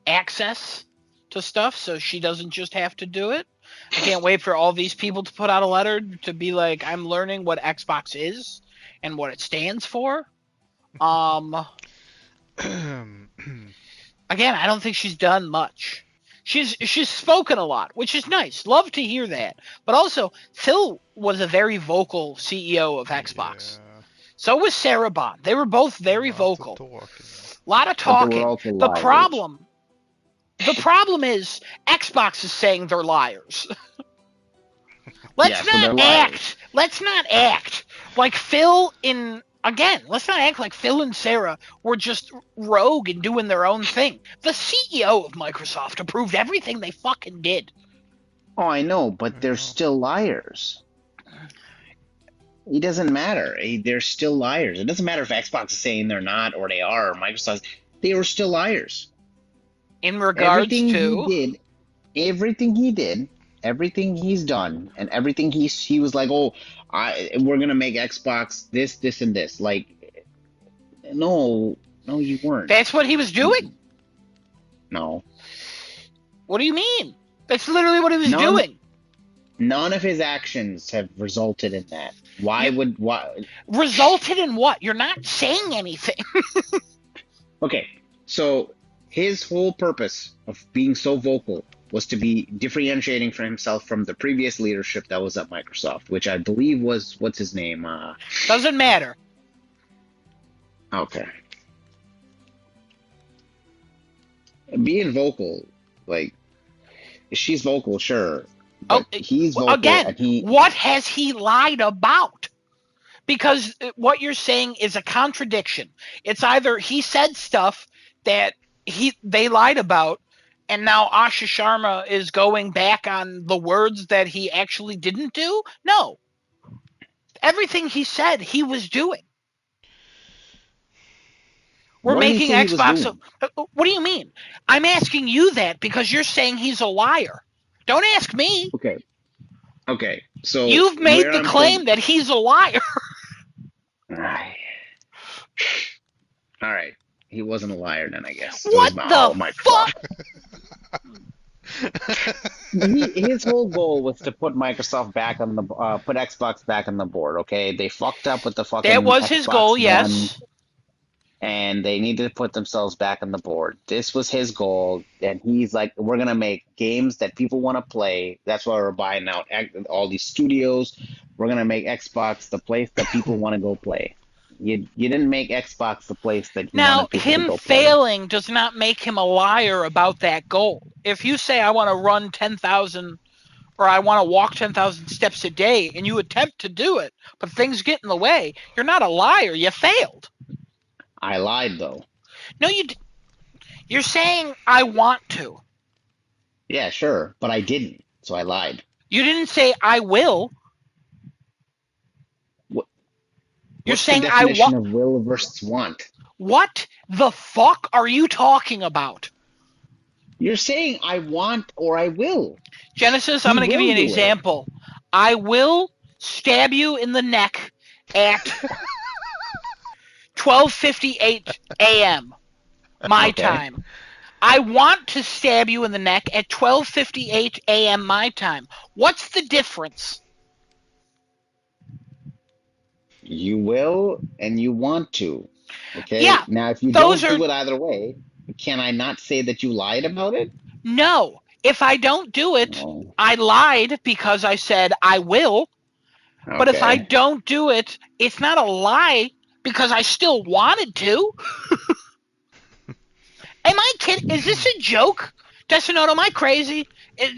Speaker 1: access to stuff so she doesn't just have to do it. I can't wait for all these people to put out a letter to be like, I'm learning what Xbox is and what it stands for. Again, I don't think she's done much. She's spoken a lot, which is nice. Love to hear that. But also, Phil was a very vocal CEO of Xbox. Yeah. So was Sarah Bond. They were both very vocal. A lot of talking. The problem is Xbox is saying they're liars. Let's not act like Phil let's not act like Phil and Sarah were just rogue and doing their own thing. The CEO of Microsoft approved everything they fucking did.
Speaker 2: Oh, I know, but they're still liars. It doesn't matter. They're still liars. It doesn't matter if Xbox is saying they're not or they are, or Microsoft. They were still liars.
Speaker 1: In regards
Speaker 2: everything he did, everything he's done, and everything he was like, oh, we're gonna make Xbox this, and this. Like, no, you weren't.
Speaker 1: That's what he was doing?
Speaker 2: No.
Speaker 1: What do you mean? That's literally what he was doing.
Speaker 2: None of his actions have resulted in that. Why?
Speaker 1: Resulted in what? You're not saying anything.
Speaker 2: Okay, so his whole purpose of being so vocal was to be differentiating for himself from the previous leadership that was at Microsoft, which I believe was, what's his name?
Speaker 1: Doesn't matter.
Speaker 2: Okay. Being vocal, like, she's vocal, sure. But he's vocal.
Speaker 1: Again, what has he lied about? Because what you're saying is a contradiction. It's either he said stuff that they lied about, and now Asha Sharma is going back on the words that he actually didn't do? No. Everything he said, he was doing. We're making Xbox. What do you mean? I'm asking you that because you're saying he's a liar. Don't ask me.
Speaker 2: Okay. So
Speaker 1: you've made the claim that he's a liar.
Speaker 2: All right. He wasn't a liar then, I guess.
Speaker 1: What the fuck?
Speaker 2: His whole goal was to put Microsoft back on the put Xbox back on the board. Okay, they fucked up with the fucking.
Speaker 1: That was
Speaker 2: Xbox
Speaker 1: his goal, yes.
Speaker 2: And they needed to put themselves back on the board. This was his goal, and he's like, "We're gonna make games that people want to play. That's why we're buying out all these studios. We're gonna make Xbox the place that people want to go play." You didn't make Xbox the place that you
Speaker 1: now
Speaker 2: wanted people to go play.
Speaker 1: Him failing does not make him a liar about that goal. If you say I want to run 10,000 or I want to walk 10,000 steps a day and you attempt to do it, but things get in the way, you're not a liar. You failed.
Speaker 2: I lied though.
Speaker 1: No, you're saying I want to.
Speaker 2: Yeah, sure, but I didn't, so I lied.
Speaker 1: You didn't say I will. You're saying I want.
Speaker 2: What's the definition of will versus want?
Speaker 1: What the fuck are you talking about?
Speaker 2: You're saying I want or I will.
Speaker 1: Genesis, I'm going to give you an example. I will stab you in the neck at 12:58 a.m. my time. I want to stab you in the neck at 12:58 a.m. my time. What's the difference?
Speaker 2: You will and you want to. Okay?
Speaker 1: Yeah.
Speaker 2: Now, if you don't do it either way, can I not say that you lied about it?
Speaker 1: No. If I don't do it, I lied because I said I will. Okay. But if I don't do it, it's not a lie because I still wanted to. Am I kidding? Is this a joke? Desinoto, am I crazy?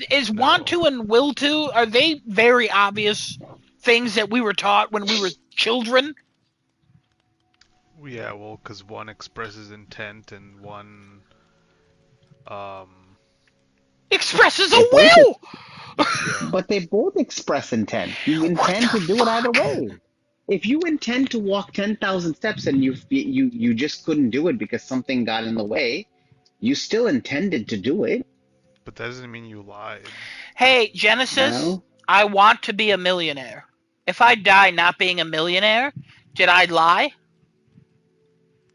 Speaker 1: Is want to and will to, are they very obvious things that we were taught when we were children?
Speaker 3: Yeah, well, because one expresses intent and one
Speaker 1: Expresses a
Speaker 2: They both,
Speaker 1: will!
Speaker 3: yeah.
Speaker 2: but they both express intent. You intend to do it either way. If you intend to walk 10,000 steps and you just couldn't do it because something got in the way, you still intended to do it.
Speaker 3: But that doesn't mean you lied.
Speaker 1: Hey, Genesis,
Speaker 2: No?
Speaker 1: I want to be a millionaire. If I die not being a millionaire, did I lie?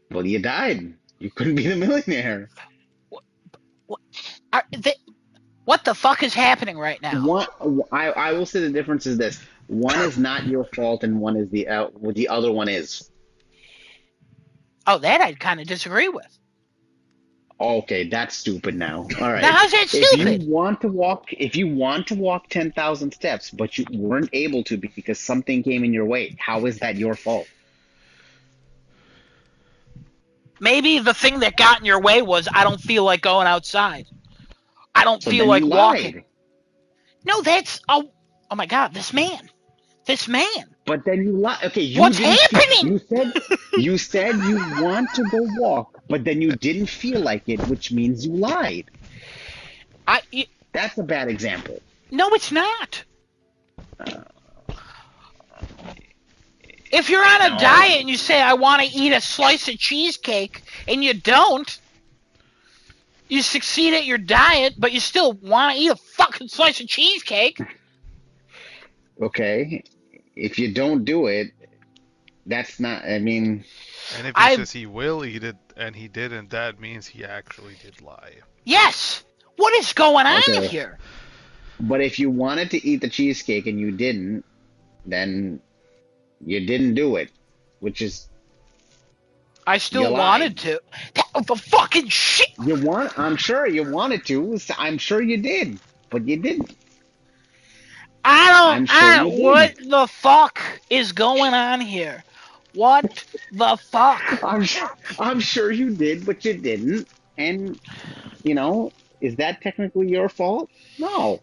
Speaker 2: Well, you died. You couldn't be the millionaire.
Speaker 1: What the fuck is happening right now?
Speaker 2: I will say the difference is this: one is not your fault, and one is the other one is.
Speaker 1: Oh, that I'd kind of disagree with.
Speaker 2: Okay, that's stupid now. All right.
Speaker 1: Now, how's that stupid?
Speaker 2: If you want to walk 10,000 steps, but you weren't able to because something came in your way, how is that your fault?
Speaker 1: Maybe the thing that got in your way was I don't feel like going outside. I don't feel like walking. No, that's oh my God, this man.
Speaker 2: But then you lied. Okay,
Speaker 1: what's happening?
Speaker 2: You said you want to go walk, but then you didn't feel like it, which means you lied. That's a bad example.
Speaker 1: No, it's not. If you're on a diet and you say I want to eat a slice of cheesecake and you don't, you succeed at your diet, but you still want to eat a fucking slice of cheesecake.
Speaker 2: Okay, if you don't do it, that's not. I mean,
Speaker 3: and if he says he will eat it and he didn't, that means he actually did lie.
Speaker 1: Yes. What is going on here?
Speaker 2: But if you wanted to eat the cheesecake and you didn't, then you didn't do it, which is.
Speaker 1: I still wanted to. That was the fucking shit.
Speaker 2: I'm sure you wanted to. I'm sure you did, but you didn't.
Speaker 1: What the fuck is going on here? What the fuck?
Speaker 2: I'm sure you did, but you didn't. And, is that technically your fault? No.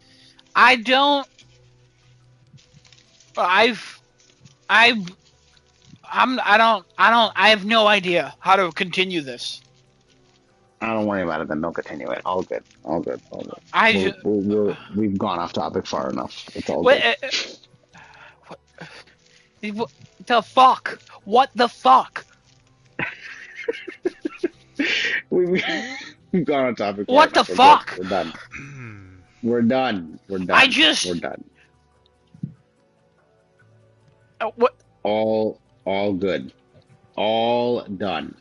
Speaker 1: I have no idea how to continue this.
Speaker 2: I don't worry about it then. Don't continue it. All good. We've gone off topic far enough. It's all good.
Speaker 1: What the fuck? What the fuck?
Speaker 2: We've gone off topic.
Speaker 1: What the fuck?
Speaker 2: We're done. We're done. We're done.
Speaker 1: What?
Speaker 2: All good. All done.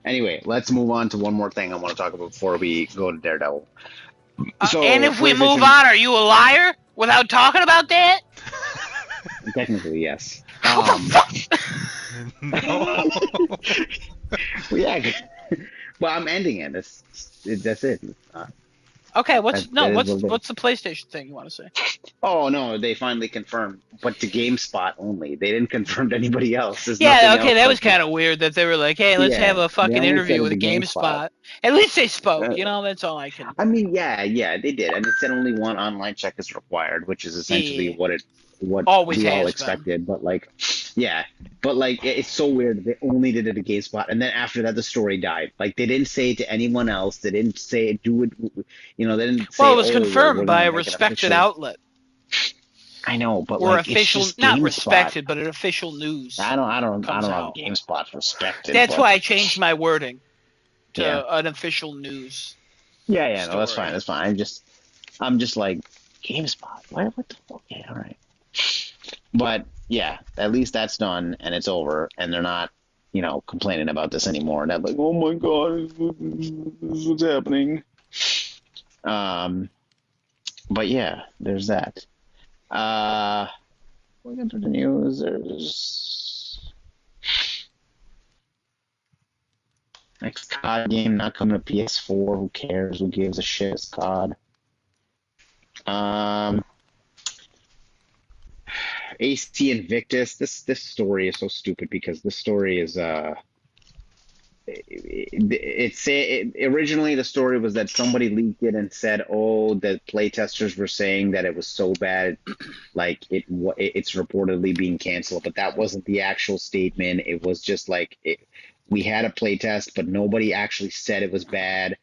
Speaker 2: Anyway, let's move on to one more thing I want to talk about before we go to Daredevil.
Speaker 1: And if we move on, are you a liar without talking about that?
Speaker 2: Technically, yes.
Speaker 1: What the fuck?
Speaker 3: No.
Speaker 2: Yeah. Well, I'm ending it. That's it.
Speaker 1: Okay, what's the PlayStation thing you want to say?
Speaker 2: Oh no, they finally confirmed, but to GameSpot only. They didn't confirm to anybody else.
Speaker 1: That was kind of weird that they were like, "Hey, let's have a fucking interview with GameSpot." At least they spoke. That's all I can.
Speaker 2: I mean, yeah, they did, and it said only one online check is required, which is essentially what
Speaker 1: always
Speaker 2: we all expected. But it's so weird. They only did it at GameSpot, and then after that, the story died. Like they didn't say it to anyone else. They didn't say do it. They didn't say.
Speaker 1: Well, it was confirmed by a respected outlet.
Speaker 2: I know, but
Speaker 1: or
Speaker 2: like,
Speaker 1: official,
Speaker 2: it's just
Speaker 1: not
Speaker 2: GameSpot.
Speaker 1: Respected, but an official news.
Speaker 2: I don't know if GameSpot's respected.
Speaker 1: That's why I changed my wording to an official news.
Speaker 2: Yeah, no, that's fine. I'm just like GameSpot. What the fuck? Yeah, all right. But yeah, at least that's done and it's over, and they're not, complaining about this anymore. And they're like, oh my god, this is what's happening. But yeah, there's that. We'll get to the news. There's next COD game not coming to PS4. Who cares? Who gives a shit? It's COD. AC Invictus. This story is so stupid because this story is Originally the story was that somebody leaked it and said, "Oh, the playtesters were saying that it was so bad, like it's reportedly being canceled." But that wasn't the actual statement. It was just like we had a playtest, but nobody actually said it was bad.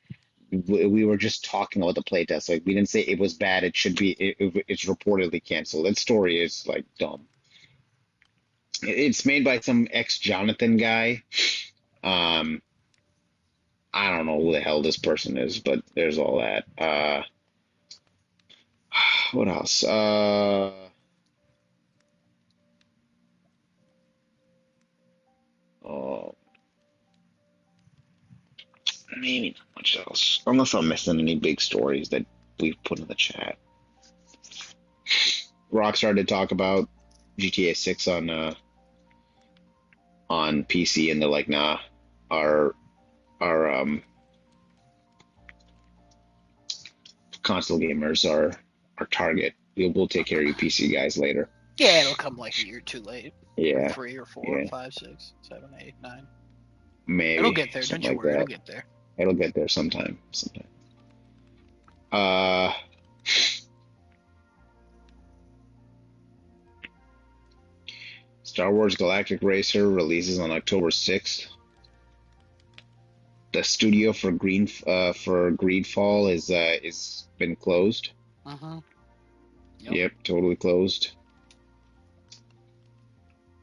Speaker 2: We were just talking about the playtest. Like we didn't say it was bad. It should be. It's reportedly canceled. That story is like dumb. It's made by some ex-Jonathan guy. Um, I don't know who the hell this person is, but there's all that. What else? Oh, maybe not much else. Unless I'm missing any big stories that we've put in the chat. Rockstar did talk about GTA 6 on PC, and they're like, nah, our console gamers are our target. We'll take care of you PC guys later.
Speaker 1: Yeah, it'll come like a year too late.
Speaker 2: Yeah.
Speaker 1: 3 or 4 or 5, 6, 7, 8, 9.
Speaker 2: Maybe.
Speaker 1: It'll get there. Don't you worry. It'll get there.
Speaker 2: It'll get there sometime. Star Wars Galactic Racer releases on October 6th. The studio for Greedfall is been closed. Yep, totally closed.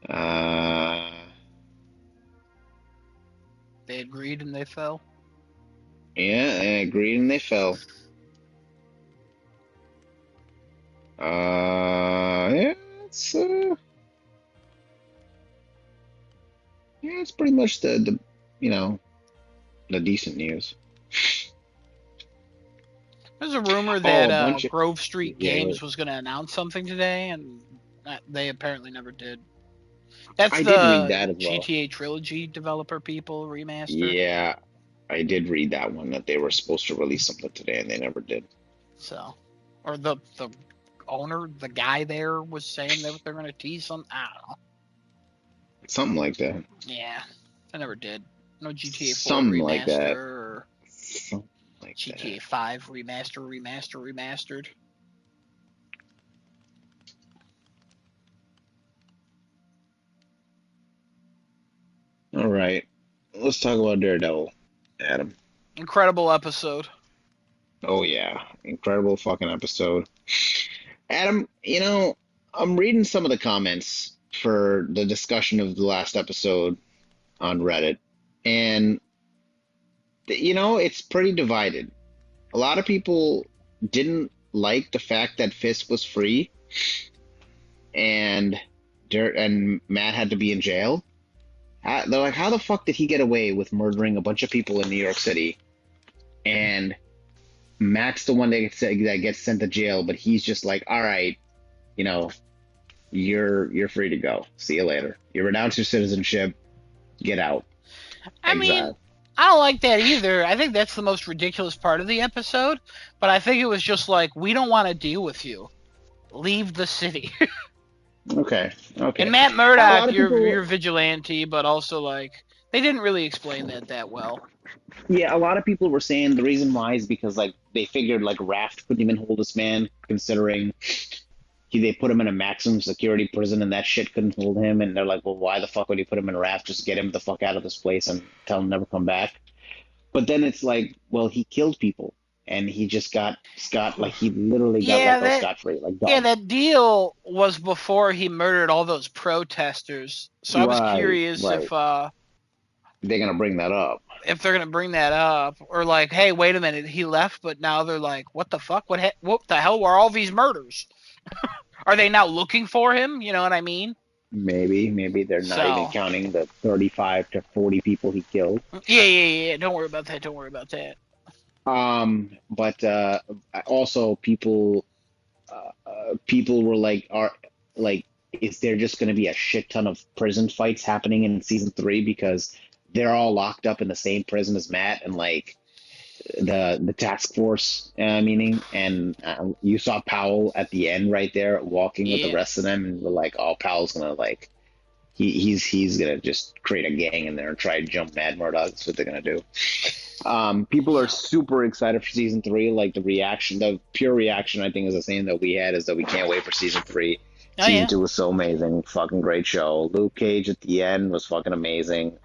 Speaker 1: They agreed and they fell.
Speaker 2: Yeah, they agreed and they fell. Yeah, it's pretty much the decent news.
Speaker 1: There's a rumor that Grove Street Games was going to announce something today, and they apparently never did. That's
Speaker 2: I did read that as well.
Speaker 1: GTA Trilogy developer people remaster.
Speaker 2: Yeah, I did read that one, that they were supposed to release something today and they never did.
Speaker 1: So, or the owner, the guy there was saying that they're going to tease something. I don't know.
Speaker 2: Something like that.
Speaker 1: Yeah, I never did. No GTA 4
Speaker 2: something
Speaker 1: remaster
Speaker 2: like that.
Speaker 1: Or
Speaker 2: something like
Speaker 1: GTA
Speaker 2: that.
Speaker 1: 5 remastered.
Speaker 2: All right, let's talk about Daredevil, Adam.
Speaker 1: Incredible episode.
Speaker 2: Oh yeah, incredible fucking episode. Adam, I'm reading some of the comments for the discussion of the last episode on Reddit, and it's pretty divided. A lot of people didn't like the fact that Fisk was free and Matt had to be in jail. They're like, how the fuck did he get away with murdering a bunch of people in New York City? And Matt's the one that gets sent to jail, but he's just like, all right, you're free to go. See you later. You renounce your citizenship. Get out.
Speaker 1: I mean, I don't like that either. I think that's the most ridiculous part of the episode. But I think it was just like, we don't want to deal with you. Leave the city.
Speaker 2: Okay.
Speaker 1: And Matt Murdock, you're vigilante, but also like they didn't really explain that well.
Speaker 2: Yeah, a lot of people were saying the reason why is because like they figured like Raft couldn't even hold this man, considering they put him in a maximum security prison and that shit couldn't hold him. And they're like, well, why the fuck would he put him in Raft? Just get him the fuck out of this place and tell him never come back. But then it's like, well, he killed people. And he just got he literally got let go scot-free.
Speaker 1: That deal was before he murdered all those protesters. So I was curious if
Speaker 2: they're gonna bring that up.
Speaker 1: If they're gonna bring that up, or like, hey, wait a minute, he left, but now they're like, what the fuck? What the hell were all these murders? Are they now looking for him? You know what I mean?
Speaker 2: Maybe they're not even counting the 35 to 40 people he killed.
Speaker 1: Yeah. Don't worry about that.
Speaker 2: But also people were like, is there just going to be a shit ton of prison fights happening in season 3 because they're all locked up in the same prison as Matt and like the task force meaning, and you saw Powell at the end right there walking with the rest of them, and we're like, oh, Powell's gonna like he's gonna just create a gang in there and try to jump Mad Murdock. That's what they're gonna do. People are super excited for season 3. Like the pure reaction, I think, is the same that we had, is that we can't wait for season 3. Season 2 was so amazing, fucking great show. Luke Cage at the end was fucking amazing.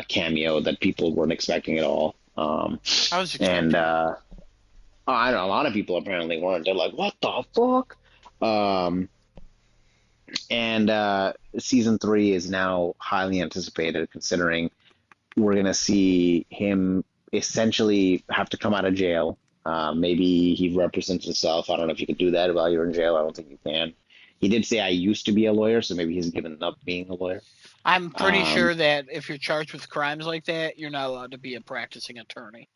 Speaker 2: Cameo that people weren't expecting at all.
Speaker 1: I was expecting.
Speaker 2: And I know a lot of people apparently weren't. They're like, "What the fuck?" And season 3 is now highly anticipated, considering we're gonna see him essentially have to come out of jail. Maybe he represents himself. I don't know if you can do that while you're in jail. I don't think you can. He did say, "I used to be a lawyer," so maybe he's given up being a lawyer.
Speaker 1: I'm pretty sure that if you're charged with crimes like that, you're not allowed to be a practicing attorney.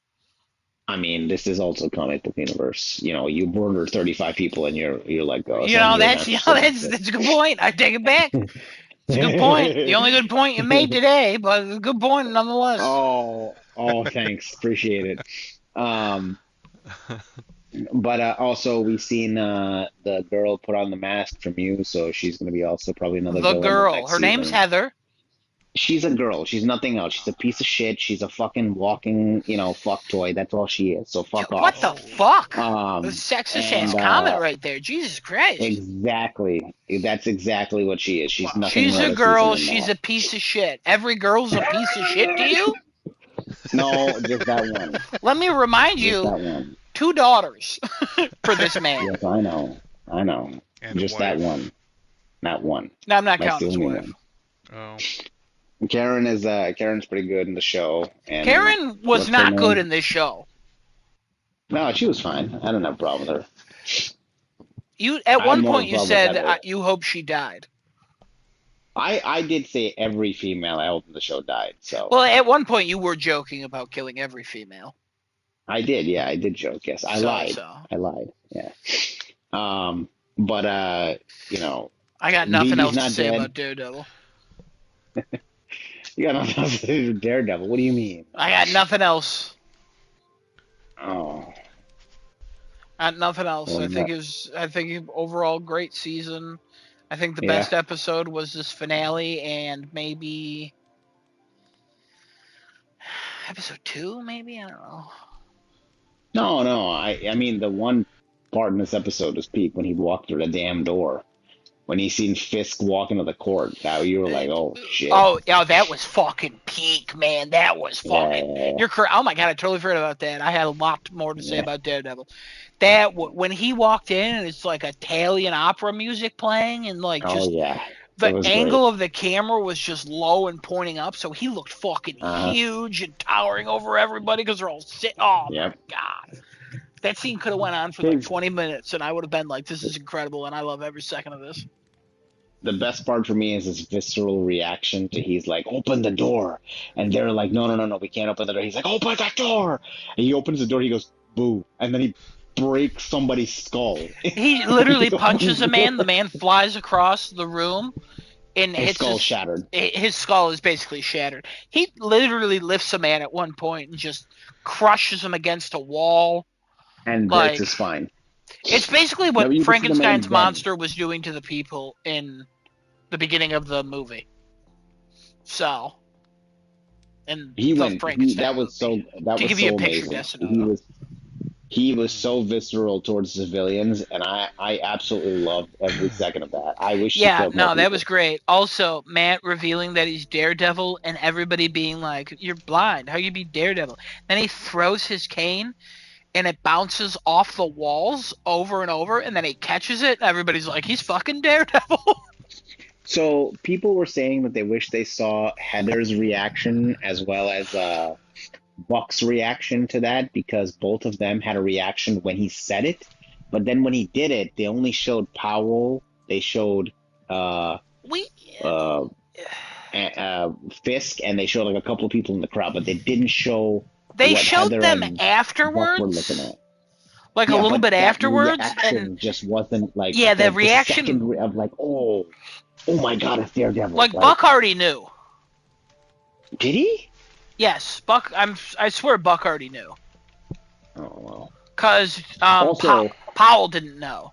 Speaker 2: I mean, this is also comic book universe. You know, you murder 35 people and you're like, oh,
Speaker 1: that's a good point. I take it back. It's a good point. The only good point you made today, but a good point nonetheless.
Speaker 2: Oh, thanks. Appreciate it. But also we've seen the girl put on the mask from You, so she's going to be also probably another
Speaker 1: girl. Her name's Heather.
Speaker 2: She's a girl. She's nothing else. She's a piece of shit. She's a fucking walking, fuck toy. That's all she is. So fuck off.
Speaker 1: What the fuck? The sexist ass comment right there. Jesus Christ.
Speaker 2: Exactly. That's exactly what she is. She's nothing.
Speaker 1: She's a girl. She's a piece of shit. Every girl's a piece of shit to you?
Speaker 2: No, just that one.
Speaker 1: Let me remind you, 2 daughters for this man.
Speaker 2: Yes, I know. And just that one. Not one.
Speaker 1: No, I'm not counting his wife.
Speaker 3: Oh.
Speaker 2: Karen's pretty good in the show. And
Speaker 1: Karen was not good in this show.
Speaker 2: No, she was fine. I don't have a problem with her.
Speaker 1: At one point you said you hope she died.
Speaker 2: I did say every female I hope in the show died. So.
Speaker 1: Well, at one point you were joking about killing every female.
Speaker 2: I did, yeah, I did joke. Yes, I lied. I lied. Yeah. But I
Speaker 1: got nothing else to say about Daredevil.
Speaker 2: You got nothing else to do with Daredevil? What do you mean?
Speaker 1: I got nothing else.
Speaker 2: Oh.
Speaker 1: I got nothing else.
Speaker 2: Well,
Speaker 1: I think overall great season. I think the best episode was this finale, and maybe episode 2. Maybe, I don't know.
Speaker 2: No. I mean, the one part in this episode was peak when he walked through the damn door. When he seen Fisk walk into the court, you were like, "Oh shit!"
Speaker 1: Oh, that was fucking peak, man. That was fucking. Yeah. You're correct. Oh my god, I totally forgot about that. I had a lot more to say about Daredevil. When he walked in and it's like Italian opera music playing and like just the angle of the camera was just low and pointing up, so he looked fucking huge and towering over everybody because they're all sitting. Oh my god. That scene could have went on for like 20 minutes, and I would have been like, this is incredible, and I love every second of this.
Speaker 2: The best part for me is his visceral reaction to he's like, open the door. And they're like, no, we can't open the door. He's like, open the door. And he opens the door, he goes, boo. And then he breaks somebody's skull.
Speaker 1: He literally punches a man. The man flies across the room. And
Speaker 2: his skull shattered.
Speaker 1: His skull is basically shattered. He literally lifts a man at one point and just crushes him against a wall.
Speaker 2: And breaks his spine.
Speaker 1: It's basically what Frankenstein's monster was doing to the people in the beginning of the movie. So, and
Speaker 2: that was so amazing. He was so visceral towards civilians, and I absolutely loved every second of that. I wish.
Speaker 1: Yeah, that was great. Also, Matt revealing that he's Daredevil, and everybody being like, "You're blind. How you be Daredevil?" Then he throws his cane. And it bounces off the walls over and over, and then he catches it, and everybody's like, he's fucking Daredevil.
Speaker 2: So people were saying that they wish they saw Heather's reaction as well as Buck's reaction to that, because both of them had a reaction when he said it. But then when he did it, they only showed Powell. They showed Fisk, and they showed like a couple of people in the crowd, but they didn't show...
Speaker 1: They showed them afterwards, like a little bit afterwards,
Speaker 2: and just wasn't like
Speaker 1: the reaction
Speaker 2: of like oh my god, it's Daredevil.
Speaker 1: Like Buck already knew.
Speaker 2: Did he?
Speaker 1: Yes, Buck. I swear Buck already knew.
Speaker 2: Oh well.
Speaker 1: Because Powell didn't know.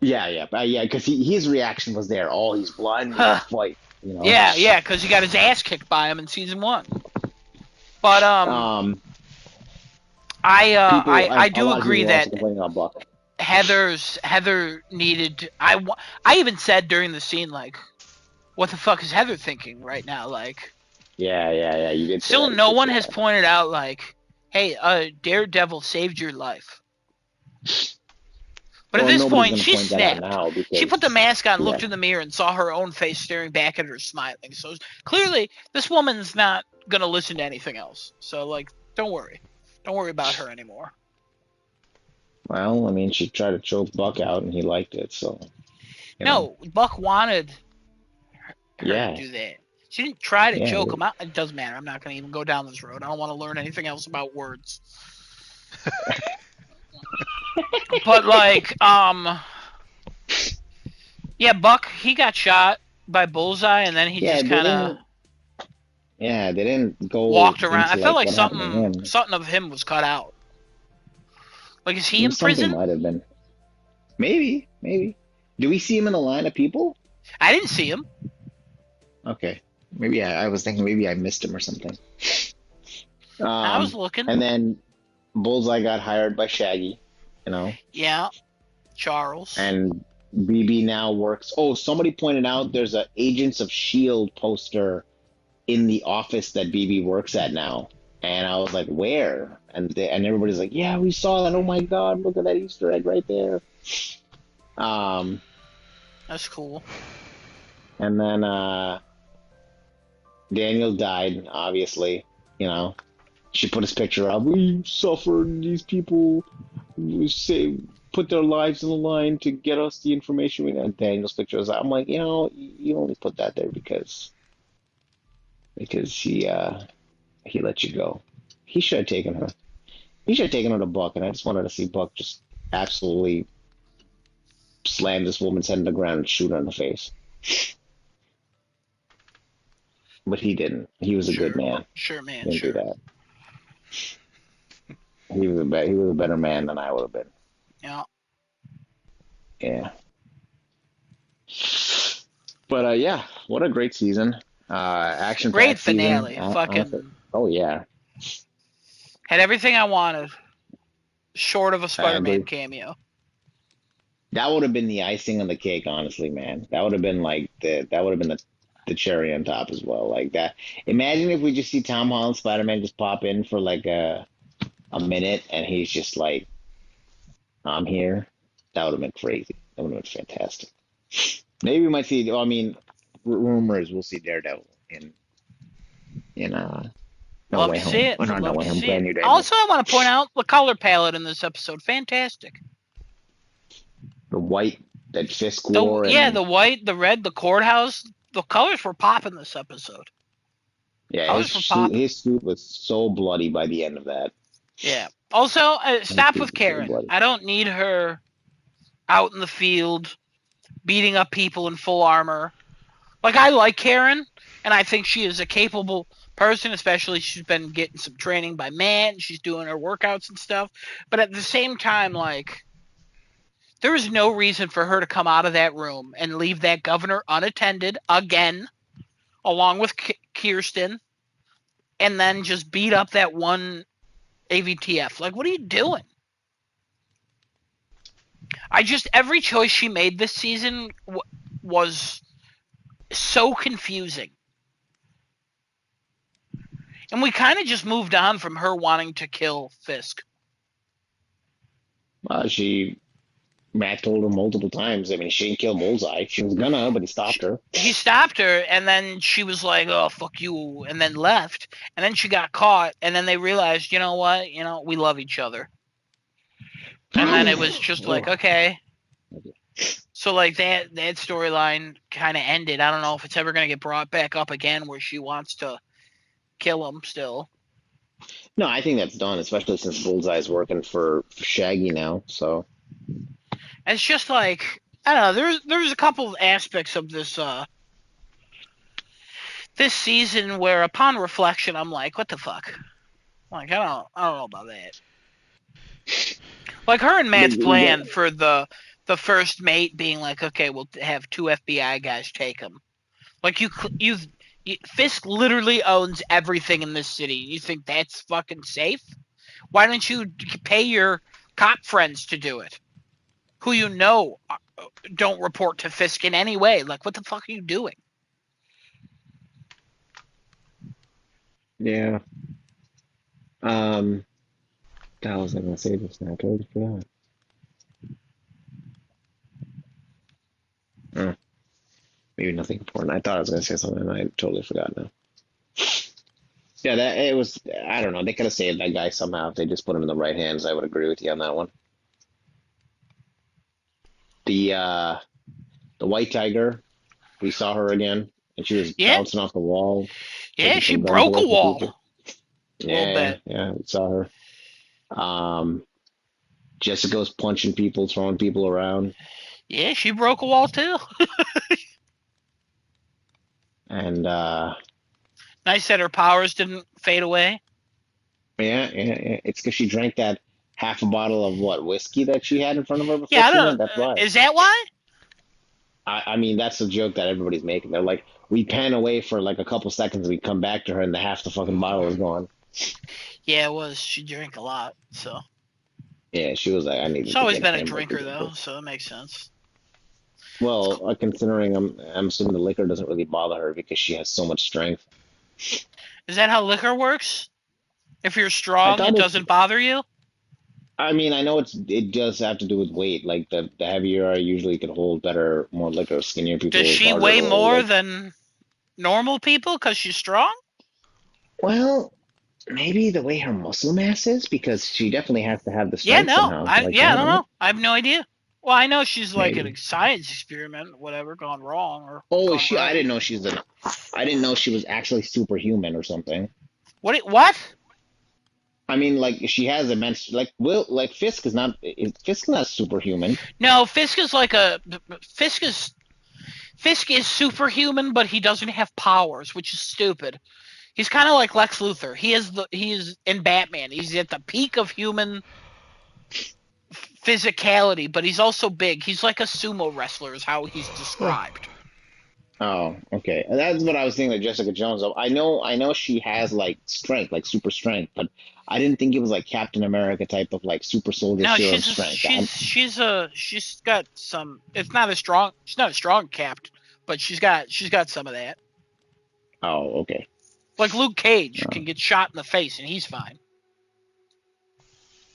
Speaker 2: Yeah, because his reaction was there. Oh, he's blind. He can fight. You know.
Speaker 1: Yeah, because he got his ass kicked by him in season 1. But I
Speaker 2: a
Speaker 1: do
Speaker 2: lot of people
Speaker 1: agree
Speaker 2: were also
Speaker 1: that
Speaker 2: complaining about Buck.
Speaker 1: Heather needed. I even said during the scene, like, what the fuck is Heather thinking right now? Like,
Speaker 2: Yeah. You did say
Speaker 1: still
Speaker 2: that.
Speaker 1: no one has pointed out, like, hey, Daredevil saved your life. But at this point, she snapped.
Speaker 2: Now because,
Speaker 1: she put the mask on, looked in the mirror, and saw her own face staring back at her, smiling. So clearly, this woman's not gonna listen to anything else. So, like, don't worry about her anymore.
Speaker 2: Well, I mean, she tried to choke Buck out, and he liked it. So,
Speaker 1: no, Buck wanted her to do that. She didn't try to choke him out. It doesn't matter. I'm not gonna even go down this road. I don't want to learn anything else about words. But like, yeah, Buck, he got shot by Bullseye, and then he just kind of
Speaker 2: they didn't go
Speaker 1: walked around. I felt like
Speaker 2: something
Speaker 1: of him was cut out. Like, is he in
Speaker 2: something
Speaker 1: prison?
Speaker 2: Might have been. Maybe. Do we see him in a line of people?
Speaker 1: I didn't see him.
Speaker 2: Okay, maybe I was thinking maybe I missed him or something.
Speaker 1: I was looking.
Speaker 2: And then Bullseye got hired by Shaggy. You know.
Speaker 1: Yeah, Charles.
Speaker 2: And BB now works. Oh, somebody pointed out there's a Agents of S.H.I.E.L.D. poster in the office that BB works at now. And I was like, where? And everybody's like, yeah, we saw that. Oh my God, look at that Easter egg right there.
Speaker 1: That's cool.
Speaker 2: And then Daniel died, obviously. You know, she put his picture up. We suffered. These people put their lives on the line to get us the information. And Daniel's picture was. I'm like, you only put that there because he let you go. He should have taken her. He should have taken her to Buck, and I just wanted to see Buck just absolutely slam this woman's head in the ground and shoot her in the face. But he didn't. He was a good man.
Speaker 1: Sure, man.
Speaker 2: He didn't do that. He was a better man than I would have been.
Speaker 1: Yeah.
Speaker 2: Yeah. But yeah, what a great season. Action.
Speaker 1: Great finale.
Speaker 2: Season.
Speaker 1: Fucking.
Speaker 2: Oh yeah.
Speaker 1: Had everything I wanted, short of a Spider-Man cameo.
Speaker 2: That would have been the icing on the cake, honestly, man. That would have been like the cherry on top as well. Like that. Imagine if we just see Tom Holland Spider-Man just pop in for like a minute, and he's just like, "I'm here." That would have been crazy. That would have been fantastic. Maybe we might see. I mean, rumors we'll see Daredevil in No Way Home.
Speaker 1: See it.
Speaker 2: No Way Home. Brand new day.
Speaker 1: Also, I want to point out the color palette in this episode. Fantastic.
Speaker 2: The white that Fisk wore.
Speaker 1: The white, the red, the courthouse. The colors were popping this episode.
Speaker 2: Yeah, his suit was so bloody by the end of that.
Speaker 1: Yeah. Also, stop with Karen. I don't need her out in the field beating up people in full armor. Like, I like Karen, and I think she is a capable person, especially she's been getting some training by Matt, and she's doing her workouts and stuff. But at the same time, like, there is no reason for her to come out of that room and leave that governor unattended again, along with Kirsten, and then just beat up that one AVTF. Like, what are you doing? Every choice she made this season was so confusing. And we kind of just moved on from her wanting to kill Fisk.
Speaker 2: Matt told her multiple times. I mean, she didn't kill Bullseye. She was gonna, but he stopped her.
Speaker 1: He stopped her, and then she was like, "Oh, fuck you," and then left. And then she got caught, and then they realized, you know what? We love each other. And then it was just like, okay. So, like, that storyline kind of ended. I don't know if it's ever going to get brought back up again where she wants to kill him still.
Speaker 2: No, I think that's done, especially since Bullseye's working for Shaggy now, so...
Speaker 1: It's just like, I don't know, there's a couple of aspects of this this season where upon reflection I'm like, what the fuck? Like, I don't know about that. Like, her and Matt's plan for the the first mate being like, okay, we'll have 2 FBI guys take him. Like Fisk literally owns everything in this city. You think that's fucking safe? Why don't you pay your cop friends to do it? Who you know don't report to Fisk in any way. Like, what the fuck are you doing?
Speaker 2: Yeah. What the hell was I gonna say just now? I totally forgot. Oh, maybe nothing important. I thought I was gonna say something and I totally forgot now. Yeah, that it was. I don't know. They could have saved that guy somehow if they just put him in the right hands. I would agree with you on that one. The white tiger, we saw her again, and she was
Speaker 1: Yeah,
Speaker 2: bouncing off the wall,
Speaker 1: yeah,
Speaker 2: taking
Speaker 1: she
Speaker 2: some guns
Speaker 1: broke
Speaker 2: away
Speaker 1: a
Speaker 2: from
Speaker 1: wall
Speaker 2: people.
Speaker 1: a little
Speaker 2: Yeah,
Speaker 1: bit.
Speaker 2: yeah, we saw her. Jessica's punching people, throwing people around,
Speaker 1: Yeah, she broke a wall too.
Speaker 2: and
Speaker 1: Nice that her powers didn't fade away.
Speaker 2: yeah. It's because she drank that half a bottle of what whiskey that she had in front of her before
Speaker 1: Yeah, I
Speaker 2: she
Speaker 1: don't.
Speaker 2: went. That's why.
Speaker 1: Is that why?
Speaker 2: I mean, that's the joke that everybody's making. They're like, we pan away for like a couple seconds, we come back to her, and the half the fucking bottle is gone.
Speaker 1: Yeah, it was. She drank a lot, so.
Speaker 2: Yeah, she was like, I
Speaker 1: She's
Speaker 2: needed to
Speaker 1: always
Speaker 2: get a
Speaker 1: been a
Speaker 2: hamburger.
Speaker 1: drinker though, so that makes sense.
Speaker 2: Well, considering I'm assuming the liquor doesn't really bother her because she has so much strength.
Speaker 1: Is that how liquor works? If you're
Speaker 2: I
Speaker 1: strong,
Speaker 2: thought
Speaker 1: it
Speaker 2: it's.
Speaker 1: doesn't bother you?
Speaker 2: I mean, I know it does have to do with weight. Like the heavier I usually can hold better, more liquor. Skinnier
Speaker 1: Does
Speaker 2: people is
Speaker 1: she
Speaker 2: harder
Speaker 1: weigh
Speaker 2: to hold.
Speaker 1: more
Speaker 2: Like,
Speaker 1: than normal people because she's strong?
Speaker 2: well, maybe the way her muscle mass is because she definitely has to have the
Speaker 1: Yeah,
Speaker 2: strength
Speaker 1: no.
Speaker 2: somehow. Like,
Speaker 1: I
Speaker 2: I
Speaker 1: don't
Speaker 2: don't know.
Speaker 1: know. I have no idea. Well, I know she's like a
Speaker 2: Maybe.
Speaker 1: science experiment, whatever, gone wrong or
Speaker 2: Oh, is
Speaker 1: gone
Speaker 2: she? I
Speaker 1: right.
Speaker 2: didn't know I didn't know she was actually superhuman or something.
Speaker 1: What?
Speaker 2: I mean, like she has immense. Like Fisk is not superhuman.
Speaker 1: No, Fisk is superhuman, but he doesn't have powers, which is stupid. He's kind of like Lex Luthor. He is in Batman. He's at the peak of human physicality, but he's also big. He's like a sumo wrestler, is how he's described.
Speaker 2: Oh, okay. That's what I was thinking of Jessica Jones. I know she has like strength, like super strength, but I didn't think it was like Captain America type of like super soldier
Speaker 1: No,
Speaker 2: serum strength.
Speaker 1: she's got some. It's not a strong. She's not a strong capped, but she's got some of that.
Speaker 2: Oh, okay.
Speaker 1: Like Luke Cage
Speaker 2: Uh,
Speaker 1: can get shot in the face and he's fine.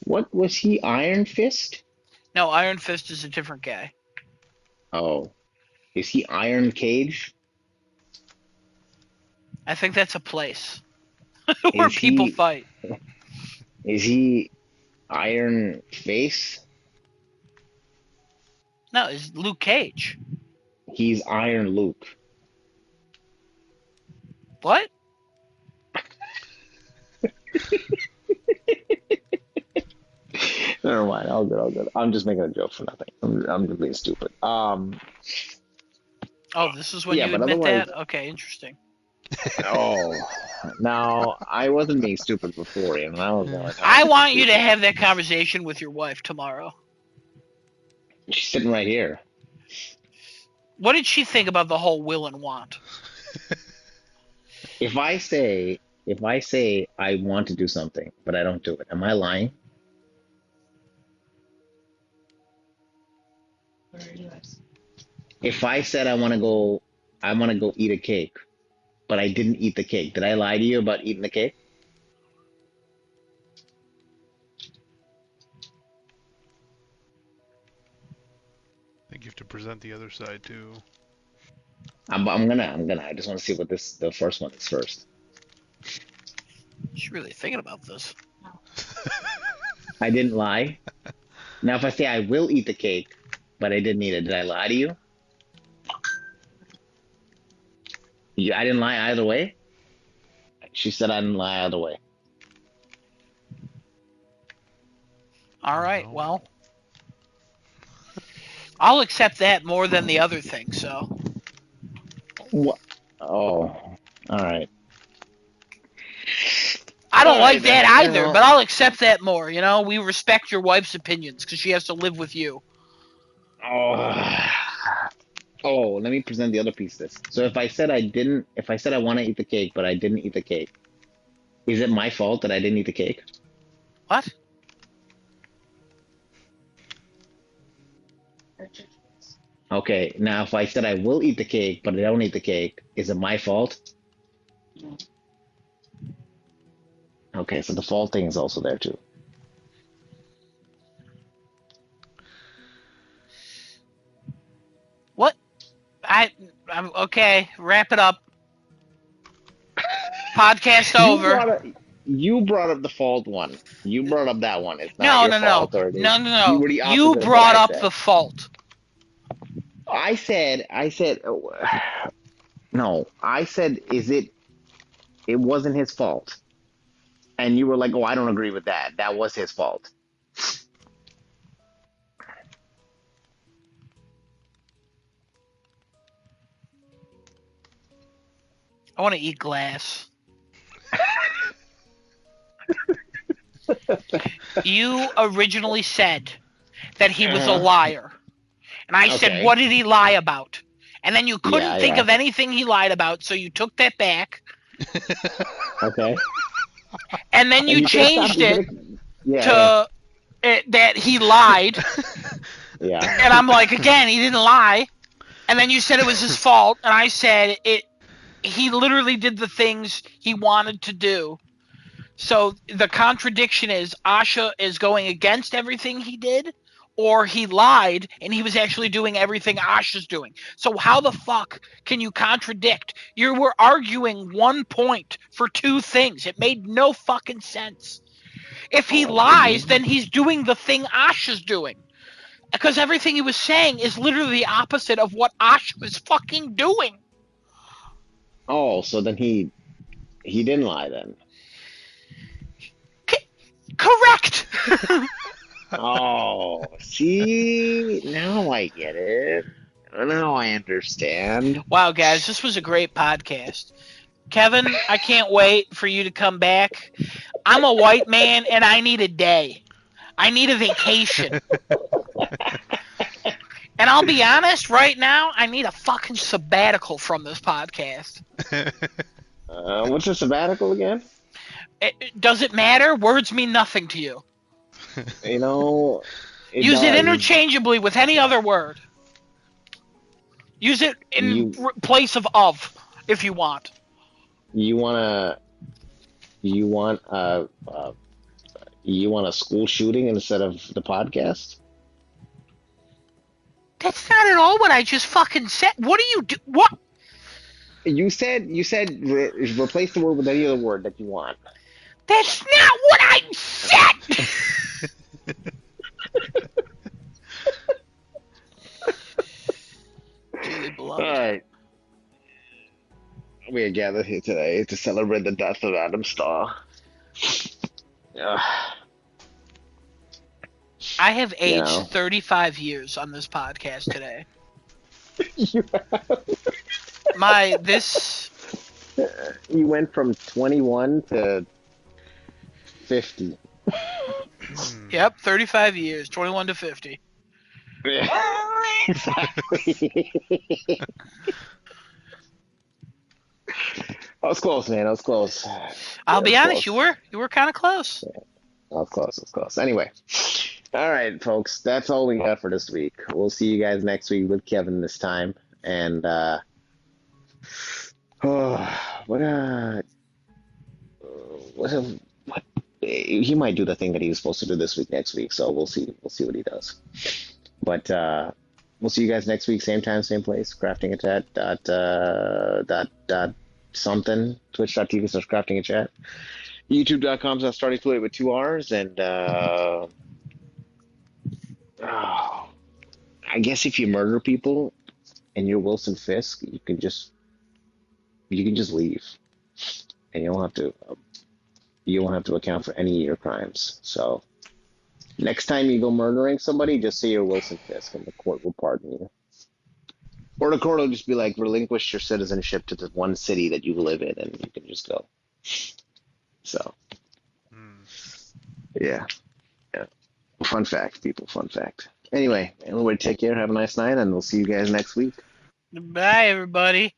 Speaker 2: what was he? Iron Fist?
Speaker 1: No, Iron Fist is a different guy.
Speaker 2: Oh, is he Iron Cage?
Speaker 1: I think that's a place where
Speaker 2: Is
Speaker 1: people
Speaker 2: he
Speaker 1: fight.
Speaker 2: is he Iron Face?
Speaker 1: No, it's Luke Cage.
Speaker 2: He's Iron Luke.
Speaker 1: What?
Speaker 2: Never mind. All good. All good. I'm just making a joke for nothing. I'm just being stupid.
Speaker 1: Oh, this is when
Speaker 2: Yeah,
Speaker 1: you
Speaker 2: but
Speaker 1: admit
Speaker 2: otherwise,
Speaker 1: that? Okay, interesting.
Speaker 2: oh, now I wasn't being stupid before, and I was like,
Speaker 1: I
Speaker 2: oh,
Speaker 1: want you to
Speaker 2: stupid.
Speaker 1: have that conversation with your wife tomorrow.
Speaker 2: She's sitting right here.
Speaker 1: What did she think about the whole will and want?
Speaker 2: If I say, I want to do something, but I don't do it, am I lying? If I said I want to go eat a cake, but I didn't eat the cake, did I lie to you about eating the cake?
Speaker 3: I think you have to present the other side too.
Speaker 2: I'm gonna. I just want to see what the first one is first.
Speaker 1: She's really thinking about this.
Speaker 2: I didn't lie. Now, if I say I will eat the cake, but I didn't eat it, did I lie to you? I didn't lie either way. She said I didn't lie either way.
Speaker 1: All right,
Speaker 3: No.
Speaker 1: well, I'll accept that more than the other thing, so.
Speaker 2: What? Oh, all right.
Speaker 1: I don't
Speaker 2: All
Speaker 1: like
Speaker 2: right
Speaker 1: that
Speaker 2: then. You
Speaker 1: either,
Speaker 2: know,
Speaker 1: but I'll accept that more, you know? We respect your wife's opinions because she has to live with you.
Speaker 2: Oh, let me present the other piece of this. So if I said I want to eat the cake, but I didn't eat the cake, is it my fault that I didn't eat the cake?
Speaker 1: What?
Speaker 2: Okay, now if I said I will eat the cake, but I don't eat the cake, is it my fault?
Speaker 4: No.
Speaker 2: Okay, so the fault thing is also there too.
Speaker 1: What? I'm okay. Wrap it up. Podcast over.
Speaker 2: You brought up the fault one. You brought up that one. It's not
Speaker 1: No,
Speaker 2: your
Speaker 1: no, no,
Speaker 2: fault, or it is.
Speaker 1: no, no,
Speaker 2: You
Speaker 1: no.
Speaker 2: were the
Speaker 1: You
Speaker 2: opposite of what
Speaker 1: brought
Speaker 2: I
Speaker 1: up
Speaker 2: said.
Speaker 1: the fault.
Speaker 2: No, I said, it wasn't his fault. And you were like, oh, I don't agree with that. That was his fault.
Speaker 1: I want to eat glass. You originally said that he was a liar. And I said,
Speaker 2: Okay.
Speaker 1: what did he lie about? And then you couldn't think
Speaker 2: Yeah.
Speaker 1: of anything he lied about, so you took that back.
Speaker 2: Okay.
Speaker 1: And then you changed it to that he lied.
Speaker 2: Yeah.
Speaker 1: And I'm like, again, he didn't lie. And then you said it was his fault. And I said, he literally did the things he wanted to do. So the contradiction is Asha is going against everything he did, or he lied and he was actually doing everything Asha's doing. So how the fuck can you contradict? You were arguing 1 point for 2 things. It made no fucking sense. If he lies, then he's doing the thing Asha's doing. Because everything he was saying is literally the opposite of what Asha was fucking doing.
Speaker 2: Oh, so then he didn't lie then.
Speaker 1: Correct.
Speaker 2: Oh, see, now I get it. Now I understand.
Speaker 1: Wow, guys, this was a great podcast. Kevin, I can't wait for you to come back. I'm a white man and I need a day. I need a vacation. And I'll be honest, right now, I need a fucking sabbatical from this podcast.
Speaker 2: What's your sabbatical again?
Speaker 1: Does it matter? Words mean nothing to you.
Speaker 2: You know,
Speaker 1: Use it interchangeably with any other word. Use it in place of, if you want.
Speaker 2: You want a school shooting instead of the podcast?
Speaker 1: That's not at all what I just fucking said. What do you do? What?
Speaker 2: You said replace the word with any other word that you want.
Speaker 1: That's not what I said.
Speaker 2: All right. We are gathered here today to celebrate the death of Adam Starr.
Speaker 1: I have aged 35 years on this podcast today.
Speaker 2: You went from 21 to 50.
Speaker 1: Yep, 35 years, 21 to 50.
Speaker 2: Exactly. I was close, man. I was close.
Speaker 1: I'll be honest, you were kind of close.
Speaker 2: Yeah. I was close. Anyway. All right, folks. That's all we got for this week. We'll see you guys next week with Kevin this time. And he might do the thing that he was supposed to do this week next week, so we'll see what he does. But we'll see you guys next week, same time, same place. Crafting a chat dot something, twitch.tv/crafting a chat, youtube.com/starting fluid with 2 R's, and I guess if you murder people and you're Wilson Fisk, you can just leave, and you won't have to account for any of your crimes. So next time you go murdering somebody, just say you're Wilson Fisk, and the court will pardon you. Or the court will just be like, relinquish your citizenship to the one city that you live in, and you can just go. So, yeah. Fun fact, people. Fun fact. Anyway, everybody take care, have a nice night, and we'll see you guys next week.
Speaker 1: Bye, everybody.